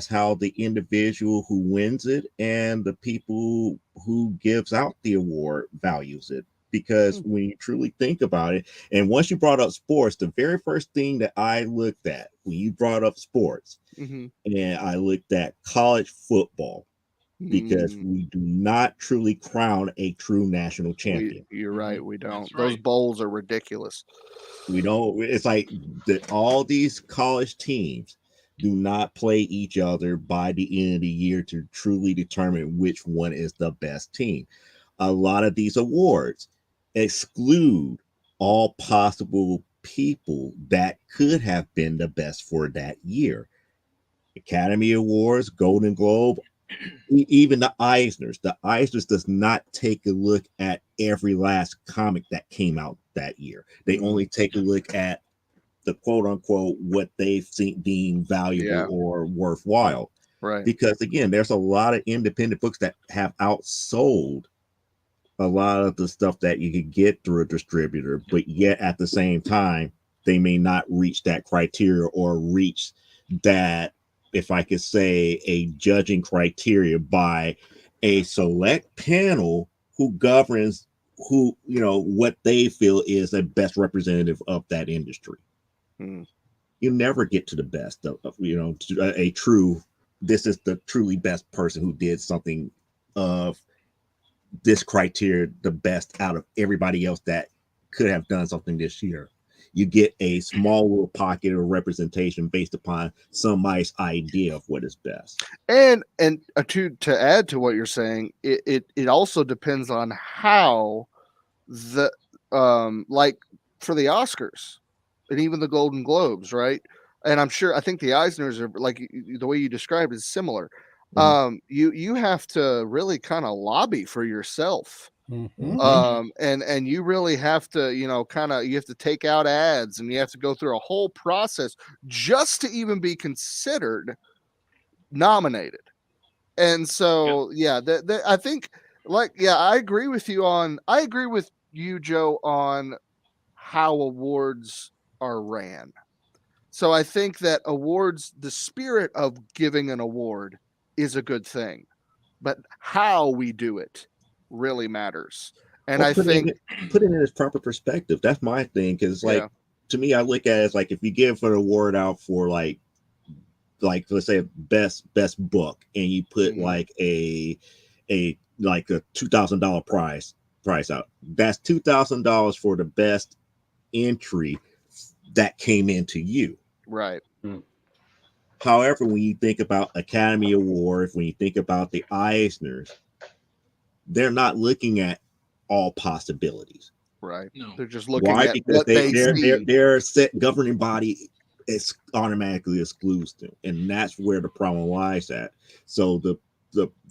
how the individual who wins it and the people who gives out the award values it. Because when you truly think about it, and once you brought up sports, the very first thing that I looked at when you brought up sports, and I looked at college football, because we do not truly crown a true national champion. You're right, we don't. That's Those right. bowls are ridiculous. We don't. It's like all these college teams do not play each other by the end of the year to truly determine which one is the best team. A lot of these awards exclude all possible people that could have been the best for that year. Academy Awards, Golden Globe, even the Eisners. The Eisners does not take a look at every last comic that came out that year. They only take a look at the quote unquote what they think deemed valuable or worthwhile. Right. Because again, there's a lot of independent books that have outsold a lot of the stuff that you could get through a distributor, but yet at the same time, they may not reach that criteria or reach that, if I could say, a judging criteria by a select panel who governs what they feel is the best representative of that industry. You never get to the best of a true, this is the truly best person who did something of this criteria, the best out of everybody else that could have done something this year. You get a small little pocket of representation based upon somebody's idea of what is best. And to add to what you're saying, it also depends on how the like for the Oscars and even the Golden Globes, right? And I think the Eisners are like the way you described is similar. You have to really kind of lobby for yourself. And you really have to, you have to take out ads and you have to go through a whole process just to even be considered nominated. And so, I think I agree with you, Joe, on how awards are ran. So I think that awards, the spirit of giving an award is a good thing, but how we do it really matters. And I think put it in its proper perspective. That's my thing. Cause to me, I look at it as like, if you give an award out for like let's say best book, and you put like a $2,000 price out, that's $2,000 for the best entry that came into you. Right. However, when you think about Academy Awards, when you think about the Eisners, they're not looking at all possibilities. Right. No. They're just looking Why? at Because what they see. their set governing body is automatically excludes them, and that's where the problem lies at. So the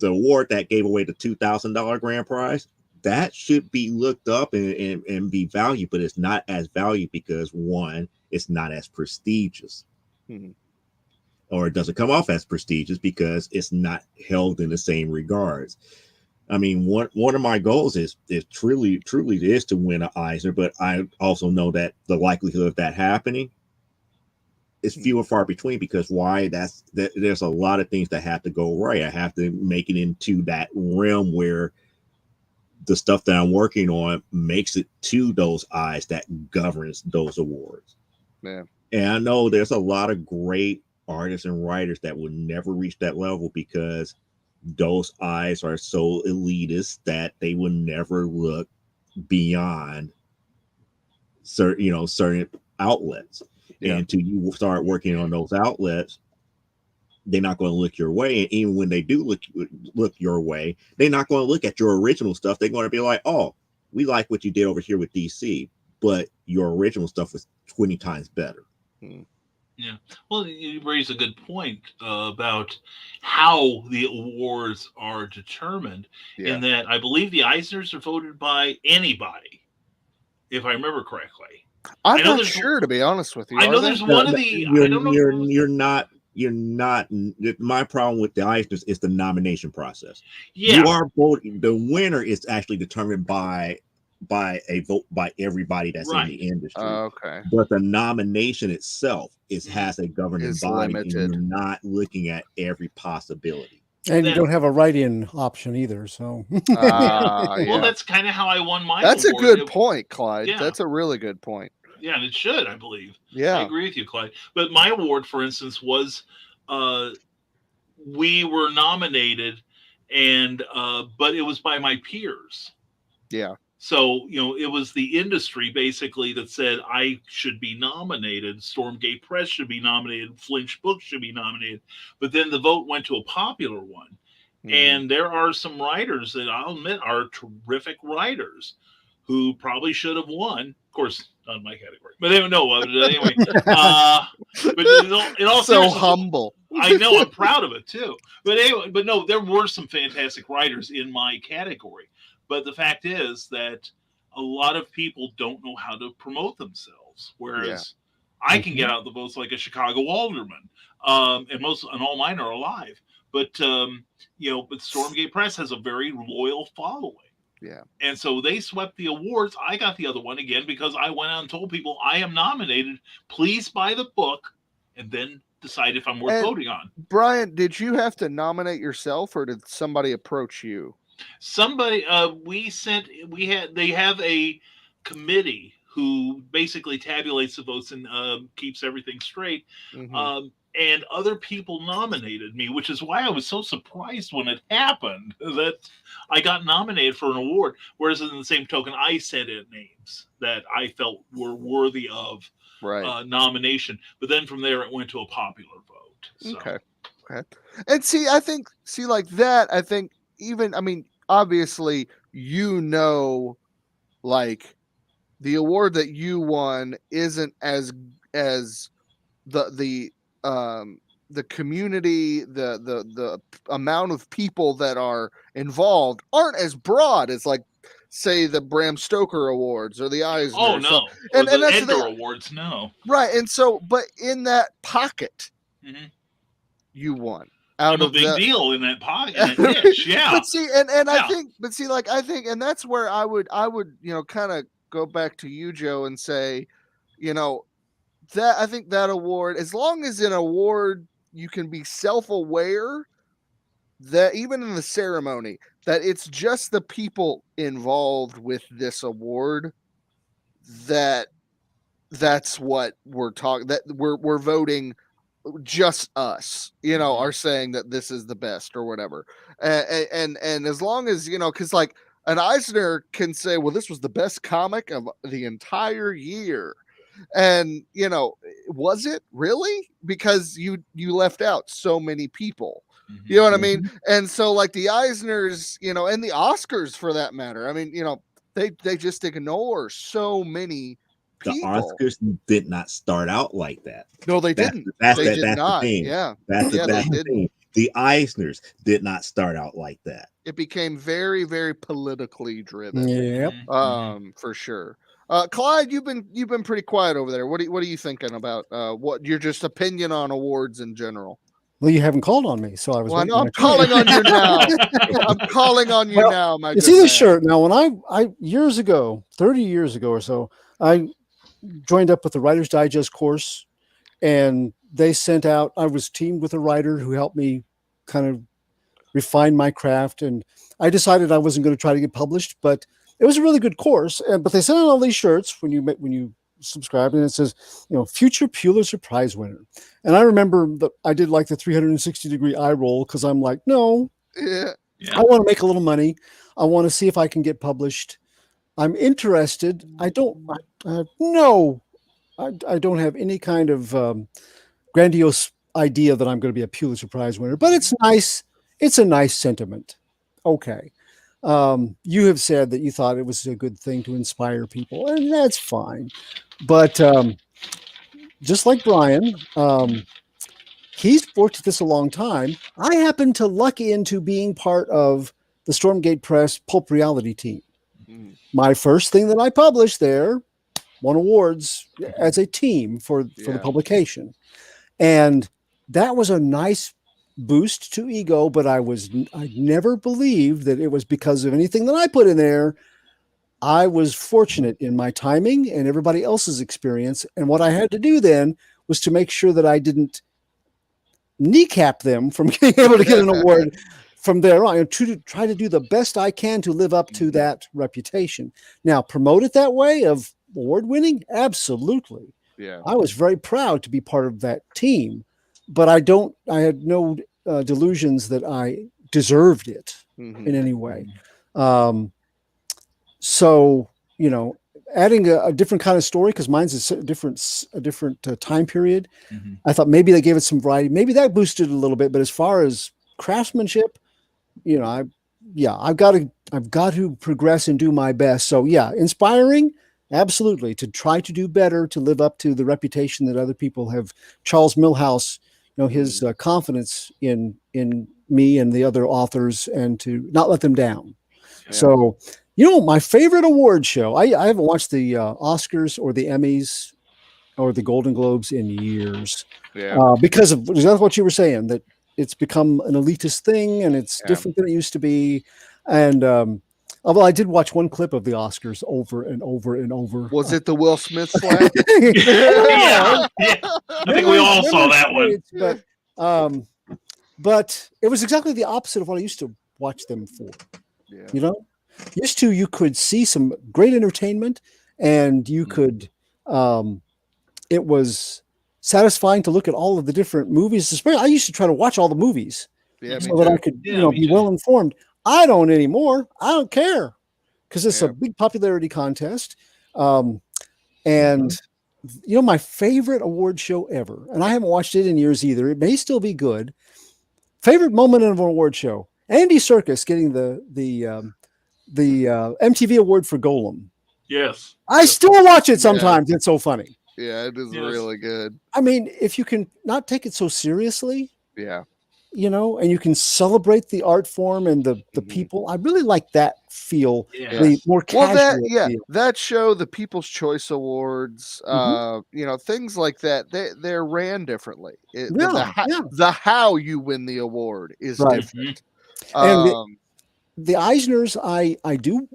award that gave away the $2,000 grand prize, that should be looked up and be valued, but it's not as valued because one, it's not as prestigious. Or it doesn't come off as prestigious because it's not held in the same regards. I mean, one of my goals is truly is to win an Eisner, but I also know that the likelihood of that happening it's few and far between, because why? There's a lot of things that have to go right. I have to make it into that realm where the stuff that I'm working on makes it to those eyes that governs those awards. Yeah. And I know there's a lot of great artists and writers that would never reach that level because those eyes are so elitist that they would never look beyond certain outlets. Yeah. And until you start working on those outlets, they're not going to look your way. And even when they do look your way, they're not going to look at your original stuff. They're going to be like, oh, we like what you did over here with DC, but your original stuff was 20 times better. Yeah. Well, you raise a good point about how the awards are determined, in that I believe the Eisners are voted by anybody, if I remember correctly. I'm not sure, to be honest with you. I know there's one of the. You're not. My problem with the Eisners is the nomination process. Yeah. You are voting. The winner is actually determined by a vote by everybody that's in the industry. Okay. But the nomination itself has a governing body, limited. and you're not looking at every possibility. And you don't have a write-in option either, so. Well, that's kind of how I won my. That's award. a good point, Clyde. Yeah. That's a really good point. Yeah, and it should, I believe. Yeah, I agree with you, Clyde. But my award, for instance, was we were nominated, and but it was by my peers. Yeah. So, it was the industry basically that said I should be nominated. Stormgate Press should be nominated. Flinch Books should be nominated. But then the vote went to a popular one. Mm-hmm. And there are some writers that I'll admit are terrific writers who probably should have won. Of course, not in my category. But anyway, but it all so humble. I know, I'm proud of it too. But anyway, no, there were some fantastic writers in my category. But the fact is that a lot of people don't know how to promote themselves, whereas I can get out the votes like a Chicago alderman, and all mine are alive. But but Stormgate Press has a very loyal following. Yeah, and so they swept the awards. I got the other one again because I went out and told people I am nominated. Please buy the book, and then decide if I'm worth voting on. Brian, did you have to nominate yourself, or did somebody approach you? Somebody they have a committee who basically tabulates the votes and keeps everything straight. Mm-hmm. And other people nominated me, which is why I was so surprised when it happened that I got nominated for an award. Whereas in the same token, I sent in names that I felt were worthy of nomination. But then from there, it went to a popular vote. So. Okay. And like that, I think, obviously, like the award that you won isn't as the community, the amount of people that are involved aren't as broad as, like, say, the Bram Stoker Awards or the Eisner. Oh no, and the that's Edgar Awards, no. Right, and so, but in that pocket, you won. I'm a big deal in that pocket, in that niche, yeah. But see, I think, and that's where I would, kind of go back to you, Joe, and say, that I think that award, as long as an award you can be self-aware that even in the ceremony that it's just the people involved with this award, that's what we're talking, that we're voting. Just us, are saying that this is the best or whatever, and as long as because like an Eisner can say, well, this was the best comic of the entire year, and was it really? Because you left out so many people, you know what I mean? And so like the Eisners, and the Oscars for that matter, they just ignore so many. The Oscars did not start out like that. No, they didn't. That's the thing. Yeah, that's the thing. The Eisners did not start out like that. It became very, very politically driven. Yep. For sure. Clyde, you've been pretty quiet over there. What are you thinking about what your just opinion on awards in general? Well, you haven't called on me, so I was. Well, I'm calling on you now. I'm calling on you now, my. You see this shirt now? When I years ago, 30 years ago or so, I joined up with the Writer's Digest course, and they sent out. I was teamed with a writer who helped me kind of refine my craft, and I decided I wasn't going to try to get published, but it was a really good course. But they sent out all these shirts when you subscribe, and it says, future Pulitzer Prize winner. And I remember that I did like the 360-degree eye roll because I'm like, no, Yeah. I want to make a little money. I want to see if I can get published. I'm interested. I don't have any kind of grandiose idea that I'm going to be a Pulitzer Prize winner, but it's nice. It's a nice sentiment. Okay. You have said that you thought it was a good thing to inspire people, and that's fine. But just like Brian, he's worked at this a long time. I happen to luck into being part of the Stormgate Press Pulp Reality team. My first thing that I published there won awards as a team for the publication. And that was a nice boost to ego, but I never believed that it was because of anything that I put in there. I was fortunate in my timing and everybody else's experience. And what I had to do then was to make sure that I didn't kneecap them from being able to get an award from there on, to try to do the best I can to live up to that reputation. Now, promote it that way of award winning? Absolutely. Yeah. I was very proud to be part of that team, but I had no delusions that I deserved it in any way. So, adding a different kind of story, because mine's a different time period. I thought maybe they gave it some variety. Maybe that boosted it a little bit, but as far as craftsmanship, I've got to progress and do my best. So yeah, inspiring, absolutely, to try to do better, to live up to the reputation that other people have. Charles Milhouse, his confidence in me and the other authors, and to not let them down. Yeah. So, my favorite award show, I haven't watched the Oscars or the Emmys or the Golden Globes in years. Yeah. Because of that's what you were saying, that it's become an elitist thing and it's different than it used to be. And although I did watch one clip of the Oscars over and over and over. Was it the Will Smith slap? Yeah. I think we all saw that one. But it was exactly the opposite of what I used to watch them for. Yeah. Used to, you could see some great entertainment, and you could it was satisfying to look at all of the different movies. Especially, I used to try to watch all the movies so that I could be well informed. I don't anymore. I don't care, because it's a big popularity contest. And my favorite award show ever, and I haven't watched it in years either. It may still be good. Favorite moment of an award show: Andy Serkis getting the MTV award for Golem. Yes. I still watch it sometimes. It's so funny. Yeah, it is really good. I mean, if you can not take it so seriously, and you can celebrate the art form and the people. I really like that feel. The more casual feel. That show, the People's Choice Awards, things like that, they're ran differently. The how you win the award is different. And the Eisners, I do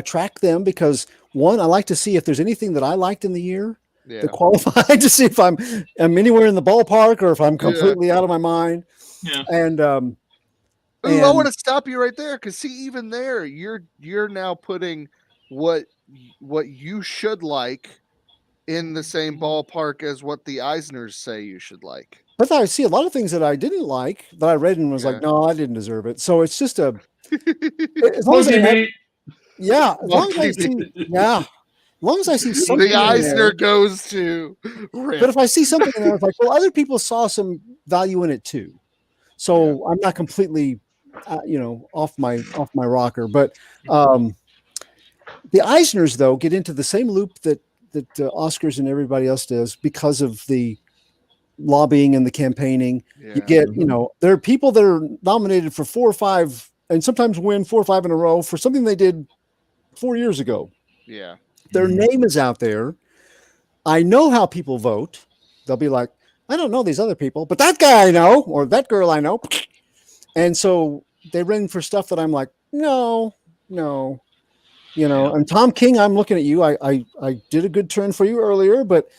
track them because, one, I like to see if there's anything that I liked in the year that qualified, to see if I'm anywhere in the ballpark or if I'm completely out of my mind. Yeah. And I want to stop you right there, because see, even there, you're now putting what you should like in the same ballpark as what the Eisners say you should like. But I see a lot of things that I didn't like that I read and was like, no, I didn't deserve it. So it's just as long as I see something, the Eisner goes to Rip. But if I see something in there, it's like, well, other people saw some value in it too. So I'm not completely, off my rocker. But the Eisners, though, get into the same loop that Oscars and everybody else does because of the lobbying and the campaigning. You get, there are people that are nominated for 4 or 5 and sometimes win 4 or 5 in a row for something they did 4 years ago. Yeah. Their name is out there. I know how people vote. They'll be like, I don't know these other people, but that guy I know, or that girl I know. And so they run for stuff that I'm like, no. And Tom King, I'm looking at you. I did a good turn for you earlier, but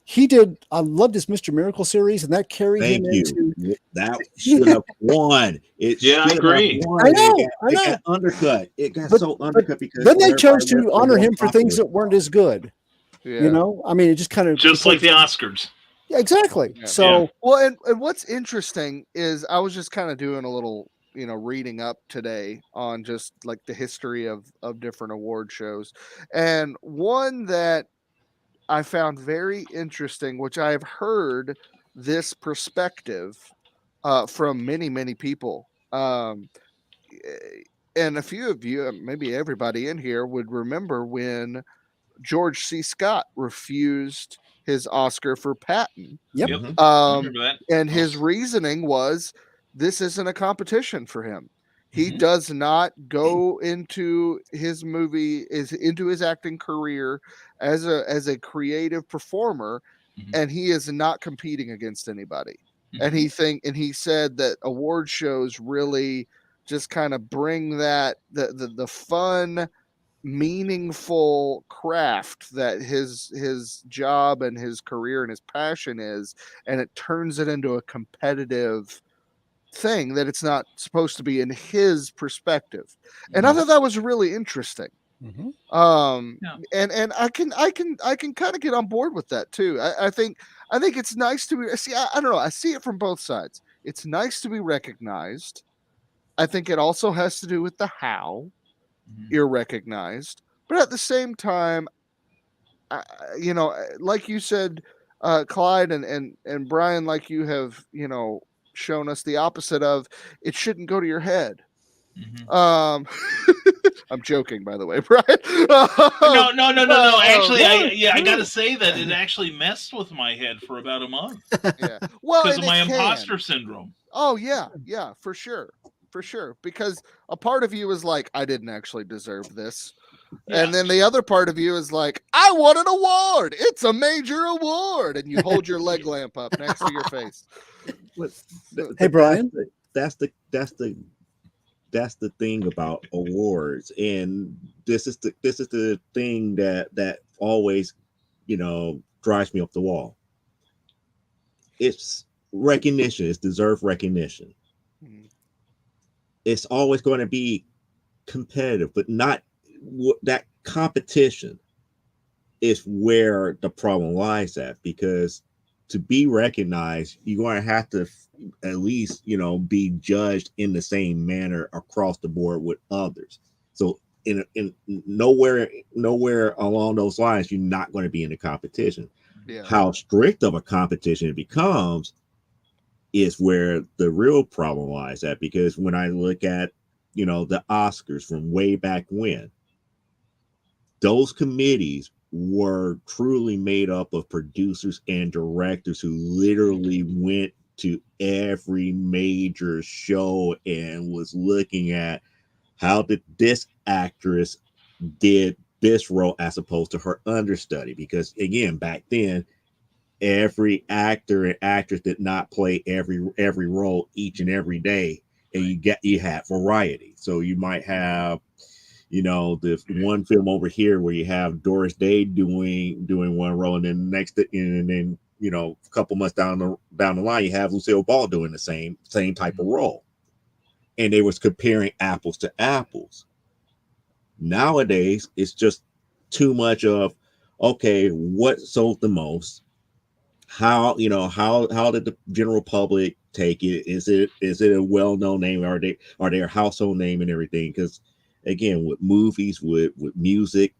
he did. I loved his Mr. Miracle series, and that carried him Thank you. into. That should have won. It Yeah, I should agree. have won. I know, It got undercut. It got But- so but undercut because Then they everybody chose to went for honor more him for things popular. that weren't as good. Yeah. You know, I mean, it just kind of Just like the Oscars. Yeah, exactly. Yeah. So Well, and what's interesting is I was just kind of doing a little, reading up today on just like the history of different award shows, and one that I found very interesting, which I have heard this perspective from many people. And a few of you, maybe everybody in here, would remember when George C. Scott refused his Oscar for Patton. Yep. Mhm. I remember that. And his reasoning was this isn't a competition for him. He Mhm. does not go into his into his acting career as a creative performer, Mhm. and he is not competing against anybody. And Mhm. he said that award shows really just kind of bring that the fun, meaningful craft that his job and his career and his passion is, and it turns it into a competitive thing that it's not supposed to be in his perspective. And I thought that was really interesting. Mhm. Yeah. And I can kind of get on board with that too. I think it's nice to see. I don't know. I see it from both sides. It's nice to be recognized. I think it also has to do with the how you're recognized, but at the same time, like you said, Clyde and Brian, like you have, shown us the opposite of, it shouldn't go to your head. I'm joking, by the way, Brian. No. Actually, I no. gotta say that it actually messed with my head for about a month Yeah. Well, because and of my it can. imposter syndrome. Oh yeah, for sure. Because a part of you is like, I didn't actually deserve this. Yeah. And then the other part of you is like, I won an award. It's a major award. And you hold your leg lamp up next to your face. Hey, Brian. That's the thing about awards, and this is the thing that always, drives me up the wall. It's recognition. It's deserved recognition. It's always going to be competitive, but not that competition is where the problem lies at, because to be recognized, you're going to have to at least, be judged in the same manner across the board with others. So in nowhere along those lines, you're not going to be in a competition. Yeah. How strict of a competition it becomes is where the real problem lies at, because when I look at, the Oscars from way back when, those committees were truly made up of producers and directors who literally went to every major show and was looking at how did this actress did this role as opposed to her understudy, because again, back then, every actor and actress did not play every role each and every day, and you had variety. So you might have, the one film over here where you have Doris Day doing one role, and then a couple months down the line you have Lucille Ball doing the same type of role, and they was comparing apples to apples. Nowadays it's just too much of, okay, what sold the most, how did the general public take it, is it a well-known name, are they a household name and everything, because again, with movies, with music,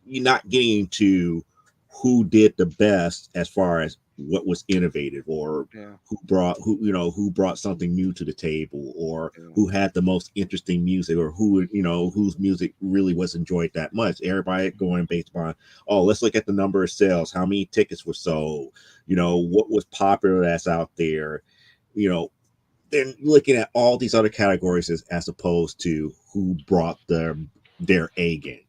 you're not getting to who did the best as far as what was innovative, or who brought something new to the table, or who had the most interesting music, or whose music really was enjoyed that much. Everybody going based upon, let's look at the number of sales, how many tickets were sold, what was popular that's out there, they're looking at all these other categories as opposed to who brought their A game.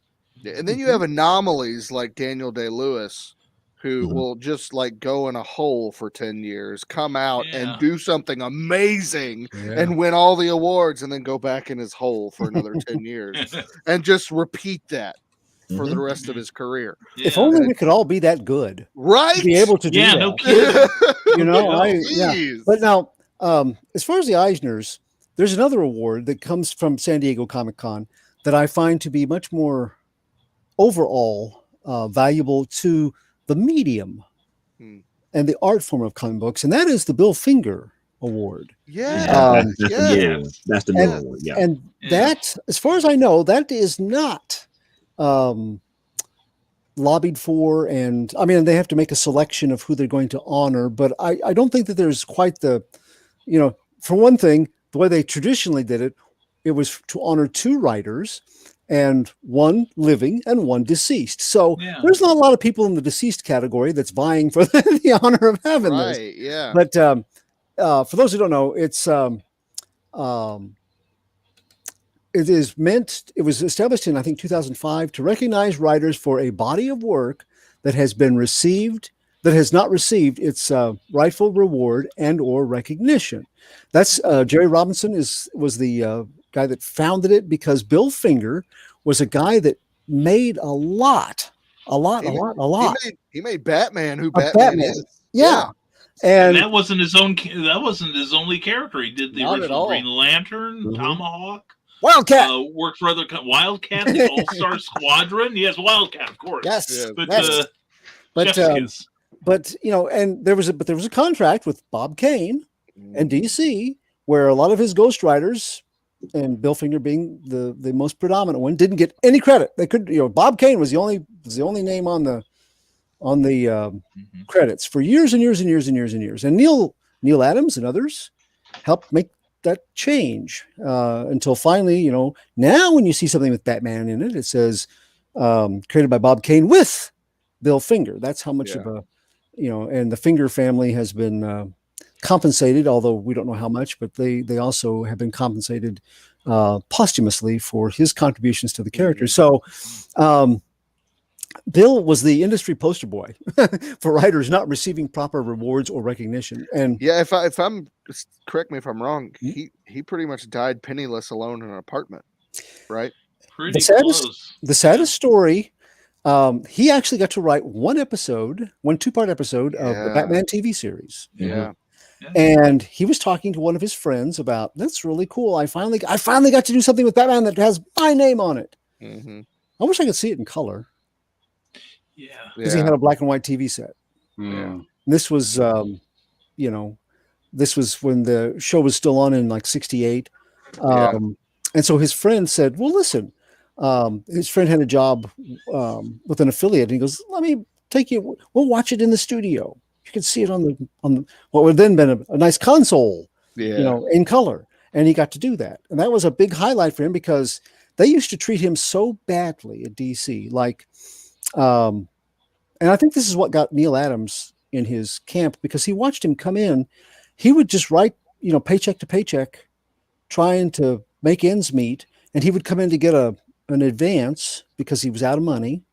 Yeah, and then you have anomalies like Daniel Day-Lewis, who will just like go in a hole for 10 years, come out and do something amazing and win all the awards, and then go back in his hole for another 10 years and just repeat that. for the rest of his career. If only we could all be that good, right? To be able to do that. No kidding. You know, Jeez. But now, as far as the Eisners, there's another award that comes from San Diego Comic-Con that I find to be much more overall valuable to the medium and the art form of comic books, and that is the Bill Finger Award. Yeah, that's the new award. Yeah, and that, as far as I know, that is not lobbied for, and I mean, they have to make a selection of who they're going to honor, but I don't think that there's quite the, for one thing, the way they traditionally did it, it was to honor 2 writers, and one living and one deceased. So there's not a lot of people in the deceased category that's vying for the honor of having this. Right, yeah. But for those who don't know, it was established in, I think, 2005 to recognize writers for a body of work that has not received its rightful reward and or recognition. That's Jerry Robinson was the guy that founded it, because Bill Finger was a guy that made a lot. He made Batman, who Batman is. Yeah. And that wasn't his only character. He did the Not at original all. Green Lantern, Tomahawk, Wildcat. Worked for other Wildcat, the All-Star Squadron. Yes, Wildcat, of course. Yes, but but and there was a contract with Bob Kane and DC where a lot of his ghostwriters, and Bill Finger being the most predominant one, didn't get any credit. They could, Bob Kane was the only name on the credits for years and years and years and years and years. And Neil Adams and others helped make that change until finally, now when you see something with Batman in it, it says created by Bob Kane with Bill Finger. That's how much of a, and the Finger family has been compensated, although we don't know how much, but they also have been compensated posthumously for his contributions to the character. So Bill was the industry poster boy for writers not receiving proper rewards or recognition. And if I'm correct me if I'm wrong, he pretty much died penniless alone in an apartment, right? Pretty close. The saddest story, he actually got to write one 2-part episode of the Batman TV series. Yeah. And he was talking to one of his friends about, that's really cool. I finally got to do something with Batman that has my name on it. Mm-hmm. I wish I could see it in color. Yeah. Because he had a black and white TV set. Yeah. This was, this was when the show was still on in like 68. And so his friend said, well, listen, his friend had a job with an affiliate. And he goes, let me take you, we'll watch it in the studio. You can see it on what would then been a nice console, in color. And he got to do that. And that was a big highlight for him because they used to treat him so badly at DC. Like, and I think this is what got Neil Adams in his camp, because he watched him come in. He would just write, paycheck to paycheck, trying to make ends meet. And he would come in to get an advance because he was out of money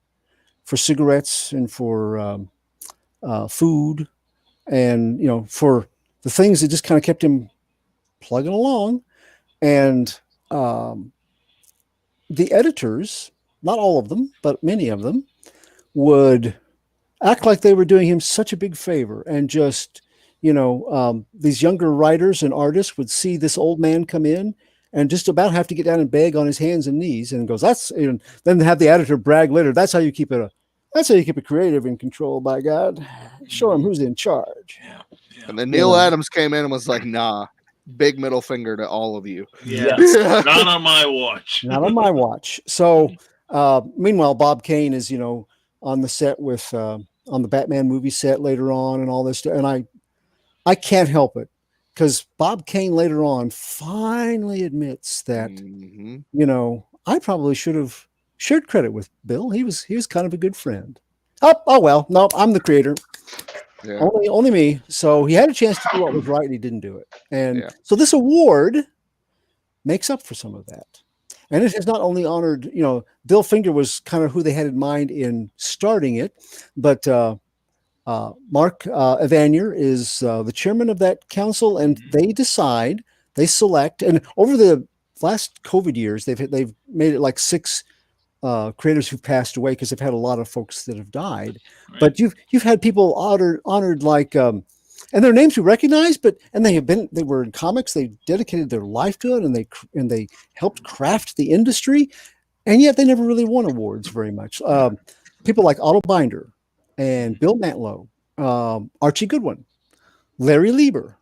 for cigarettes and for food, and for the things that just kind of kept him plugging along. And the editors, not all of them, but many of them, would act like they were doing him such a big favor, and just these younger writers and artists would see this old man come in and just about have to get down and beg on his hands and knees, and goes, then have the editor brag later, that's how you keep it creative and control, by God. Show him who's in charge. Yeah. And then Neil Adams came in and was like, nah, big middle finger to all of you. Yes. Not on my watch. Not on my watch. So meanwhile, Bob Kane is, on the set with on the Batman movie set later on and all this stuff. And I can't help it, because Bob Kane later on finally admits that, I probably should have shared credit with Bill. He was kind of a good friend. Oh well, no, I'm the creator. Yeah. Only me. So he had a chance to do what was right, and he didn't do it. And so this award makes up for some of that. And it has not only honored, Bill Finger was kind of who they had in mind in starting it, but Mark Evanier is the chairman of that council, and they select, and over the last COVID years, they've made it like 6 creators who've passed away, because I've had a lot of folks that have died. Right. But you've had people honored like, and their names we recognize, and they were in comics. They dedicated their life to it, and they helped craft the industry, and yet they never really won awards very much. People like Otto Binder and Bill Mantlo, Archie Goodwin, Larry Lieber,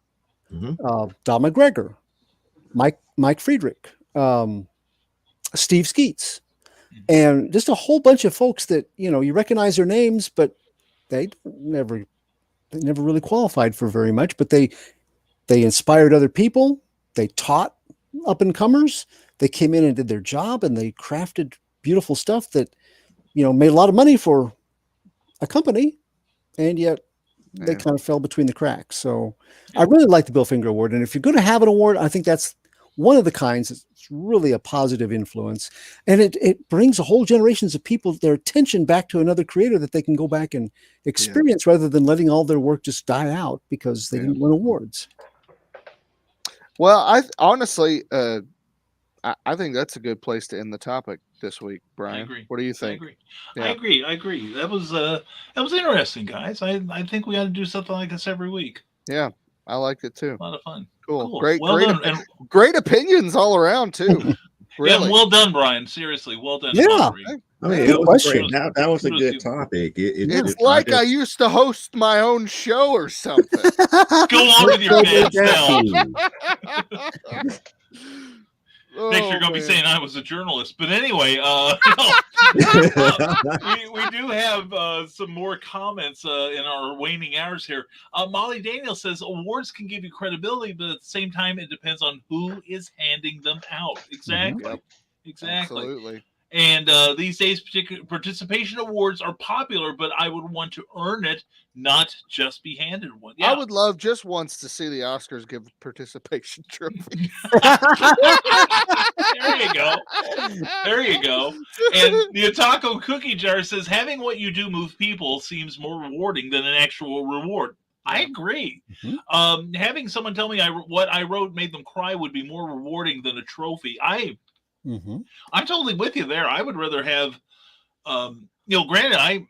Don McGregor, Mike Friedrich, Steve Skeets, and just a whole bunch of folks that you recognize their names, but they never really qualified for very much. But they inspired other people. They taught up and comers. They came in and did their job, and they crafted beautiful stuff that made a lot of money for a company, and yet they kind of fell between the cracks. So I really like the Bill Finger Award, and if you're going to have an award, I think that's one of the kinds that's really a positive influence, and it brings a whole generations of people, their attention back to another creator that they can go back and experience, rather than letting all their work just die out because they didn't win awards. Well, I honestly, I think that's a good place to end the topic this week, Brian. I agree. What do you think? I agree. That was interesting, guys. I think we ought to do something like this every week. Yeah, I liked it too. A lot of fun. Cool. Well great, done. great opinions all around too. Really. Yeah, well done, Brian. Seriously, well done. Yeah. I mean, it was great. That was a good topic. It's like I used to host my own show or something. Go on with your damn self. Next, you're going to be saying I was a journalist. But anyway, we do have some more comments in our waning hours here. Molly Daniel says, awards can give you credibility, but at the same time, it depends on who is handing them out. Exactly. Yep. Exactly. Absolutely. And these days, participation awards are popular, but I would want to earn it, not just be handed one. Yeah. I would love just once to see the Oscars give participation trophy. There you go. There you go. And the Otaku Cookie Jar says, having what you do move people seems more rewarding than an actual reward. I agree. Having someone tell me what I wrote made them cry would be more rewarding than a trophy. I'm totally with you there. I would rather have, granted,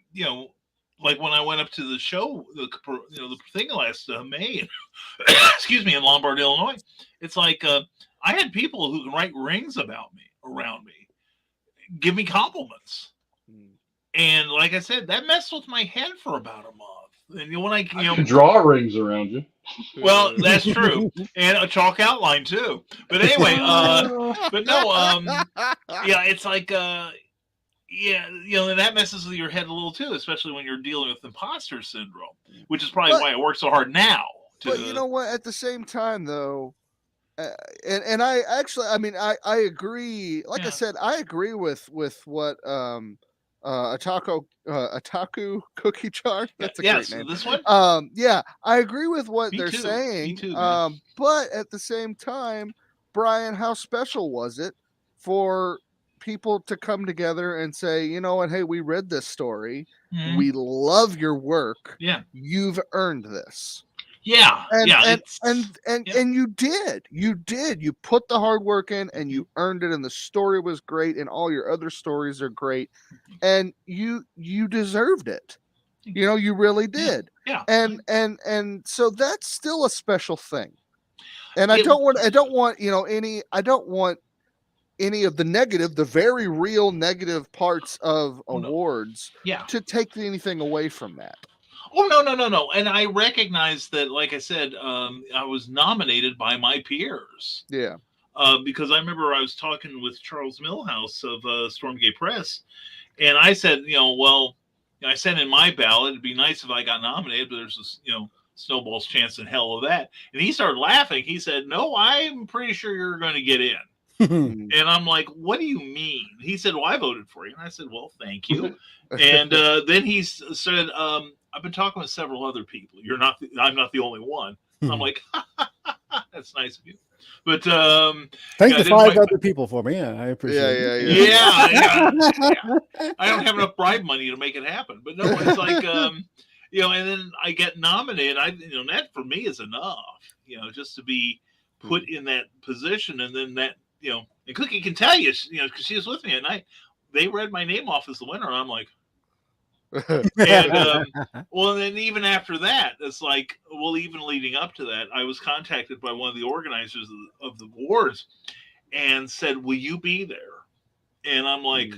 like when I went up to the show, the thing last May, excuse me, in Lombard, Illinois, it's like I had people who can write rings about me, around me, give me compliments, and like I said, that messed with my head for about a month. And when I can draw rings around you. Well, that's true, and a chalk outline too. But anyway, it's like, and that messes with your head a little too, especially when you're dealing with imposter syndrome, which is probably why I work so hard now. But you know what? At the same time, though, and I actually, I agree. Like I said, I agree with what Otaku Cookie Jar. That's a great name. This one. I agree with what they're too. saying. Me too, but at the same time, Brian, how special was it for people to come together and say, you know what? Hey, we read this story. We love your work. Yeah, you've earned this. Yeah, and you did. You put the hard work in, and you earned it. And the story was great, and all your other stories are great, and you deserved it. You really did. Yeah. And so that's still a special thing. And I don't want any of the negative, the very real negative parts of awards to take anything away from that. Oh, no. And I recognize that, like I said, I was nominated by my peers. Yeah. Because I remember I was talking with Charles Millhouse of Stormgate Press, and I said, I said in my ballot, it'd be nice if I got nominated, but there's this, snowball's chance in hell of that. And he started laughing. He said, no, I'm pretty sure you're going to get in. And I'm like, what do you mean? He said, well, I voted for you. And I said, well, thank you. And then he said, I've been talking with several other people. I'm not the only one. I'm like, that's nice of you. But thank the 5 other people for me. Yeah, I appreciate it. Yeah. I don't have enough bribe money to make it happen. But no, it's like, and then I get nominated. That for me is enough. Just to be put in that position, and then that, and Cookie can tell you, because she was with me at night. they read my name off as the winner. And I'm like, and well, then even after that, it's like, well, even leading up to that, I was contacted by one of the organizers of the awards and said, will you be there? And I'm like,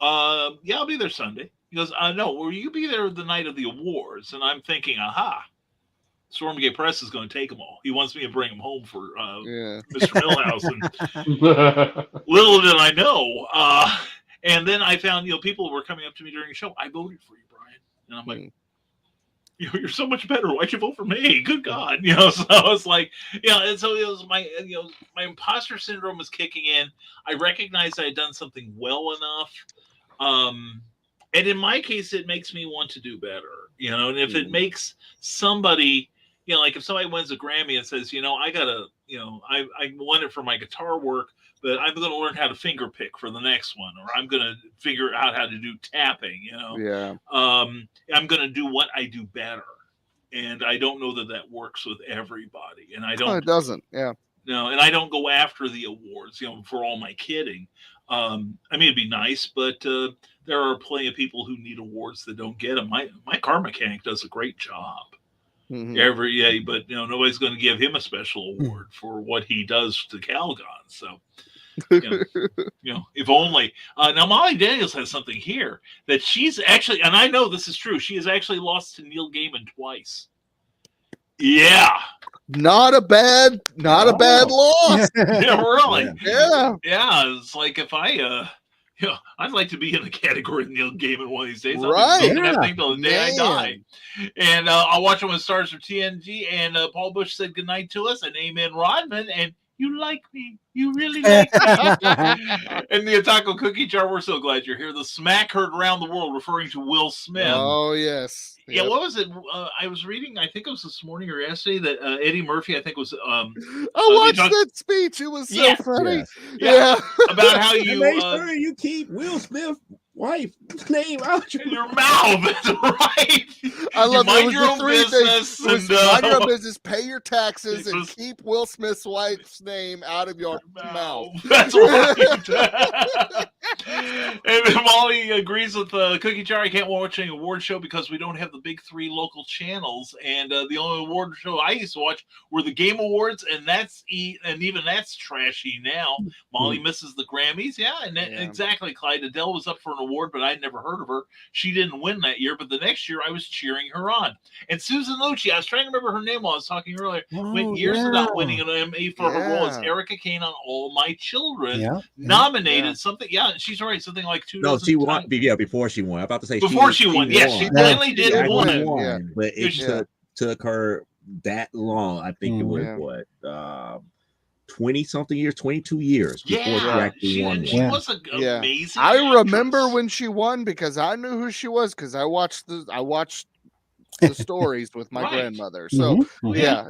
yeah, I'll be there Sunday. He goes, no, will you be there the night of the awards? And I'm thinking, aha, Stormgate Press is going to take them all. He wants me to bring them home for Mr. Millhouse. And little did I know. And then I found, people were coming up to me during the show. I voted for you, Brian. And I'm like, you're so much better. Why'd you vote for me? Good God. So I was like, and so it was my, my imposter syndrome was kicking in. I recognized I had done something well enough. And in my case, it makes me want to do better, and if it makes somebody, like if somebody wins a Grammy and says, I gotta, I won it for my guitar work, but I'm going to learn how to finger pick for the next one, or I'm going to figure out how to do tapping, I'm going to do what I do better. And I don't know that works with everybody. And I don't, it doesn't. Yeah. No. And I don't go after the awards, for all my kidding. I mean, it'd be nice, but, there are plenty of people who need awards that don't get them. My car mechanic does a great job. But nobody's going to give him a special award for what he does to Calgon. So, if only. Now Molly Daniels has something here that she's actually, and I know this is true, she has actually lost to Neil Gaiman twice. Yeah. Not a bad loss. Yeah, really. Yeah. Yeah. It's like if I I'd like to be in the category of Neil Gaiman one of these days. Right. I'll be that thing till the day I die. And I'll watch it when it stars for TNG. And Paul Bush said goodnight to us and amen Rodman. And you like me. You really like me. And the Otaku Cookie Jar, we're so glad you're here. The smack heard around the world referring to Will Smith. Oh, yes. Yeah, what was it? I was reading, I think it was this morning or yesterday, that Eddie Murphy, I think was... I watched that speech. It was so funny. Yeah. About how you... make sure you keep Will Smith's wife name out your mouth. That's right. I love mind your own business. Mind your own business, pay your taxes, and keep Will Smith's wife's name out of your mouth. That's right. And Molly agrees with Cookie Jar. I can't watch any award show because we don't have the big three local channels, and the only award show I used to watch were the Game Awards, and even that's trashy now. Molly misses the Grammys, exactly. Clyde, Adele was up for an award, but I'd never heard of her. She didn't win that year, but the next year I was cheering her on. And Susan Lucci, I was trying to remember her name while I was talking earlier, went years without winning an Emmy for her role as Erica Kane on All My Children, nominated something. Yeah, she's right, something like 2 No, she won. Yeah, before she won. I'm about to say before she won. Yes, she finally did win. But it took her that long. I think it was 20-something years, 22 years before she actually won. She was amazing. I remember when she won because I knew who she was because I watched the stories with my grandmother. So I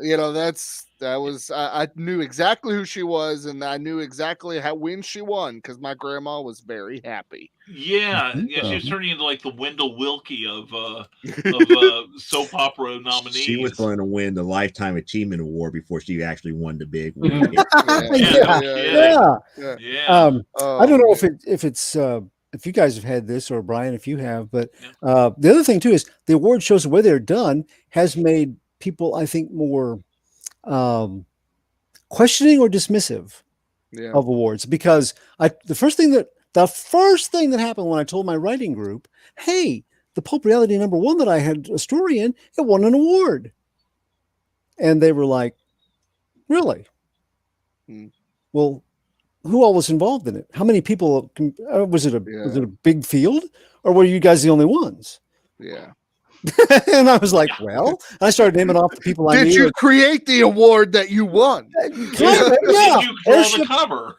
knew exactly who she was, and I knew exactly when she won because my grandma was very happy. Yeah, she was turning into like the Wendell Wilkie of soap opera nominees. She was going to win the Lifetime Achievement Award before she actually won the big one. I don't know if it's if you guys have had this, or Brian, if you have, but the other thing too is the award shows, the way they're done, has made people, I think, more questioning or dismissive of awards. Because the first thing that happened when I told my writing group, hey, the Pulp Reality #1 that I had a story in, it won an award. And they were like, really? Well, who all was involved in it? How many people? Was it a big field, or were you guys the only ones? Yeah. And I was like, well, I started naming off the people I knew. Did you create the award that you won? Yeah. Did you draw the cover?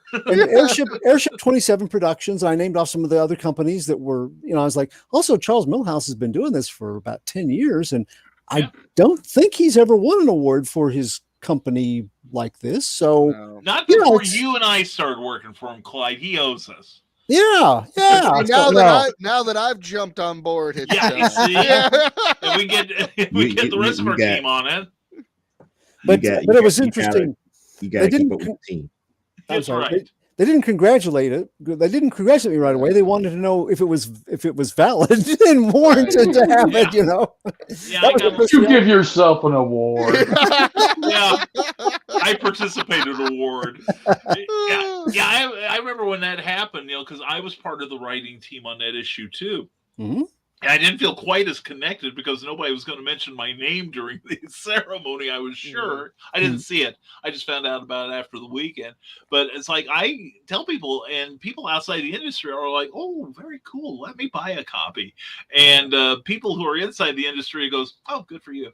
Airship 27 Productions. I named off some of the other companies that were, I was like, also Charles Millhouse has been doing this for about 10 years. And I don't think he's ever won an award for his company like this. So not before you and I started working for him, Clyde. He owes us. Yeah. Now that I've jumped on board, and we get the rest of our team on it. But it was interesting. You got to keep up with the team. That's right. They didn't congratulate it. They didn't congratulate me right away. They wanted to know if it was valid and warranted to have it. You know. Yeah, you give yourself an award. Yeah, I participated award. Yeah. I remember when that happened. Because I was part of the writing team on that issue too. Mm-hmm. And I didn't feel quite as connected because nobody was going to mention my name during the ceremony. I was sure. I didn't see it. I just found out about it after the weekend. But it's like I tell people, and people outside the industry are like, "Oh, very cool. Let me buy a copy." And people who are inside the industry goes, "Oh, good for you.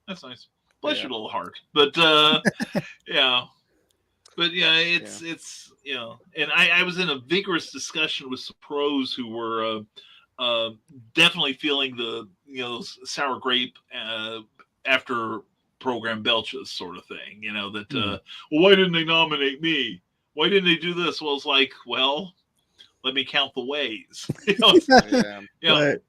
That's nice. Bless your little heart." But yeah. But yeah, it's and I was in a vigorous discussion with some pros who were definitely feeling the sour grape after program belches sort of thing. That well, why didn't they nominate me? Why didn't they do this? Well, it's like, well, let me count the ways. But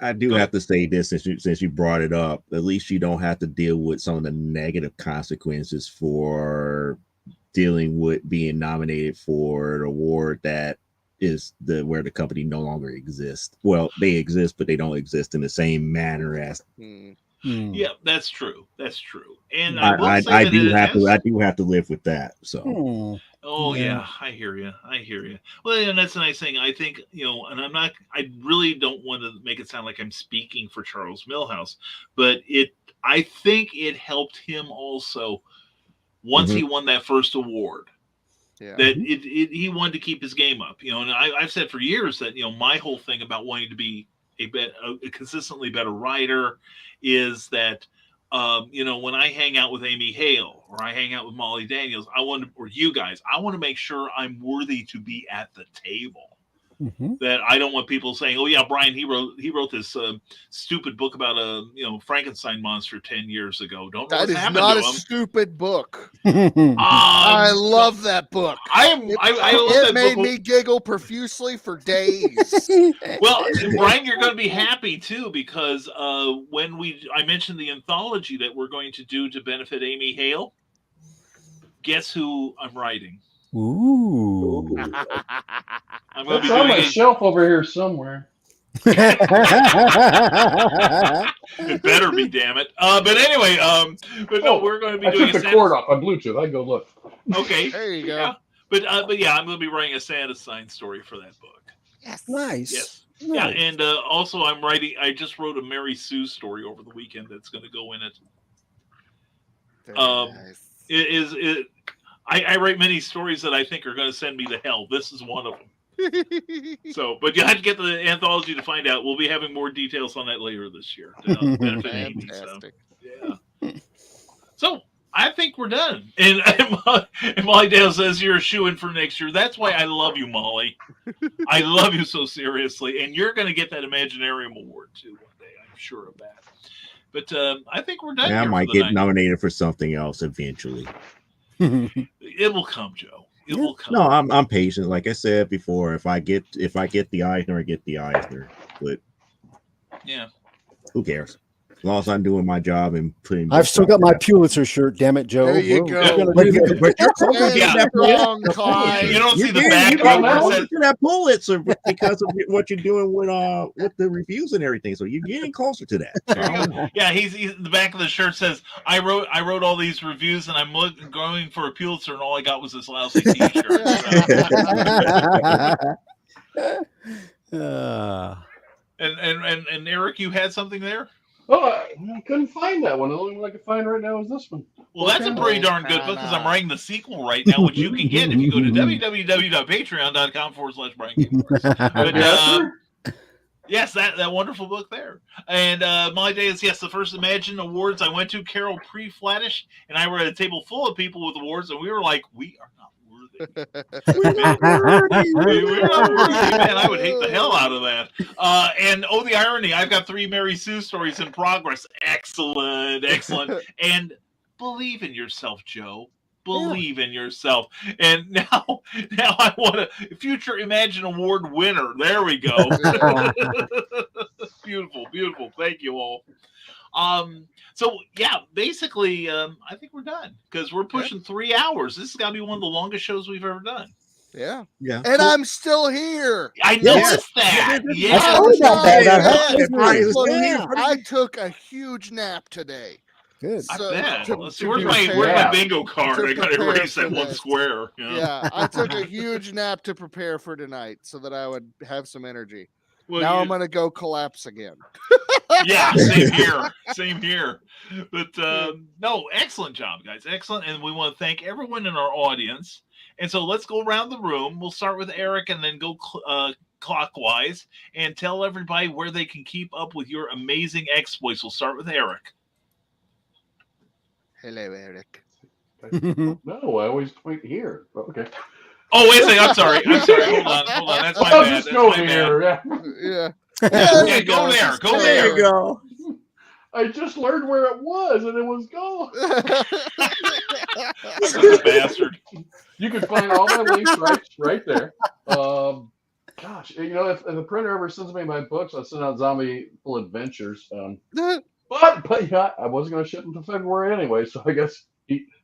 I do have to say this since you brought it up. At least you don't have to deal with some of the negative consequences for dealing with being nominated for an award that is where the company no longer exists. Well, they exist, but they don't exist in the same manner as. Yeah, that's true. And I do have to live with that. So. Oh yeah, I hear you. Well, and that's a nice thing. I think and I really don't want to make it sound like I'm speaking for Charles Milhouse, but I think it helped him also once he won that first award. Yeah. That he wanted to keep his game up, and I've said for years that my whole thing about wanting to be a consistently better writer is that when I hang out with Amy Hale or I hang out with Molly Daniels, or you guys, I want to make sure I'm worthy to be at the table. Mm-hmm. That I don't want people saying, "Oh yeah, Brian, he wrote this stupid book about a Frankenstein monster 10 years ago." That is not a stupid book. I love that book. It made me giggle profusely for days. Well, Brian, you're going to be happy too because when I mentioned the anthology that we're going to do to benefit Amy Hale. Guess who I'm writing? Ooh. I'm going to be on my shelf over here somewhere. It better be, damn it. But anyway, we're going to be doing. I took the cord off on Bluetooth. I go look. Okay, there you go. Yeah. But yeah, I'm going to be writing a Santa sign story for that book. Yes, nice. Yes. Nice. Yeah, and also I just wrote a Mary Sue story over the weekend that's going to go in it. Nice. I write many stories that I think are going to send me to hell. This is one of them. So, but you have to get the anthology to find out. We'll be having more details on that later this year. Fantastic. Yeah. So I think we're done. And Molly Dale says you're a shoo-in for next year. That's why I love you, Molly. I love you so seriously. And you're going to get that Imaginarium Award too one day. I'm sure of that. But I think we're done. Yeah, I might get nominated for something else eventually. It will come, Joe. It will come. No, I'm patient. Like I said before, if I get the Eisner, I get the Eisner. But yeah, who cares? As long as I'm doing my job and putting. I've still got my Pulitzer shirt. Damn it, Joe. There you go. You don't see the back. You're that Pulitzer because of what you're doing with the reviews and everything. So you're getting closer to that. Yeah, he's the back of the shirt says, "I wrote all these reviews and I'm going for a Pulitzer, and all I got was this lousy T-shirt." And Eric, you had something there? Oh, I couldn't find that one. The only one I can find right now is this one. Well, that's a pretty darn good book because I'm writing the sequel right now, which you can get if you go to www.patreon.com/Brian. Yes, that wonderful book there. And Molly Day is, yes, the first Imagine Awards I went to, Carol Pre-Flattish, and I were at a table full of people with awards, and we were like, we are not worthy. We're not worthy, man. I would hate the hell out of that. And the irony, I've got 3 Mary Sue stories in progress. Excellent. And believe in yourself, Joe. Believe in yourself. And now I want a future Imagine Award winner. There we go. Beautiful, beautiful. Thank you all. So yeah, basically, I think we're done because we're pushing 3 hours. This has got to be one of the longest shows we've ever done. Yeah. Yeah. And I'm still here. I noticed that. I saw about that. That hurt. Yeah. I took a huge nap today. Good. I So, bet. to- Let's see, to where's prepare- my bingo card? to I got to prepare erase that for one this. square. Yeah, I took a huge nap to prepare for tonight so that I would have some energy. Well, now you- I'm gonna go collapse again. Yeah, same here. Same here. But no, excellent job, guys. Excellent. And we want to thank everyone in our audience. And so let's go around the room. We'll start with Eric and then go clockwise and tell everybody where they can keep up with your amazing exploits. We'll start with Eric. Hello, Eric. No, I always point here. Okay. Oh, wait a second. I'm sorry. Hold on. That's my I'll bad. just That's go my bad. here. Yeah. Yeah. Yeah, go there. Go There there. you go. I just learned where it was, and it was gone. This bastard. You can find all my links right there. Gosh, you know, if the printer ever sends me my books, I'll send out Zombie Full Adventures. But yeah, I wasn't going to ship them to February anyway, so I guess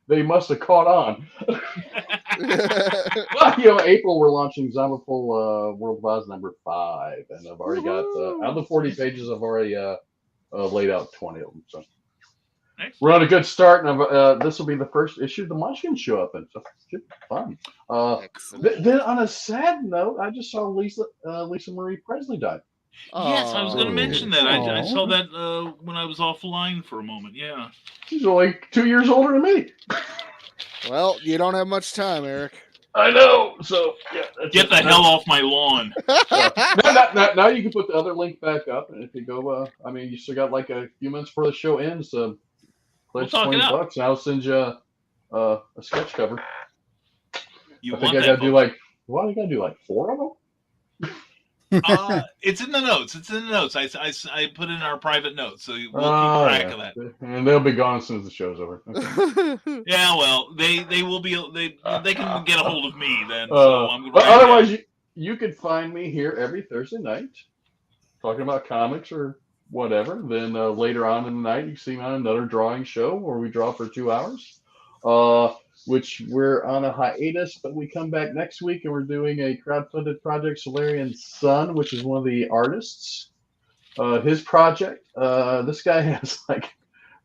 they must have caught on. But you know, April we're launching Zombie Full World of Oz #5, and I've already got out of the 40 pages. I've already laid out 20 of them. So we're on a good start, and this will be the first issue the Munchkins show up in, so it should be fun. Then on a sad note, I just saw Lisa Marie Presley died. Yes, I was going to mention that. I Aw. saw that when I was offline for a moment. Yeah. She's only 2 years older than me. Well, you don't have much time, Eric. I know. So yeah, Get the hell off my lawn. Now you can put the other link back up, and if you go, I mean, you still got like a few minutes before the show ends. So pledge We'll talk it $20, and I'll send you a sketch cover. You I think want I that gotta do book. I gotta do like 4 of them. It's in the notes. I put in our private notes, so we'll keep track of that. And they'll be gone as soon as the show's over. Okay. Yeah, well, they will be. They can get a hold of me then. So I'm gonna But write otherwise, you can find me here every Thursday night talking about comics or whatever. Then later on in the night, you can see me on another drawing show where we draw for 2 hours. Which we're on a hiatus, but we come back next week and we're doing a crowdfunded project, Solarian's Son, which is one of the artists. His project, this guy has like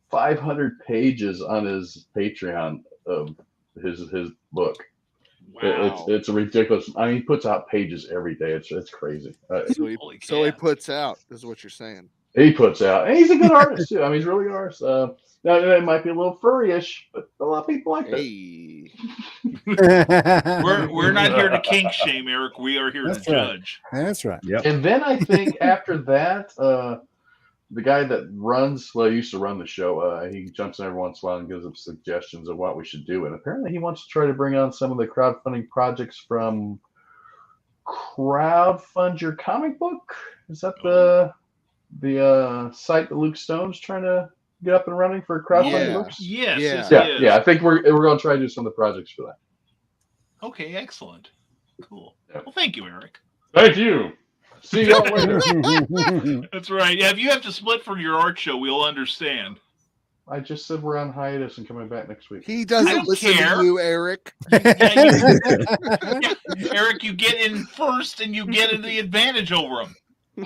500 pages on his Patreon of his book. Wow. It's ridiculous. I mean, he puts out pages every day. It's crazy. Holy So he cats. puts out, is what you're saying. He puts out, and he's a good artist too. I mean, he's a really good artist. Now it might be a little furry-ish, but a lot of people like that. Hey. We're not here to kink shame, Eric. We are here That's to right. judge. That's right. Yep. And then I think after that, the guy that used to run the show, he jumps in every once in a while and gives us suggestions of what we should do. And apparently he wants to try to bring on some of the crowdfunding projects from Crowdfund Your Comic Book. Is that the site that Luke Stone's trying to get up and running for crowdfunding Yeah. books? Yes, Yeah. yes, Yeah, yes. yeah. I think we're going to try to do some of the projects for that. Okay, excellent. Cool. Yeah. Well, thank you, Eric. Thank you. See y'all later. That's right. Yeah, if you have to split from your art show, we'll understand. I just said we're on hiatus and coming back next week. He I doesn't don't listen care. to you, Eric. Yeah, Eric, you get in first and you get the advantage over him.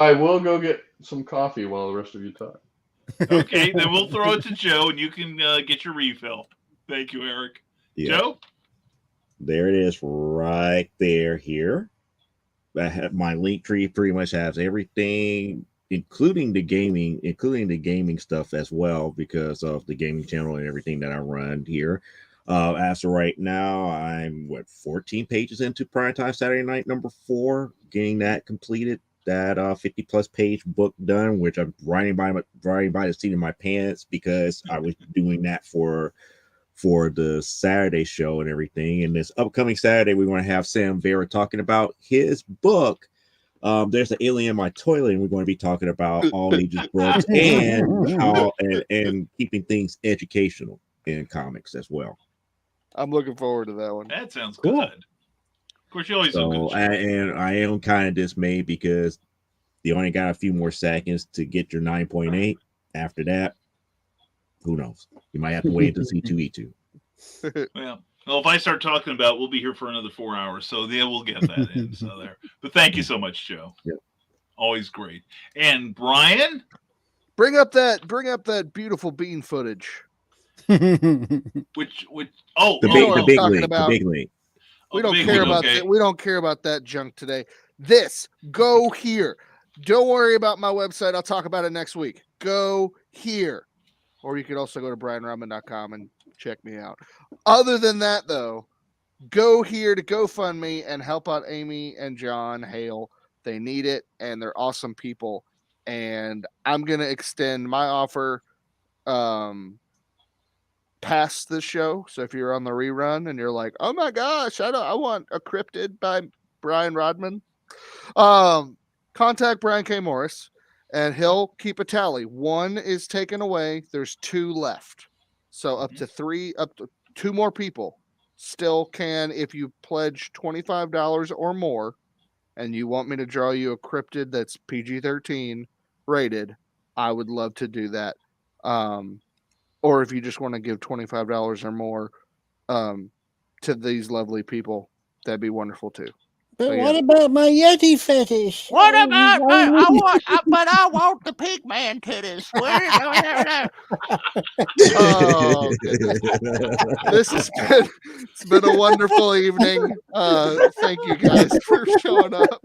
I will go get some coffee while the rest of you talk. Okay, then we'll throw it to Joe and you can get your refill. Thank you, Eric. Yeah. Joe? There it is, right there. Here, my link tree pretty much has everything, including the gaming stuff as well, because of the gaming channel and everything that I run here. As of right now, I'm 14 pages into Primetime Saturday Night #4, getting that completed. That 50+ page book done, which I'm writing by the seat of my pants, because I was doing that for the Saturday show and everything. And this upcoming Saturday, we want to have Sam Vera talking about his book. There's an alien in my toilet, and we're going to be talking about all ages books and how and keeping things educational in comics as well. I'm looking forward to that one. That sounds Cool. good. Of course, you always do So, good. and I am kind of dismayed because you only got a few more seconds to get your 9.8. After that, who knows? You might have to wait until C2E2. Well, if I start talking about it, we'll be here for another 4 hours. So yeah, we'll get that in. So there. But thank you so much, Joe. Yep. Always great. And Brian? Bring up that beautiful bean footage. Which The big league. We don't care about that. We don't care about that junk today. Go here. Don't worry about my website. I'll talk about it next week. Go here. Or you could also go to brianrodman.com and check me out. Other than that, though, go here to GoFundMe and help out Amy and John Hale. They need it, and they're awesome people. And I'm going to extend my offer past the show. So if you're on the rerun and you're like, oh my gosh, I want a cryptid by Brian Rodman, contact Brian K. Morris and he'll keep a tally. One is taken away. There's 2 left. So up to 2 more people still can, if you pledge $25 or more and you want me to draw you a cryptid that's PG-13 rated, I would love to do that. Or if you just want to give $25 or more to these lovely people, that'd be wonderful too. But what about my Yeti fetish? What about I want the pig man titties. Oh, it's been a wonderful evening. Thank you guys for showing up.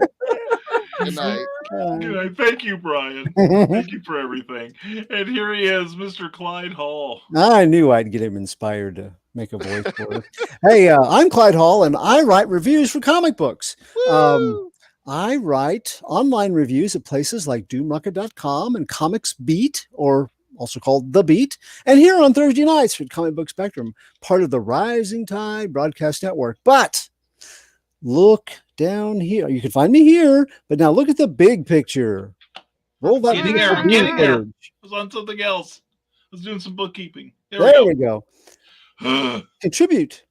Good night. Good night. Thank you, Brian. Thank you for everything. And here he is, Mr. Clyde Hall. I knew I'd get him inspired to make a voice for it. Hey, I'm Clyde Hall, and I write reviews for comic books. I write online reviews at places like doomrocket.com and Comics Beat, or also called The Beat, and here on Thursday nights at Comic Book Spectrum, part of the Rising Tide Broadcast Network. But look down here. You can find me here, but now look at the big picture. Roll that I'm getting there. I was on something else. I was doing some bookkeeping. There we go. Contribute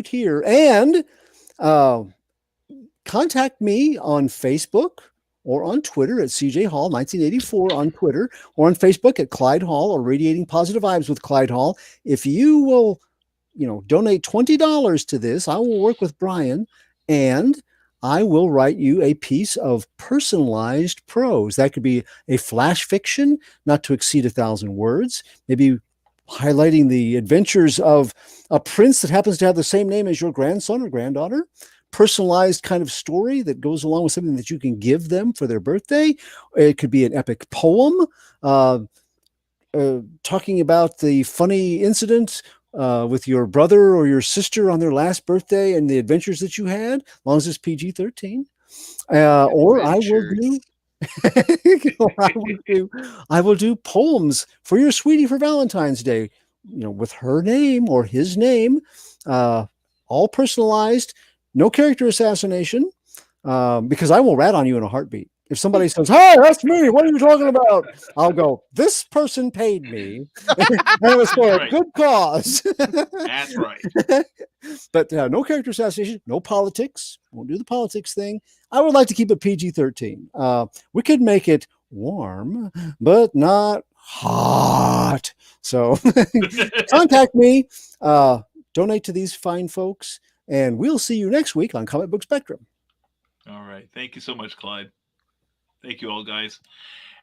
here, and contact me on Facebook or on Twitter at CJ Hall 1984 on Twitter, or on Facebook at Clyde Hall or Radiating Positive Vibes with Clyde Hall. If you will, donate $20 to this, I will work with Brian and I will write you a piece of personalized prose. That could be a flash fiction, not to exceed 1,000 words, maybe highlighting the adventures of a prince that happens to have the same name as your grandson or granddaughter, personalized kind of story that goes along with something that you can give them for their birthday. It could be an epic poem talking about the funny incident with your brother or your sister on their last birthday and the adventures that you had, as long as it's PG-13. Or I will do poems for your sweetie for Valentine's Day, with her name or his name, all personalized, no character assassination, because I will rat on you in a heartbeat. If somebody says, "Hey, that's me. What are you talking about?" I'll go, "This person paid me, and it was for a good cause." That's right. But no character assassination, no politics. Won't do the politics thing. I would like to keep it PG-13. We could make it warm, but not hot. So contact me. Donate to these fine folks, and we'll see you next week on Comic Book Spectrum. All right. Thank you so much, Clyde. Thank you all, guys.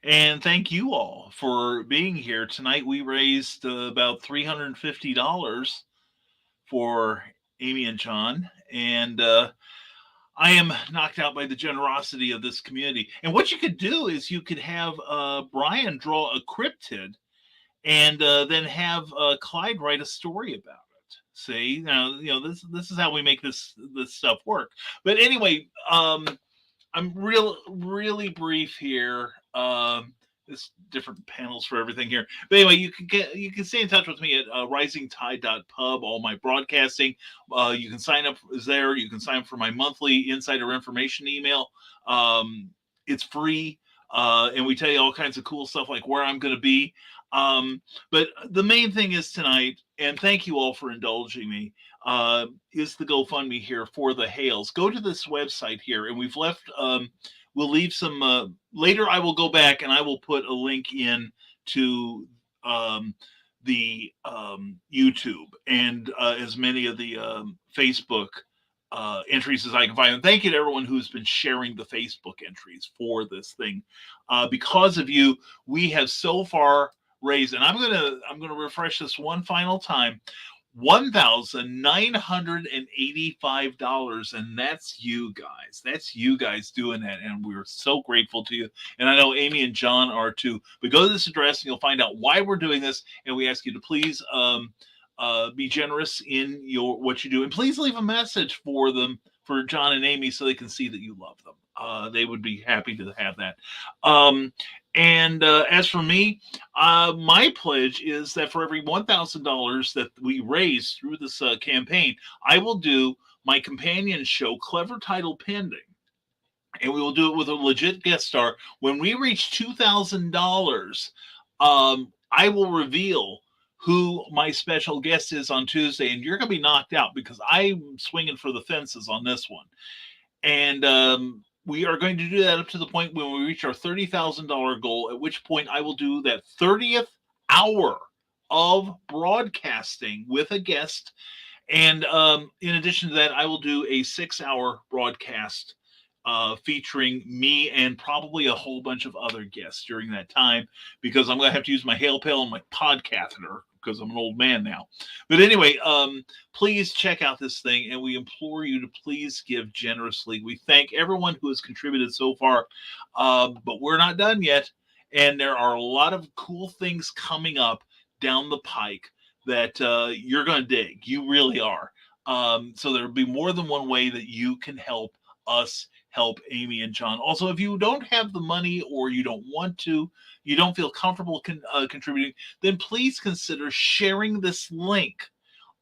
And thank you all for being here tonight. We raised about $350 for Amy and John. And I am knocked out by the generosity of this community. And what you could do is you could have Brian draw a cryptid and then have Clyde write a story about it. See, this is how we make this stuff work. But anyway, I'm really brief here. There's different panels for everything here. But anyway, you can stay in touch with me at risingtide.pub, all my broadcasting. You can sign up there. You can sign up for my monthly insider information email. It's free. And we tell you all kinds of cool stuff like where I'm going to be. But the main thing is tonight, and thank you all for indulging me. is the GoFundMe here for the Hales. Go to this website here, and we've left. We'll leave some later. I will go back and I will put a link in to the YouTube and as many of the Facebook entries as I can find. And thank you to everyone who's been sharing the Facebook entries for this thing. Because of you, we have so far raised, and I'm gonna refresh this one final time. $1,985, and that's you guys. That's you guys doing that, and we're so grateful to you. And I know Amy and John are too. But go to this address, and you'll find out why we're doing this. And we ask you to please be generous in what you do, and please leave a message for them, for John and Amy, so they can see that you love them. They would be happy to have that. And as for me, my pledge is that for every $1,000 that we raise through this campaign, I will do my companion show, Clever Title Pending. And we will do it with a legit guest star. When we reach $2,000, I will reveal who my special guest is on Tuesday. And you're going to be knocked out because I'm swinging for the fences on this one. And we are going to do that up to the point when we reach our $30,000 goal, at which point I will do that 30th hour of broadcasting with a guest. And in addition to that, I will do a 6-hour broadcast featuring me and probably a whole bunch of other guests during that time, because I'm going to have to use my hail pail and my pod catheter because I'm an old man now. But anyway, please check out this thing, and we implore you to please give generously. We thank everyone who has contributed so far, but we're not done yet, and there are a lot of cool things coming up down the pike that you're going to dig. You really are. So there'll be more than one way that you can help us help Amy and John. Also, if you don't have the money, or you don't want to, you don't feel comfortable contributing, then please consider sharing this link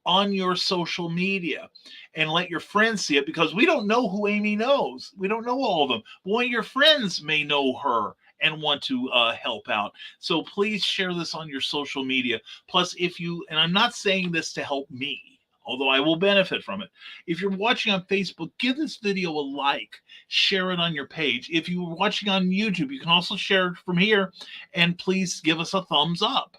on your social media and let your friends see it, because we don't know who Amy knows. We don't know all of them. But one of your friends may know her and want to help out. So please share this on your social media. Plus, and I'm not saying this to help me, although I will benefit from it. If you're watching on Facebook, give this video a like, share it on your page. If you're watching on YouTube, you can also share it from here, and please give us a thumbs up.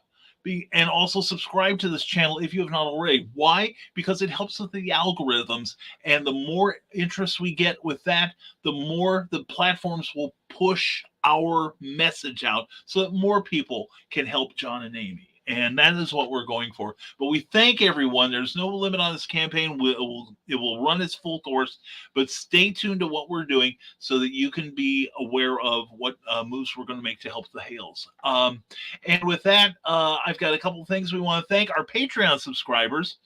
And also subscribe to this channel if you have not already. Why? Because it helps with the algorithms, and the more interest we get with that, the more the platforms will push our message out so that more people can help John and Amy. And that is what we're going for. But we thank everyone. There's no limit on this campaign. It will run its full course. But stay tuned to what we're doing so that you can be aware of what moves we're going to make to help the Hales. And with that, I've got a couple of things we want to thank our Patreon subscribers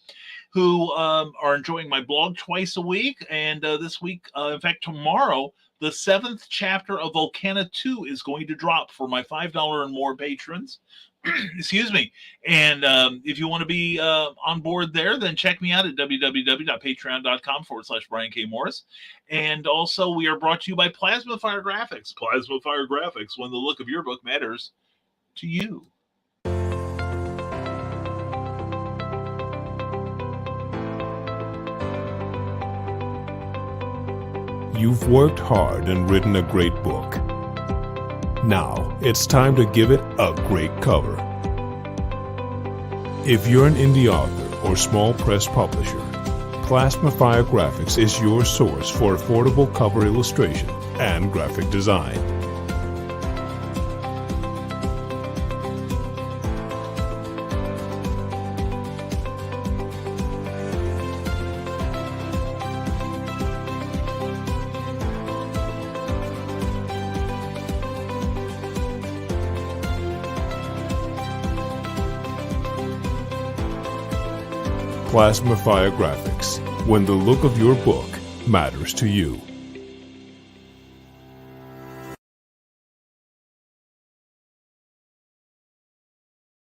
who are enjoying my blog twice a week. And this week, in fact, tomorrow, the 7th chapter of Volcana 2 is going to drop for my $5 and more patrons. Excuse me. And if you want to be on board there, then check me out at www.patreon.com/Brian K. Morris. And also, we are brought to you by Plasma Fire Graphics. Plasma Fire Graphics, when the look of your book matters to you. You've worked hard and written a great book. Now, it's time to give it a great cover. If you're an indie author or small press publisher, Plasma Fire Graphics is your source for affordable cover illustration and graphic design. Plasma Fire Graphics, when the look of your book matters to you.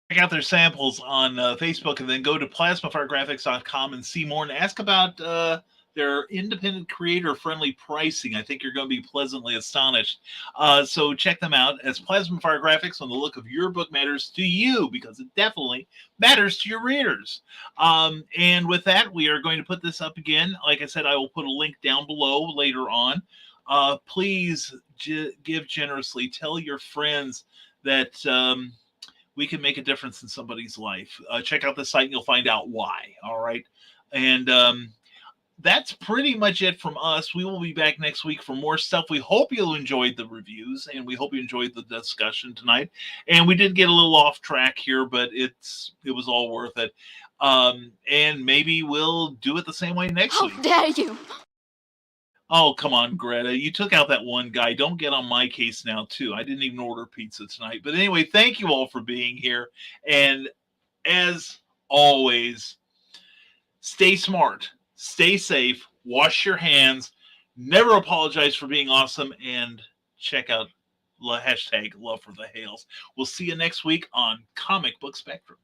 Check out their samples on Facebook, and then go to plasmafiregraphics.com and see more, and ask about They're independent creator-friendly pricing. I think you're going to be pleasantly astonished. So check them out as Plasma Fire Graphics when the look of your book matters to you, because it definitely matters to your readers. And with that, we are going to put this up again. Like I said, I will put a link down below later on. Please give generously. Tell your friends that we can make a difference in somebody's life. Check out the site and you'll find out why. All right. And that's pretty much it from us. We will be back next week for more stuff. We hope you enjoyed the reviews, and we hope you enjoyed the discussion tonight. And we did get a little off track here, but it was all worth it. And maybe we'll do it the same way next week. How dare you! Oh, come on, Greta. You took out that one guy. Don't get on my case now, too. I didn't even order pizza tonight. But anyway, thank you all for being here. And as always, stay smart. Stay safe, wash your hands, never apologize for being awesome, and check out #Love for the Hales. We'll see you next week on Comic Book Spectrum.